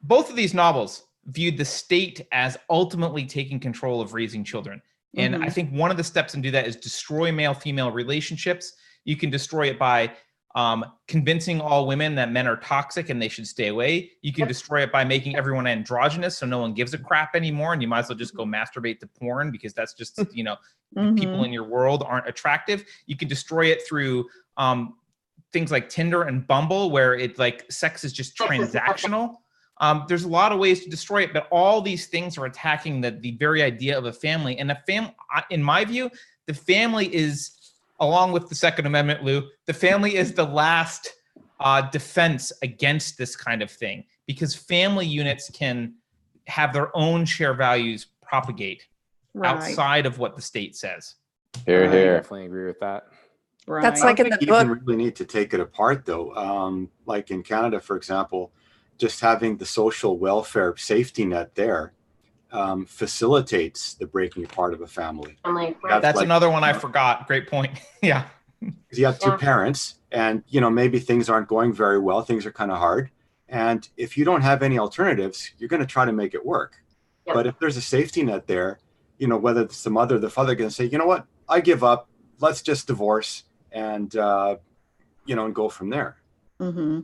both of these novels viewed the state as ultimately taking control of raising children. And I think one of the steps to do that is destroy male-female relationships. You can destroy it by convincing all women that men are toxic and they should stay away. You can destroy it by making everyone androgynous so no one gives a crap anymore, and you might as well just go masturbate to porn because that's just, people in your world aren't attractive. You can destroy it through things like Tinder and Bumble, where it like sex is just transactional. There's a lot of ways to destroy it, but all these things are attacking the very idea of a family. And in my view, the family is along with the Second Amendment, Lou, the family is the last defense against this kind of thing, because family units can have their own share values propagate outside of what the state says. Here, I here. definitely agree with that. Right. That's I like don't in the think you even book. really need to take it apart, though. Like in Canada, for example, just having the social welfare safety net there facilitates the breaking apart of a family. That's another one I forgot. Great point. Yeah. Because you have two parents, and maybe things aren't going very well. Things are kind of hard, and if you don't have any alternatives, you're going to try to make it work. Yep. But if there's a safety net there, whether it's the mother or the father, going to say, you know what, I give up. Let's just divorce and and go from there. Mm-hmm.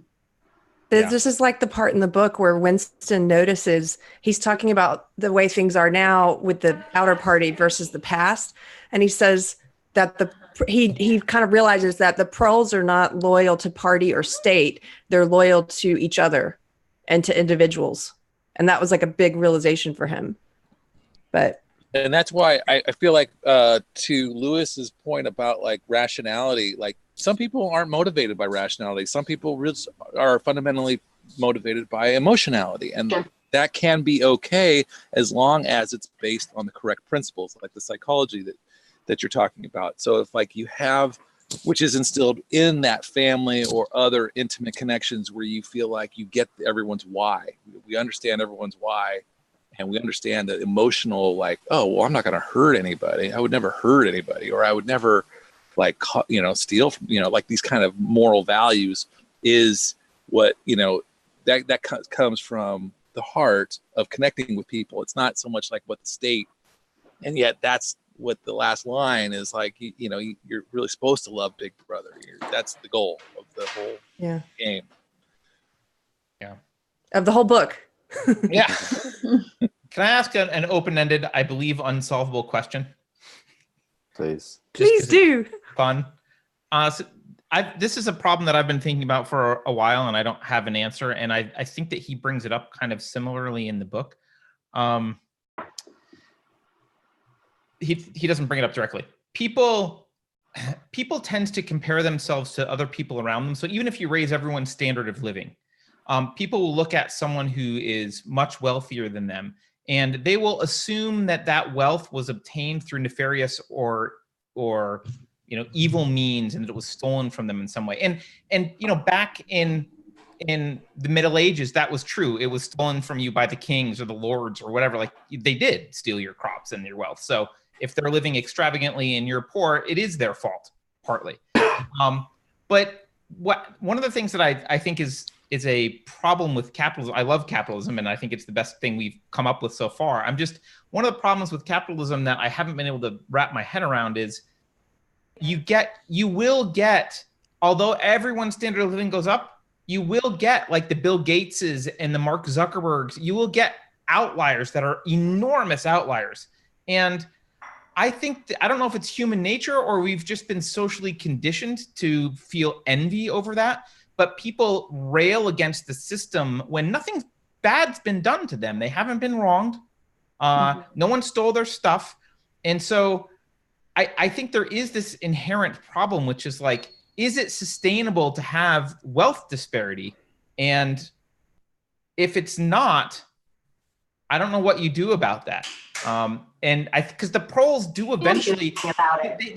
This is like the part in the book where Winston notices he's talking about the way things are now with the outer party versus the past, and he says that he kind of realizes that the proles are not loyal to party or state; they're loyal to each other and to individuals, and that was like a big realization for him. And that's why I feel like to Lewis's point about like rationality, like some people aren't motivated by rationality. Some people are fundamentally motivated by emotionality, and that can be okay as long as it's based on the correct principles, like the psychology that you're talking about. So if like you have, which is instilled in that family or other intimate connections where you feel like you get everyone's why, we understand everyone's why. And we understand that emotional, like, oh, well, I'm not going to hurt anybody. I would never hurt anybody, or I would never, like, steal from, like these kind of moral values is what, that comes from the heart of connecting with people. It's not so much like what the state, and yet that's what the last line is like. You're really supposed to love Big Brother. That's the goal of the whole game. Yeah, of the whole book. Yeah. Can I ask an open-ended, I believe, unsolvable question? Please do. Fun. This is a problem that I've been thinking about for a while, and I don't have an answer. And I think that he brings it up kind of similarly in the book. He doesn't bring it up directly. People tend to compare themselves to other people around them. So even if you raise everyone's standard of living, people will look at someone who is much wealthier than them, and they will assume that wealth was obtained through nefarious or evil means, and that it was stolen from them in some way. And back in the Middle Ages, that was true. It was stolen from you by the kings or the lords or whatever. Like, they did steal your crops and your wealth. So if they're living extravagantly and you're poor, it is their fault, partly. But one of the things that I think is a problem with capitalism. I love capitalism, and I think it's the best thing we've come up with so far. One of the problems with capitalism that I haven't been able to wrap my head around is you will get, although everyone's standard of living goes up, you will get like the Bill Gateses and the Mark Zuckerbergs. You will get outliers that are enormous outliers. And I think, I don't know if it's human nature or we've just been socially conditioned to feel envy over that, but people rail against the system when nothing bad's been done to them. They haven't been wronged. No one stole their stuff. And so I think there is this inherent problem, which is like, is it sustainable to have wealth disparity? And if it's not, I don't know what you do about that. And because the proles do eventually,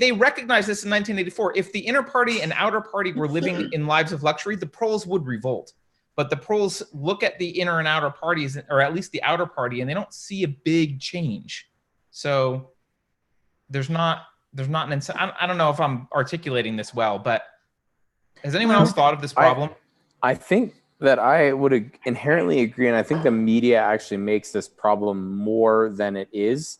they recognize this in 1984. If the inner party and outer party were living in lives of luxury, the proles would revolt. But the proles look at the inner and outer parties, or at least the outer party, and they don't see a big change. So there's not an incentive. I don't know if I'm articulating this well, but has anyone else thought of this problem? I think that I would inherently agree, and I think the media actually makes this problem more than it is,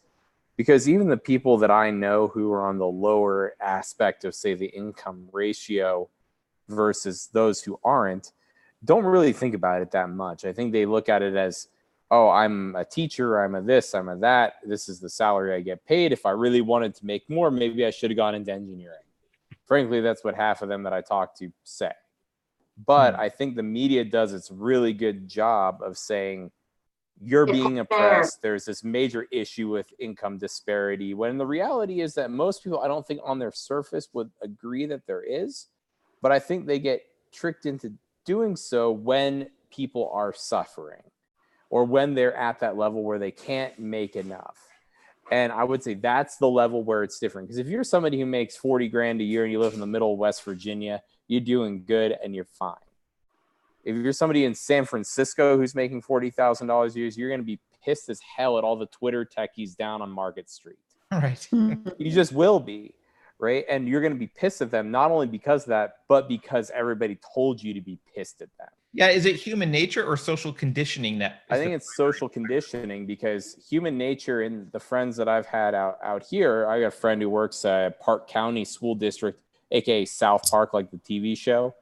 because even the people that I know who are on the lower aspect of, say, the income ratio versus those who aren't, don't really think about it that much. I think they look at it as, oh, I'm a teacher, I'm a this, I'm a that, this is the salary I get paid. If I really wanted to make more, maybe I should have gone into engineering. Frankly, that's what half of them that I talk to say. But I think the media does its really good job of saying, you're It's being unfair. oppressed. There's this major issue with income disparity, when the reality is that most people, I don't think on their surface would agree that there is, but I think they get tricked into doing so when people are suffering or when they're at that level where they can't make enough. And I would say that's the level where it's different. Because if you're somebody who makes 40 grand a year and you live in the middle of West Virginia, you're doing good and you're fine. If you're somebody in San Francisco who's making $40,000 a year, you're going to be pissed as hell at all the Twitter techies down on Market Street. Right. You just will be, right? And you're going to be pissed at them, not only because of that, but because everybody told you to be pissed at them. Yeah, is it human nature or social conditioning that? I think it's social conditioning, because human nature, and the friends that I've had out here, I got a friend who works at Park County School District, aka South Park, like the TV show.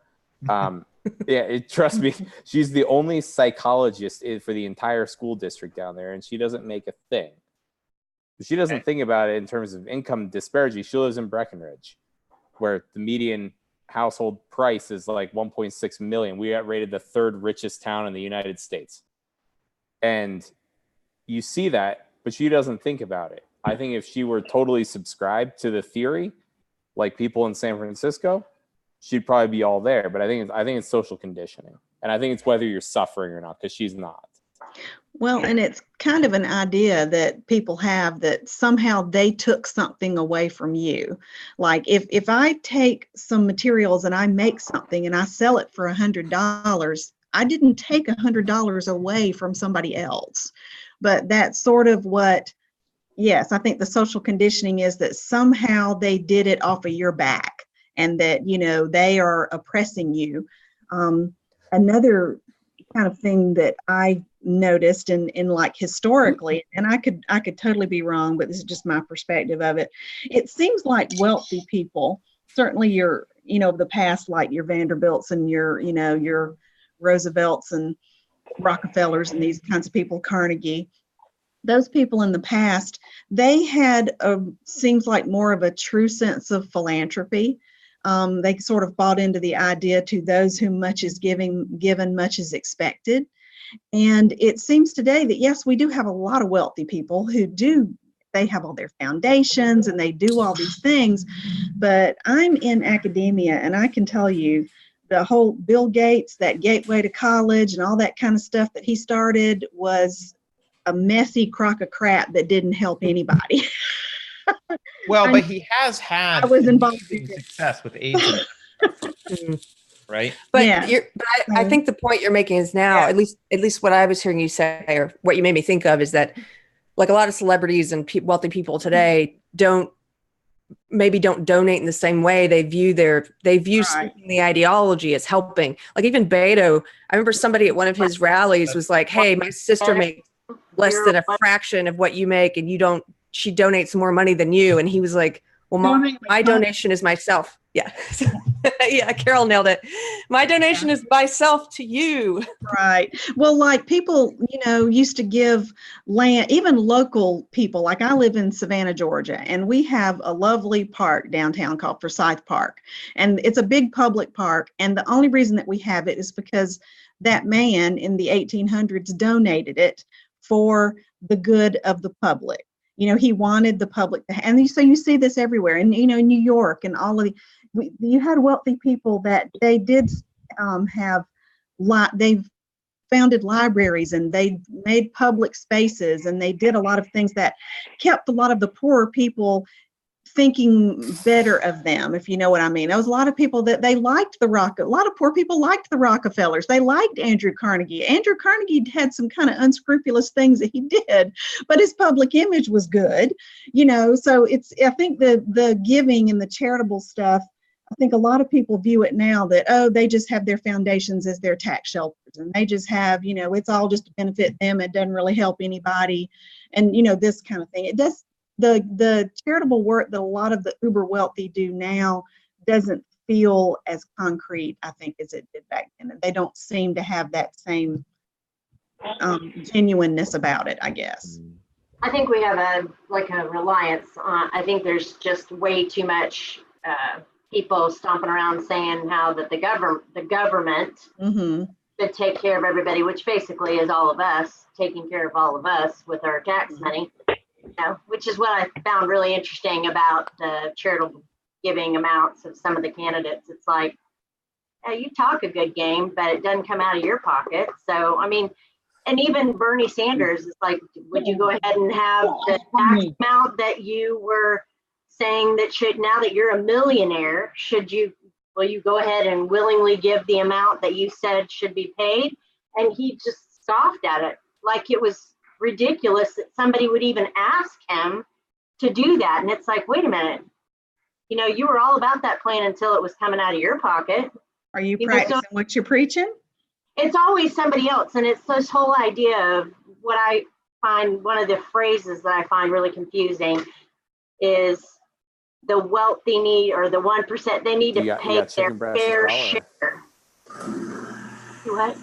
Yeah, trust me, she's the only psychologist for the entire school district down there, and she doesn't make a thing. She doesn't think about it in terms of income disparity. She lives in Breckenridge, where the median household price is like 1.6 million. We got rated the third richest town in the United States. And you see that, but she doesn't think about it. I think if she were totally subscribed to the theory, like people in San Francisco, she'd probably be all there. But I think it's social conditioning. And I think it's whether you're suffering or not, because she's not. Well, and it's kind of an idea that people have that somehow they took something away from you. Like if I take some materials and I make something and I sell it for $100, I didn't take $100 away from somebody else. But that's sort of what, yes, I think the social conditioning is that somehow they did it off of your back and that, you know, they are oppressing you. Another kind of thing that I noticed in like historically, and I could totally be wrong, but this is just my perspective of it. It seems like wealthy people, certainly your, you know, the past, like your Vanderbilts and your, you know, your Roosevelts and Rockefellers and these kinds of people, Carnegie, those people in the past, they had seems like more of a true sense of philanthropy. They sort of bought into the idea, to those whom much is given, much is expected. And it seems today that, yes, we do have a lot of wealthy people who they have all their foundations and they do all these things. But I'm in academia and I can tell you the whole Bill Gates, that gateway to college and all that kind of stuff that he started was a messy crock of crap that didn't help anybody. Well, but he has had success with AIDS. Right. But yeah. I think the point you're making is now, at least what I was hearing you say, or what you made me think of, is that like a lot of celebrities and wealthy people today don't donate in the same way. They view the ideology as helping. Like even Beto, I remember somebody at one of his rallies was like, "Hey, my sister makes less than a fraction of what you make, and she donates more money than you." And he was like, "Well, my donation is myself." Yeah. Yeah, Carol nailed it. My donation is myself to you. Right. Well, like people, you know, used to give land, even local people. Like I live in Savannah, Georgia, and we have a lovely park downtown called Forsyth Park. And it's a big public park. And the only reason that we have it is because that man in the 1800s donated it for the good of the public. You know, he wanted the public to, and so you see this everywhere. And, you know, in New York and all of you had wealthy people that they did they've founded libraries and they made public spaces and they did a lot of things that kept a lot of the poorer people thinking better of them, if you know what I mean. There was a lot of people that they liked a lot of poor people liked the Rockefellers. They liked Andrew Carnegie. Andrew Carnegie had some kind of unscrupulous things that he did, but his public image was good, you know. So I think the giving and the charitable stuff, I think a lot of people view it now that, oh, they just have their foundations as their tax shelters and they just have, you know, it's all just to benefit them. It doesn't really help anybody. And, you know, this kind of thing. It does. The charitable work that a lot of the uber wealthy do now doesn't feel as concrete, I think, as it did back then. They don't seem to have that same genuineness about it, I guess. I think we have a reliance on, I think there's just way too much people stomping around saying how that the government Mm-hmm. should take care of everybody, which basically is all of us, taking care of all of us with our tax money. You know, which is what I found really interesting about the charitable giving amounts of some of the candidates. It's like, you talk a good game, but it doesn't come out of your pocket. So, I mean, and even Bernie Sanders is like, would you go ahead and have the tax amount that you were saying that should, now that you're a millionaire, will you go ahead and willingly give the amount that you said should be paid? And he just scoffed at it like it was ridiculous that somebody would even ask him to do that. And it's like, wait a minute, you know, you were all about that plan until it was coming out of your pocket. Are you practicing what you're preaching? It's always somebody else. And it's this whole idea of what I find, one of the phrases that I find really confusing is the wealthy need, or the 1%, they need to pay their fair share. What?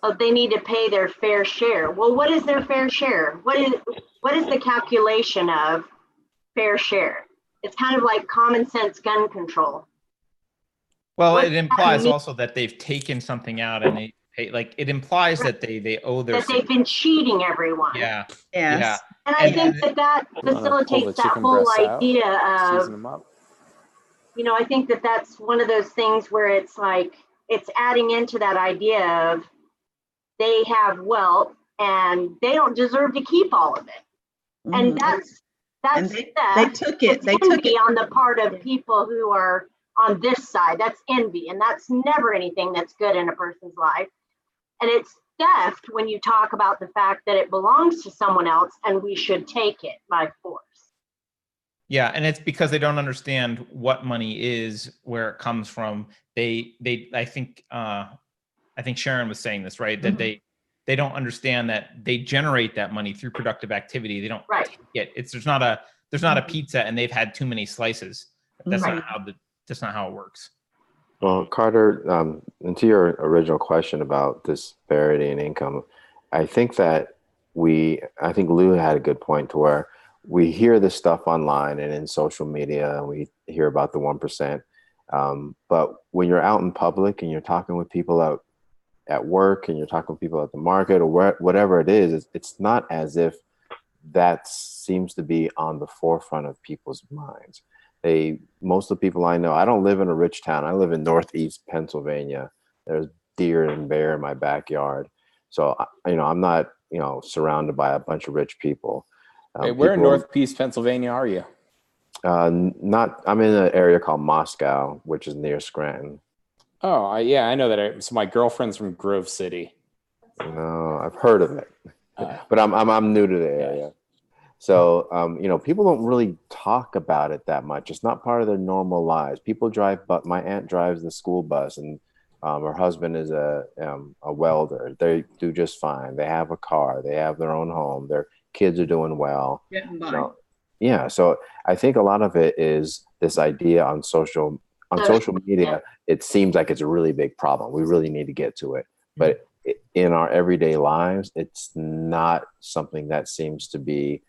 Oh, they need to pay their fair share. Well, what is their fair share? What is the calculation of fair share? It's kind of like common sense gun control. Well, it implies also that they've taken something out and they pay, like it implies that they owe their. That they've been cheating everyone. Yeah. Yes. Yeah. And I think that facilitates that whole idea of, you know, I think that that's one of those things where it's like, it's adding into that idea of they have wealth and they don't deserve to keep all of it. And that's they took it. They took it on the part of people who are on this side. That's envy, and that's never anything that's good in a person's life. And it's theft when you talk about the fact that it belongs to someone else and we should take it by force. Yeah, and it's because they don't understand what money is, where it comes from. I think Sharon was saying this, right? That they don't understand that they generate that money through productive activity. They don't take it. There's not a pizza and they've had too many slices. That's not how it works. Well, Carter, and to your original question about disparity in income, I think Lou had a good point to where we hear this stuff online and in social media, and we hear about the 1%. But when you're out in public and you're talking with people out at work and you're talking with people at the market or whatever it is, it's not as if that seems to be on the forefront of people's minds. Most of the people I know, I don't live in a rich town. I live in Northeast Pennsylvania. There's deer and bear in my backyard. So, I'm not, surrounded by a bunch of rich people. Where in Northeast Pennsylvania are you? I'm in an area called Moscow, which is near Scranton. Oh, yeah, I know that. So my girlfriend's from Grove City. No, I've heard of it, but I'm new to the area. So, people don't really talk about it that much. It's not part of their normal lives. People drive, but my aunt drives the school bus, and her husband is a welder. They do just fine. They have a car. They have their own home. Their kids are doing well. Yeah. So I think a lot of it is this idea on social media. It seems like it's a really big problem. We really need to get to it, but in our everyday lives, it's not something that seems to be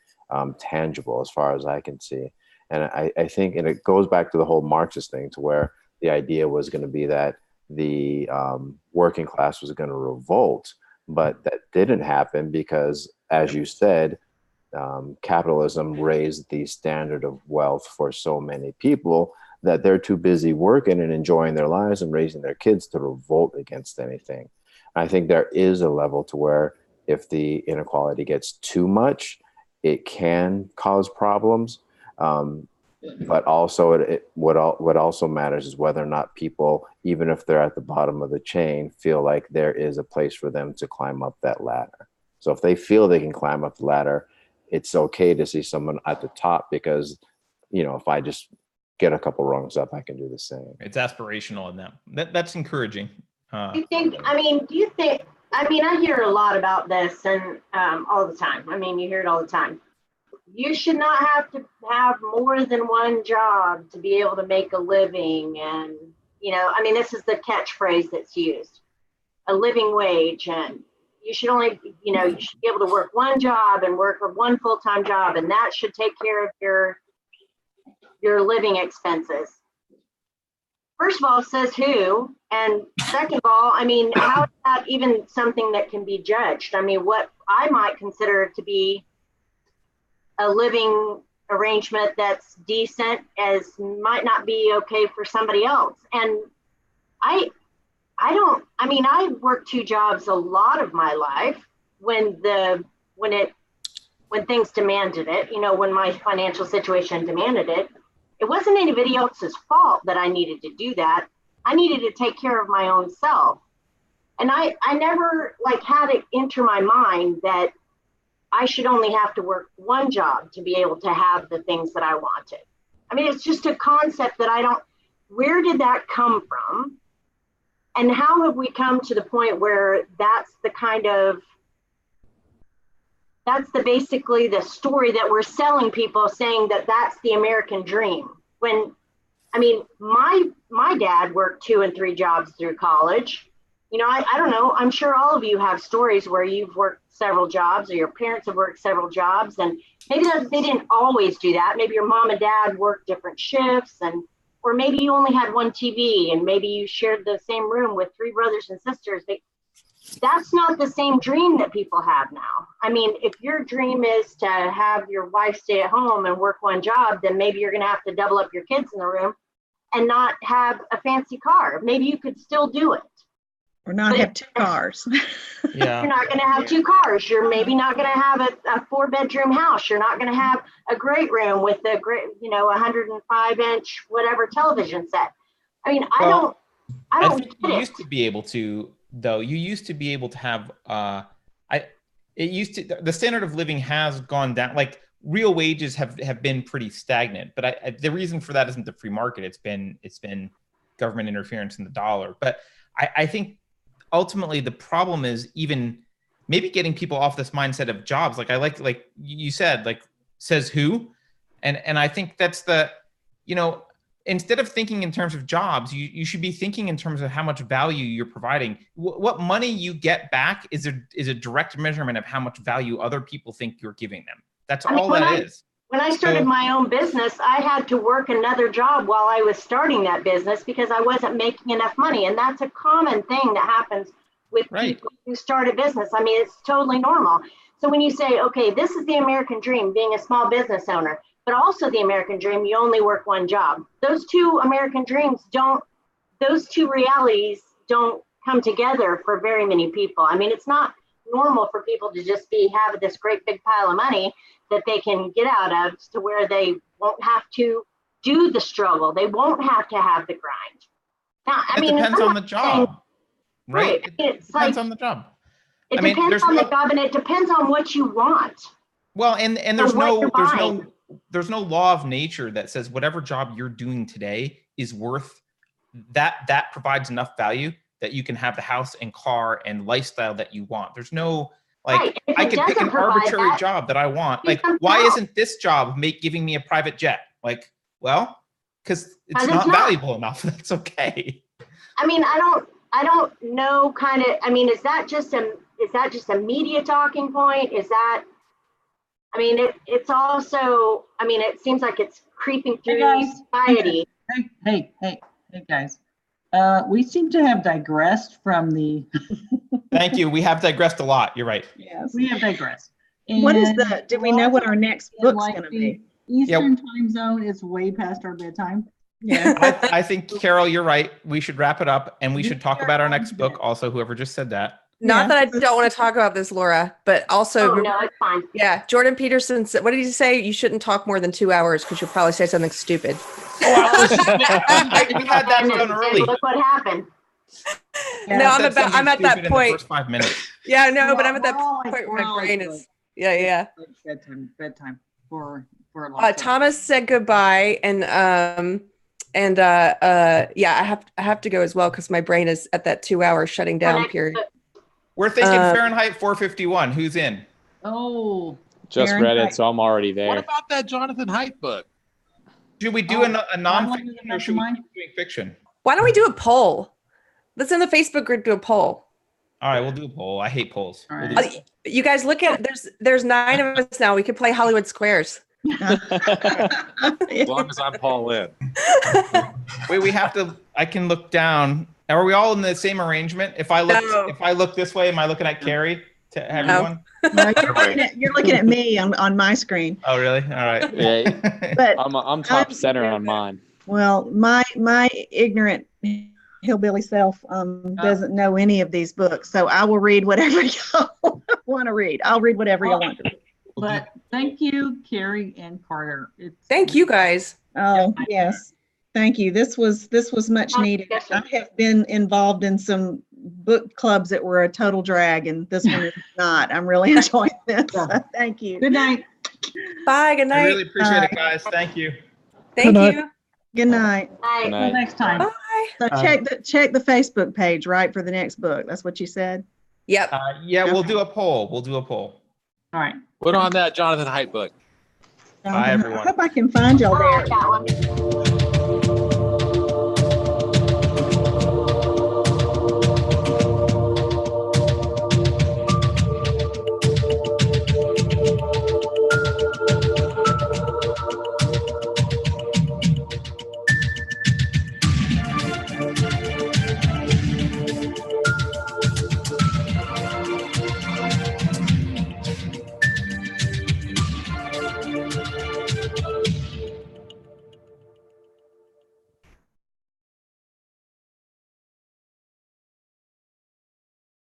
tangible as far as I can see. And I think, and it goes back to the whole Marxist thing, to where the idea was going to be that the working class was going to revolt, but that didn't happen because, as you said, capitalism raised the standard of wealth for so many people that they're too busy working and enjoying their lives and raising their kids to revolt against anything. I think there is a level to where if the inequality gets too much, it can cause problems. But also what also matters is whether or not people, even if they're at the bottom of the chain, feel like there is a place for them to climb up that ladder. So if they feel they can climb up the ladder, it's okay to see someone at the top, because, if I just get a couple rungs up, I can do the same. It's aspirational in them. That's encouraging. Do you think, I hear a lot about this and all the time. You hear it all the time. You should not have to have more than one job to be able to make a living. And, this is the catchphrase that's used, a living wage. And you should only, you should be able to work one job and work one full-time job, and that should take care of your living expenses. first of all, says who, and second of all, I mean, how is that even something that can be judged? I mean, what I might consider to be a living arrangement that's decent as might not be okay for somebody else. And I worked 2 jobs a lot of my life when things demanded it, when my financial situation demanded it. It wasn't anybody else's fault that I needed to do that. I needed to take care of my own self. And I never had it enter my mind that I should only have to work 1 job to be able to have the things that I wanted. I mean, it's just a concept that where did that come from? And how have we come to the point where that's basically the story that we're selling people, saying that that's the American dream? When, I mean, my dad worked 2 and 3 jobs through college. I don't know. I'm sure all of you have stories where you've worked several jobs, or your parents have worked several jobs, and maybe they didn't always do that. Maybe your mom and dad worked different shifts, or maybe you only had 1 TV, and maybe you shared the same room with 3 brothers and sisters. That's not the same dream that people have now. I mean, if your dream is to have your wife stay at home and work 1 job, then maybe you're going to have to double up your kids in the room and not have a fancy car. Maybe you could still do it. Or not have 2 cars. Yeah. You're not going to have 2 cars. You're maybe not going to have a 4-bedroom house. You're not going to have a great room with a great, 105-inch whatever television set. I mean, I don't get it. You used to be able to, though. You used to be able to have. The standard of living has gone down. Like, real wages have been pretty stagnant. But the reason for that isn't the free market. It's been government interference in the dollar. But I think ultimately the problem is even maybe getting people off this mindset of jobs. Like you said, says who, and I think that's instead of thinking in terms of jobs, you should be thinking in terms of how much value you're providing. What money you get back is a direct measurement of how much value other people think you're giving them. That's all that is. When I started my own business, I had to work another job while I was starting that business because I wasn't making enough money. And that's a common thing that happens with people who start a business. I mean, it's totally normal. So when you say, okay, this is the American dream, being a small business owner, but also the American dream, you only work 1 job. Those 2 American dreams those 2 realities don't come together for very many people. I mean, it's not normal for people to just have this great big pile of money that they can get out of, to where they won't have to do the struggle. They won't have to have the grind. Now, It depends on the job, right? It depends on the job. It depends on the job, and it depends on what you want. Well, and there's no law of nature that says whatever job you're doing today is worth that provides enough value that you can have the house and car and lifestyle that you want. There's no I could pick an arbitrary job that I want. Like, why isn't this job giving me a private jet? Like, well, because it's not valuable enough. That's okay. I mean, I don't know. I mean, is that just a media talking point? Is that? I mean, it's also. I mean, it seems like it's creeping through society. Hey, guys. We seem to have digressed from the. Thank you. We have digressed a lot. You're right. Yes, we have digressed. And what is do we know what our next book's going to be? Eastern time zone is way past our bedtime. Yeah. I think, Carol, you're right. We should wrap it up, and we should talk about our next book also, whoever just said that. Not that I don't want to talk about this, Laura, but also. Oh, no, it's fine. Yeah, Jordan Peterson said, what did he say? You shouldn't talk more than 2 hours because you'll probably say something stupid. We had that done early. Look what happened. Yeah, no, I'm at that point. In the first 5 minutes. Yeah, no, but I'm at that point where my brain is. Yeah. Bedtime for a long time. Thomas said goodbye, and yeah, I have to go as well because my brain is at that 2 hour shutting down period. We're thinking Fahrenheit 451. Who's in? Oh, just read it, so I'm already there. What about that Jonathan Haidt book? Should we do a non-fiction or should we keep doing fiction? Why don't we do a poll? Let's in the Facebook group do a poll. All right, we'll do a poll. I hate polls. All right. You guys look at there's 9 of us now. We could play Hollywood Squares. As long as I'm Paul in. Wait, we have to. I can look down. Are we all in the same arrangement? If I look this way, am I looking at Carrie to everyone? No, you're looking at me on my screen. Oh, really? All right. Yeah, But I'm top center on mine. well, my ignorant hillbilly self doesn't know any of these books, so I will read whatever y'all want to read. I'll read whatever y'all want to read. But thank you, Carrie and Carter. Thank you guys. Oh yes, thank you. This was much needed. I have been involved in some book clubs that were a total drag, and this one is not. I'm really enjoying this. So thank you. Good night. Bye. Good night. I really appreciate it, guys. Thank you. Thank you. Good night. Bye. Until next time. Bye. So check the Facebook page, right, for the next book. That's what you said. Yep. Yeah, we'll do a poll. All right. Put on that Jonathan Haidt book. Bye, everyone. I hope I can find y'all I there. like that one.